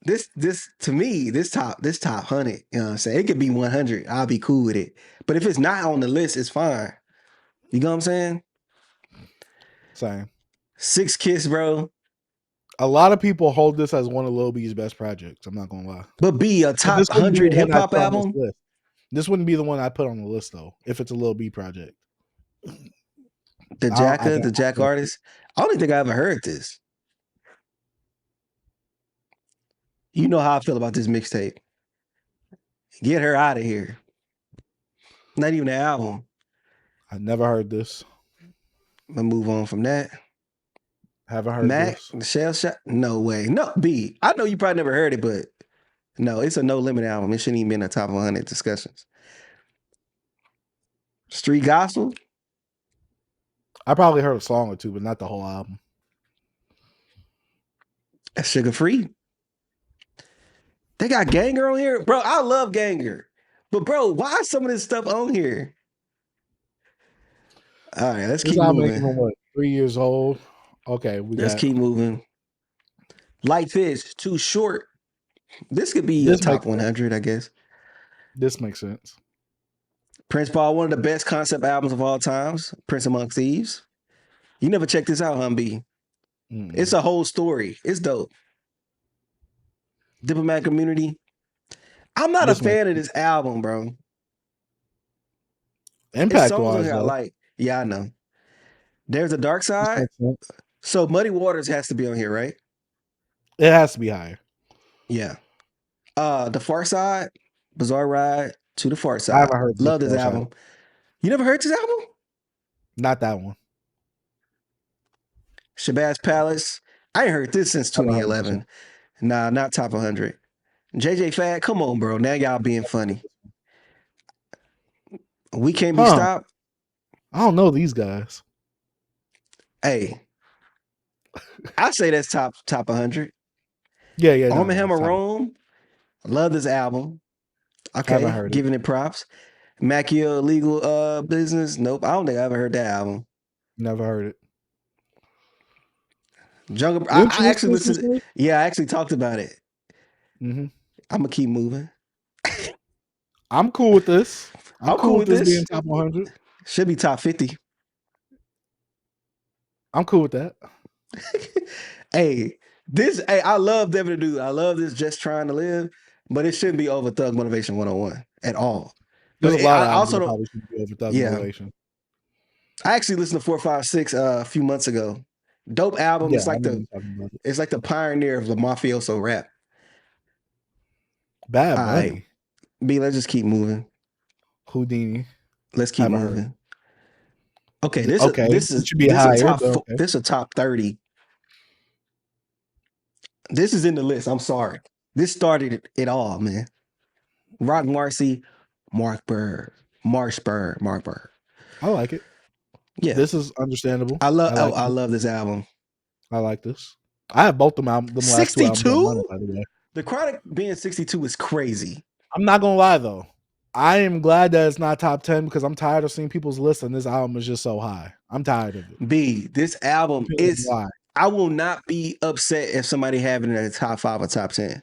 This to me, this top 100, you know what I'm saying? It could be 100. I'll be cool with it. But if it's not on the list, it's fine. You know what I'm saying? Same. 6 Kiss, bro. A lot of people hold this as one of Lil B's best projects. I'm not gonna lie. But B, a top 100 hip hop album? This wouldn't be the one I put on the list though, if it's a Lil B project. The Jack artist. I don't think I ever heard this. You know how I feel about this mixtape. Get her out of here. Not even the album. I never heard this. I'm gonna move on from that. Haven't heard this. The Shell Shot? No way. No, B. I know you probably never heard it, but no, it's a No Limit album. It shouldn't even be in the top 100 discussions. Street Gospel? I probably heard a song or two, but not the whole album. Sugar Free? They got Ganger on here? Bro, I love Ganger. But bro, why is some of this stuff on here? All right, let's keep moving. What, 3 years old? Okay, let's keep moving. Light Fish, Too Short. This could be a top 100, I guess. This makes sense. Prince Paul, one of the best concept albums of all times. Prince Amongst Thieves. You never checked this out, Humby. It's a whole story. It's dope. Diplomat Community. I'm not a fan of this album, bro. Impact wise, I like. Yeah, I know. There's a Dark Side. So Muddy Waters has to be on here, right? It has to be higher. Yeah. The Far Side, Bizarre Ride to the Far Side. I haven't heard Love this album. You never heard this album? Not that one. Shabazz Palace. I ain't heard this since Never heard this 2011. Nah, not top 100. JJ Fad, come on, bro. Now y'all being funny. We Can't Be Stopped. I don't know these guys. Hey, I say that's top 100. Yeah. Arm & Hammer Rome. Love this album. Okay, Haven't heard giving it props. Macchio Illegal Business. Nope, I don't think I ever heard that album. Never heard it. Jungle. I actually listened. Yeah, I actually talked about it. Mm-hmm. I'm gonna keep moving. I'm cool with this. I'm cool with this being top 100. Should be top 50. I'm cool with that. Hey, I love Devin the Dude. I love this Just Trying to Live, but it shouldn't be over Thug Motivation 101 at all. There's But a lot of also albums that probably should be over Thug Motivation. I actually listened to 456 a few months ago. Dope album. Yeah, it's like the pioneer of the mafioso rap. Bad All Bunny. right. B, let's just keep moving. Houdini. Let's keep moving. Okay, this should be higher. This is a top 30. This is in the list. I'm sorry. This started it all, man. Rock Marcy, Mark Burr. I like it. Yeah, this is understandable. I love this album. I like this. I have both them last 62? two albums, by the way. The Chronic being 62 is crazy. I'm not gonna lie though. I am glad that it's not top 10 because I'm tired of seeing people's lists and this album is just so high. I'm tired of it. B, this album is why. I will not be upset if somebody have it in the top 5 or top 10.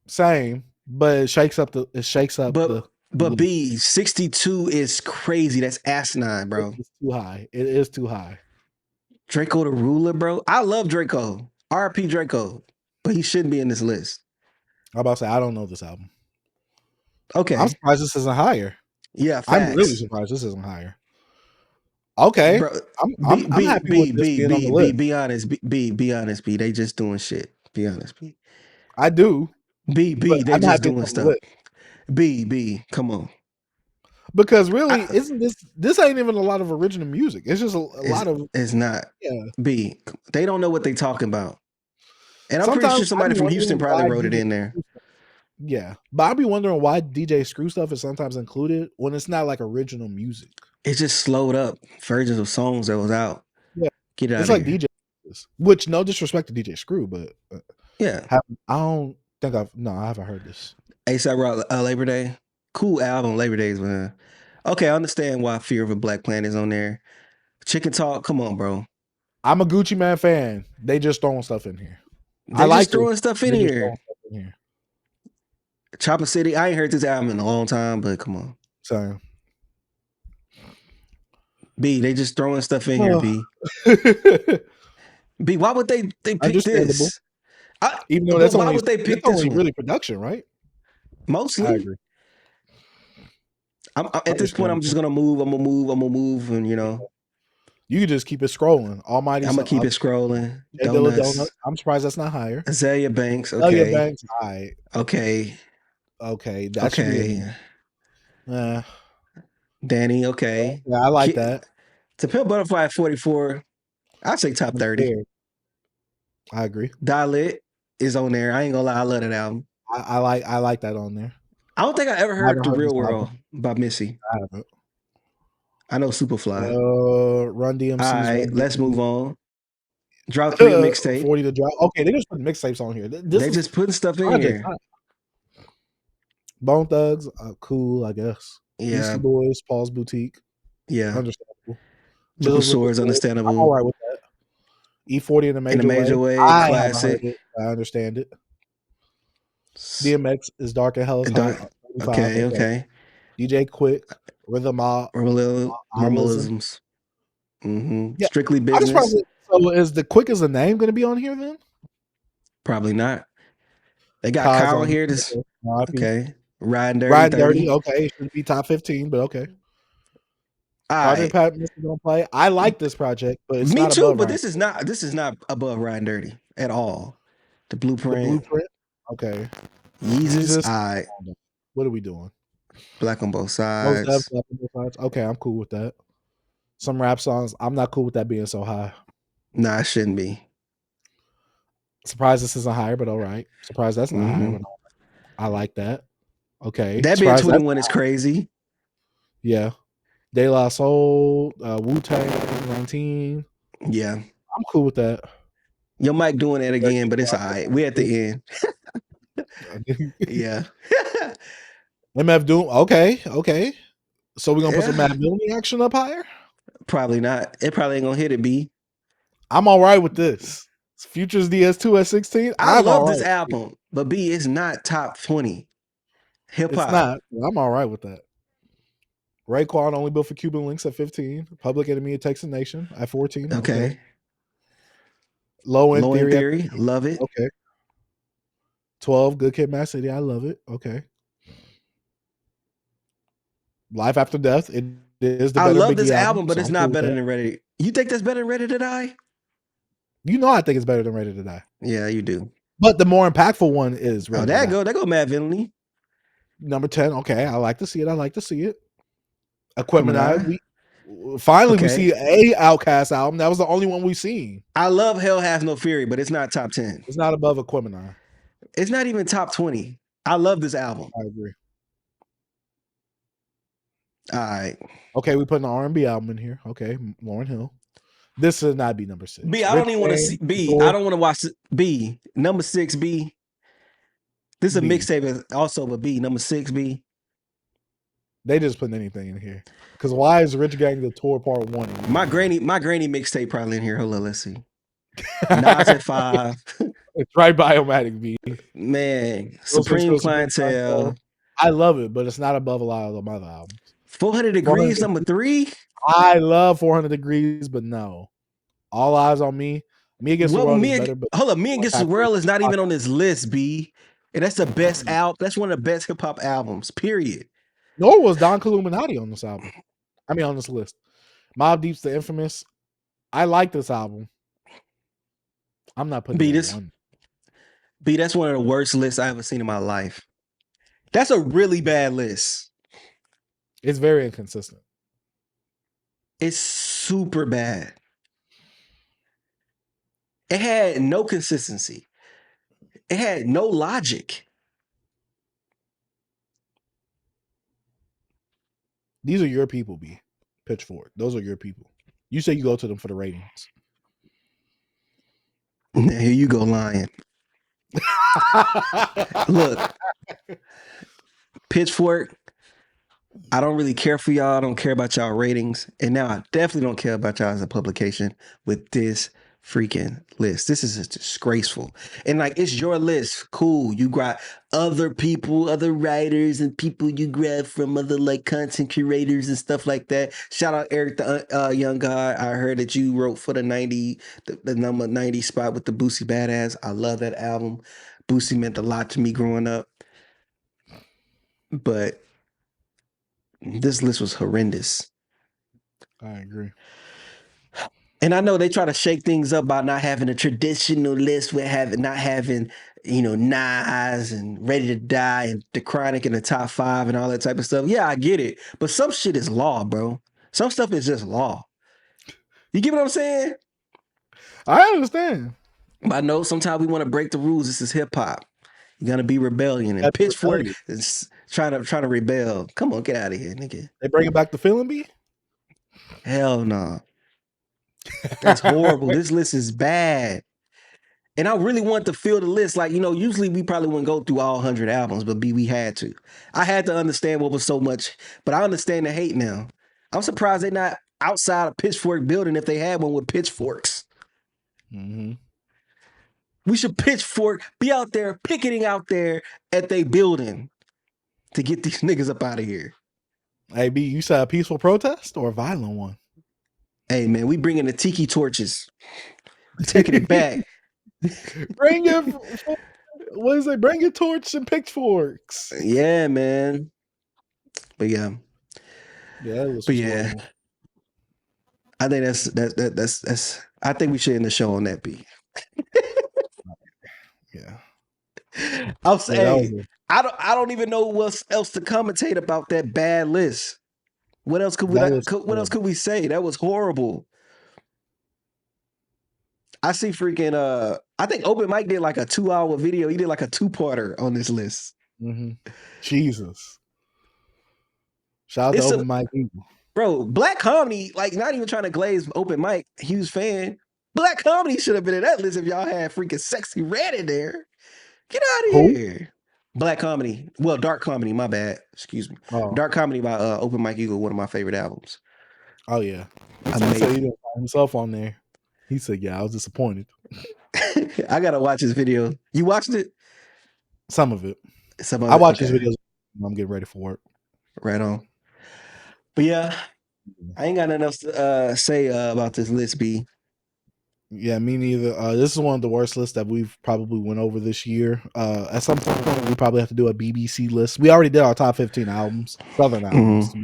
Same, but it shakes up. But B, 62 is crazy. That's asinine, bro. It's too high. It is too high. Draco the Ruler, bro. I love Draco. RP Draco. But he shouldn't be in this list. I'm about to say I don't know this album. Okay. I'm surprised this isn't higher. Yeah, facts. I'm really surprised this isn't higher. Okay. Bro, I'm happy with this being on the list. Be honest. Be honest, B. They just doing shit. Be honest, B. I do. They just doing stuff. B, come on. Because really, isn't this ain't even a lot of original music. It's just a lot of. It's not. Yeah. B, they don't know what they talking about. And I'm pretty sure somebody from Houston probably wrote it in there. Yeah. But I'd be wondering why DJ Screw stuff is sometimes included when it's not like original music. It just slowed up versions of songs that was out. Yeah. Get it out it's of like here. DJ, which no disrespect to DJ Screw, but yeah. I don't think I haven't heard this. ASAP Rock Labor Day. Cool album, Labor Days, man. Okay, I understand why Fear of a Black Planet is on there. Chicken Talk, come on, bro. I'm a Gucci Man fan. They just throwing stuff in here. They like throwing stuff in here. Chopper City, I ain't heard this album in a long time, but come on. Sorry. B, they just throwing stuff in here, B. B, why would they pick this? Even though that's only really production, right? Mostly. I agree. At this point, I'm just gonna move. I'm gonna move, and you know, you can just keep it scrolling. Almighty, I'm gonna keep it scrolling. Donut. I'm surprised that's not higher. Azalea Banks, okay. Azalea Banks, all right. Okay. That's okay. Danny, okay. Yeah, I like that. To Pimp Butterfly at 44, I'd say top 30. I agree. Dalit is on there. I ain't gonna lie, I love that album. I like that on there. I don't think I ever heard The Real World by Missy. I haven't. I know Superfly. Run DMC. All right, let's move on. Drop 3 mixtape. 40 to drop. Okay, they just put mixtapes on here. They just putting stuff in here. Bone Thugs, cool, I guess. Yeah. Beastie Boys, Paul's Boutique. Yeah. Understandable. Little Swords, understandable. I'm all right with that. E40 in the major way. Classic. I understand it. DMX is Dark and Hell is Hot. Okay. DJ Quick, Rhythmisms. Yeah. Strictly Business. So is the Quick as a name going to be on here then? Probably not. They got Kyle here. Okay. Riding Dirty. Okay. It should be top 15, but okay. Project Pat is going to play. I like this project, but it's not too. Above But this is not above Riding Dirty at all. The Blueprint. Okay. Yeezus. All right. What are we doing? Black on Both Sides. Okay, I'm cool with that. Some rap songs. I'm not cool with that being so high. Nah, it shouldn't be. Surprised this isn't higher, but all right. Surprised that's not higher, but all right. I like that. Okay. That being Surprised 21 is crazy. Yeah. De La Soul, Wu-Tang, 19. Yeah. I'm cool with that. Your mic doing that again, but it's all right. We at the end. Yeah. MF Doom. Okay. So we're gonna put some Yeah. Mad Villainy action up higher? Probably not. It probably ain't gonna hit it, B. I'm all right with this. Futures DS2 at 16. I I'm love all this right. album, but B, it's not top 20 hip It's hop. not. I'm all right with that. Raekwon only built for Cuban Links at 15. Public Enemy, It Takes a Nation at 14. Okay. Low End Low End Theory. Theory, love it. Okay. 12, Good Kid, Mad City. I love it. Okay. Life After Death. It is the I better love Biggie this album, album, but so it's I'm not cool with better that. than Ready. You think that's better than Ready to Die? You know I think it's better than Ready to Die. Yeah, you do. But the more impactful one is Ready Oh, to there Die. go Mad Villainy. Number 10. Okay. I like to see it. Equipment Eye. Eye. We see a Outkast album. That was the only one we seen. I love Hell Has No Fury, but it's not top 10. It's not above Equipment Eye. It's not even top 20. I love this album. I agree. All right. Okay, we put an R&B album in here. Okay, Lauryn Hill. This should not be number 6. B, I don't even want to see B. I don't want to watch B. Number 6, B. This is a mixtape also a B. Number 6, B. They just putting anything in here. Because why is Rich Gang the Tour Part 1? My granny mixtape probably in here. Hold on, let's see. Nas at 5. It's right by Omatic B. Man, Supreme Clientele. I love it, but it's not above a lot of the other albums. 400 Degrees, number 3. I love 400 Degrees, but no. All Eyes on Me. Me Against the World is better. But hold up, Me Against the World is not even on this list, B. And that's the best album. That's one of the best hip hop albums, period. Nor was Don Killuminati on this album. I mean, on this list. Mobb Deep's The Infamous. I like this album. I'm not putting it on. B, that's one of the worst lists I ever seen in my life. That's a really bad list. It's very inconsistent. It's super bad. It had no consistency. It had no logic. These are your people, B. Pitchfork. Those are your people. You say you go to them for the ratings. Here you go lying. Look, Pitchfork, I don't really care for y'all. I don't care about y'all ratings. And now I definitely don't care about y'all as a publication with this freaking list. This is disgraceful. And like, it's your list. Cool. You got other people, other writers and people you grab from other like content curators and stuff like that. Shout out Eric, the young guy. I heard that you wrote for the number 90 spot with the Boosie Badass. I love that album. Boosie meant a lot to me growing up. But this list was horrendous. I agree. And I know they try to shake things up by not having a traditional list with not having, Nas and Ready to Die and The Chronic in the top 5 and all that type of stuff. Yeah, I get it. But some shit is law, bro. Some stuff is just law. You get what I'm saying? I understand. But I know sometimes we want to break the rules. This is hip hop. You're gonna be rebellion. And Pitchfork is trying to rebel. Come on, get out of here, nigga. They bringing back the feeling, B? Hell no. That's horrible. This list is bad. And I really want to feel the list. Like, usually we probably wouldn't go through all 100 albums, but B, we had to. I had to understand what was so much, but I understand the hate now. I'm surprised they're not outside a Pitchfork building if they had one with pitchforks. Mm-hmm. We should pitchfork, be out there, picketing out there at they building to get these niggas up out of here. Hey, B, you said a peaceful protest or a violent one? Hey, man, we bringing the tiki torches. We're taking it back. Bring your, what is it? Bring your torch and pitchforks. Yeah, man. But yeah. Yeah, but yeah. I think that's I think we should end the show on that beat. Yeah. I'll say I don't even know what else to commentate about that bad list. What else could we say? That was horrible. I see freaking I think Open Mike did like a 2-hour video. He did like a 2-parter on this list. Jesus. Shout out to Open Mike. Bro, Black Comedy, like not even trying to glaze Open Mike, huge fan. Black Comedy should have been in that list if y'all had freaking Sexy Red in there. Get out of here. Black Comedy. Well, Dark Comedy, my bad. Excuse me. Dark Comedy by Open Mike Eagle, one of my favorite albums. Oh, yeah. He said he didn't find himself on there. He said, yeah, I was disappointed. I got to watch this video. You watched it? Some of it. I watch his videos when I'm getting ready for work. Right on. But yeah, I ain't got nothing else to say about this list, B. Yeah, me neither. This is one of the worst lists that we've probably went over this year. At some point, we probably have to do a BBC list. We already did our top 15 albums, Southern albums.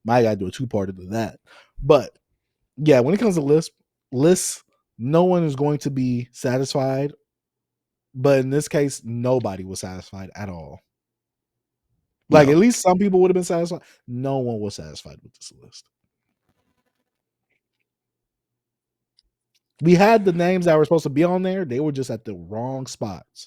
Might got to do a 2-parter to that. But yeah, when it comes to lists, no one is going to be satisfied. But in this case, nobody was satisfied at all. Like, at least some people would have been satisfied. No one was satisfied with this list. We had the names that were supposed to be on there. They were just at the wrong spots.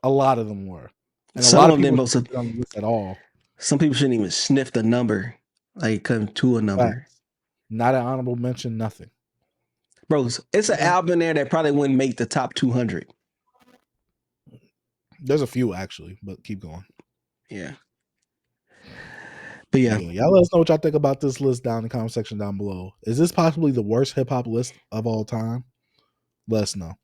A lot of them were. And a lot of people didn't on the list at all. Some people shouldn't even sniff the number. Like, come to a number. Not an honorable mention, nothing. Bro, it's an album there that probably wouldn't make the top 200. There's a few, actually, but keep going. Yeah. But yeah. Y'all let us know what y'all think about this list down in the comment section down below. Is this possibly the worst hip-hop list of all time? Let us know.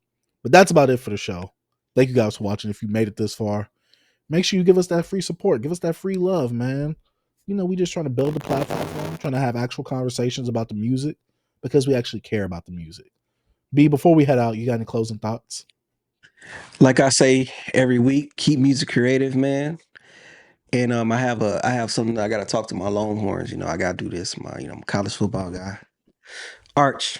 But that's about it for the show. Thank you guys for watching. If you made it this far, make sure you give us that free support. Give us that free love, man. You know, we just trying to build a platform, trying to have actual conversations about the music because we actually care about the music. B, before we head out, you got any closing thoughts? Like I say every week, keep music creative, man. And I have something I gotta talk to my Longhorns. You know, I gotta do this. I'm a college football guy. Arch.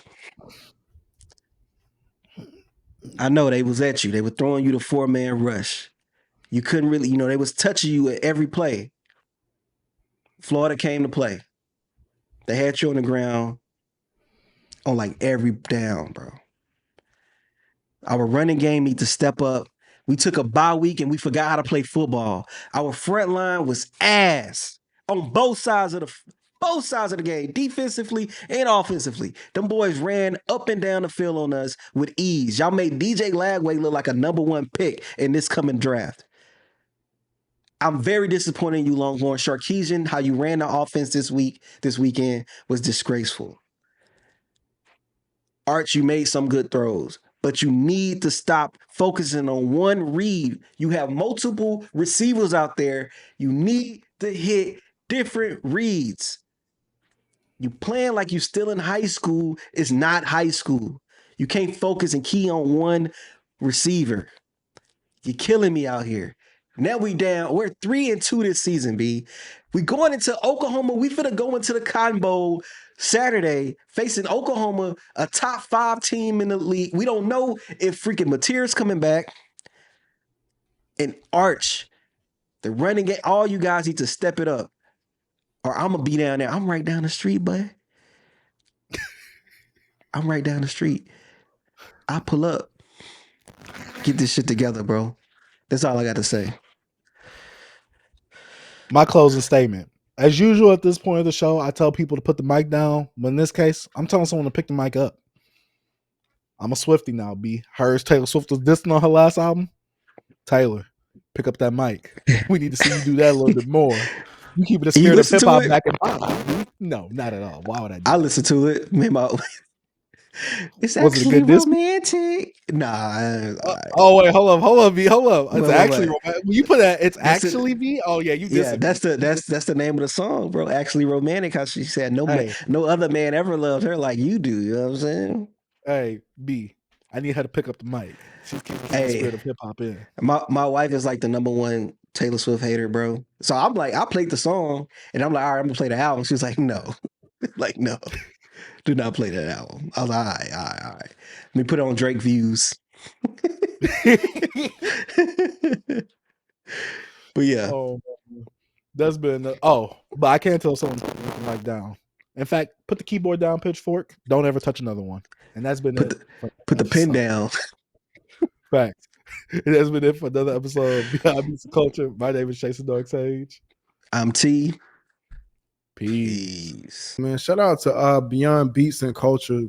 I know they was at you. They were throwing you the 4-man rush. You couldn't really, they was touching you at every play. Florida came to play. They had you on the ground on like every down, bro. Our running game need to step up. We took a bye week and we forgot how to play football. Our front line was ass on both sides of the game, defensively and offensively. Them boys ran up and down the field on us with ease. Y'all made DJ Lagway look like a #1 pick in this coming draft. I'm very disappointed in you, Longhorn. Sarkisian, how you ran the offense this weekend was disgraceful. Arch, you made some good throws, but you need to stop focusing on one read. You have multiple receivers out there. You need to hit different reads. You playing like you still in high school is not high school. You can't focus and key on one receiver. You're killing me out here. Now we down. We're 3-2 this season, B. We going into Oklahoma. We finna go into the Cotton Bowl Saturday facing Oklahoma, a top 5 team in the league. We don't know if freaking Mateer's coming back. And Arch, the running game, all you guys need to step it up. Or I'm going to be down there. I'm right down the street, bud. I'm right down the street. I pull up. Get this shit together, bro. That's all I got to say. My closing statement. As usual at this point of the show, I tell people to put the mic down. But in this case, I'm telling someone to pick the mic up. I'm a Swiftie now, B. Heard Taylor Swift was dissing on her last album. Taylor, pick up that mic. We need to see you do that a little bit more. You keep it a spirit of hip-hop back in pop. No, not at all. Why would I do I listen to it. Man, it's actually romantic. Nah. Oh wait, hold up, B, hold up. It's actually romantic. When you put that, it's actually B. Oh yeah, you. Yeah, that's the name of the song, bro. Actually romantic. How she said no other man ever loved her like you do. You know what I'm saying? Hey, B, I need her to pick up the mic. She's keeping the spirit of hip hop in. My wife is like the #1 Taylor Swift hater, bro. So I'm like, I played the song, and I'm like, all right, I'm gonna play the album. She was like, no, like no. Do not play that album. I was like, all right. Let me put it on Drake Views. But yeah. Oh, that's been but I can't tell someone's putting the mic down. In fact, put the keyboard down, Pitchfork. Don't ever touch another one. And that's been Put it. the pen down. Facts. It has been it for another episode of Beyond Beats and Culture. My name is Jason Dog Sage. I'm T. Peace. Peace. Man, shout out to Beyond Beats and Culture.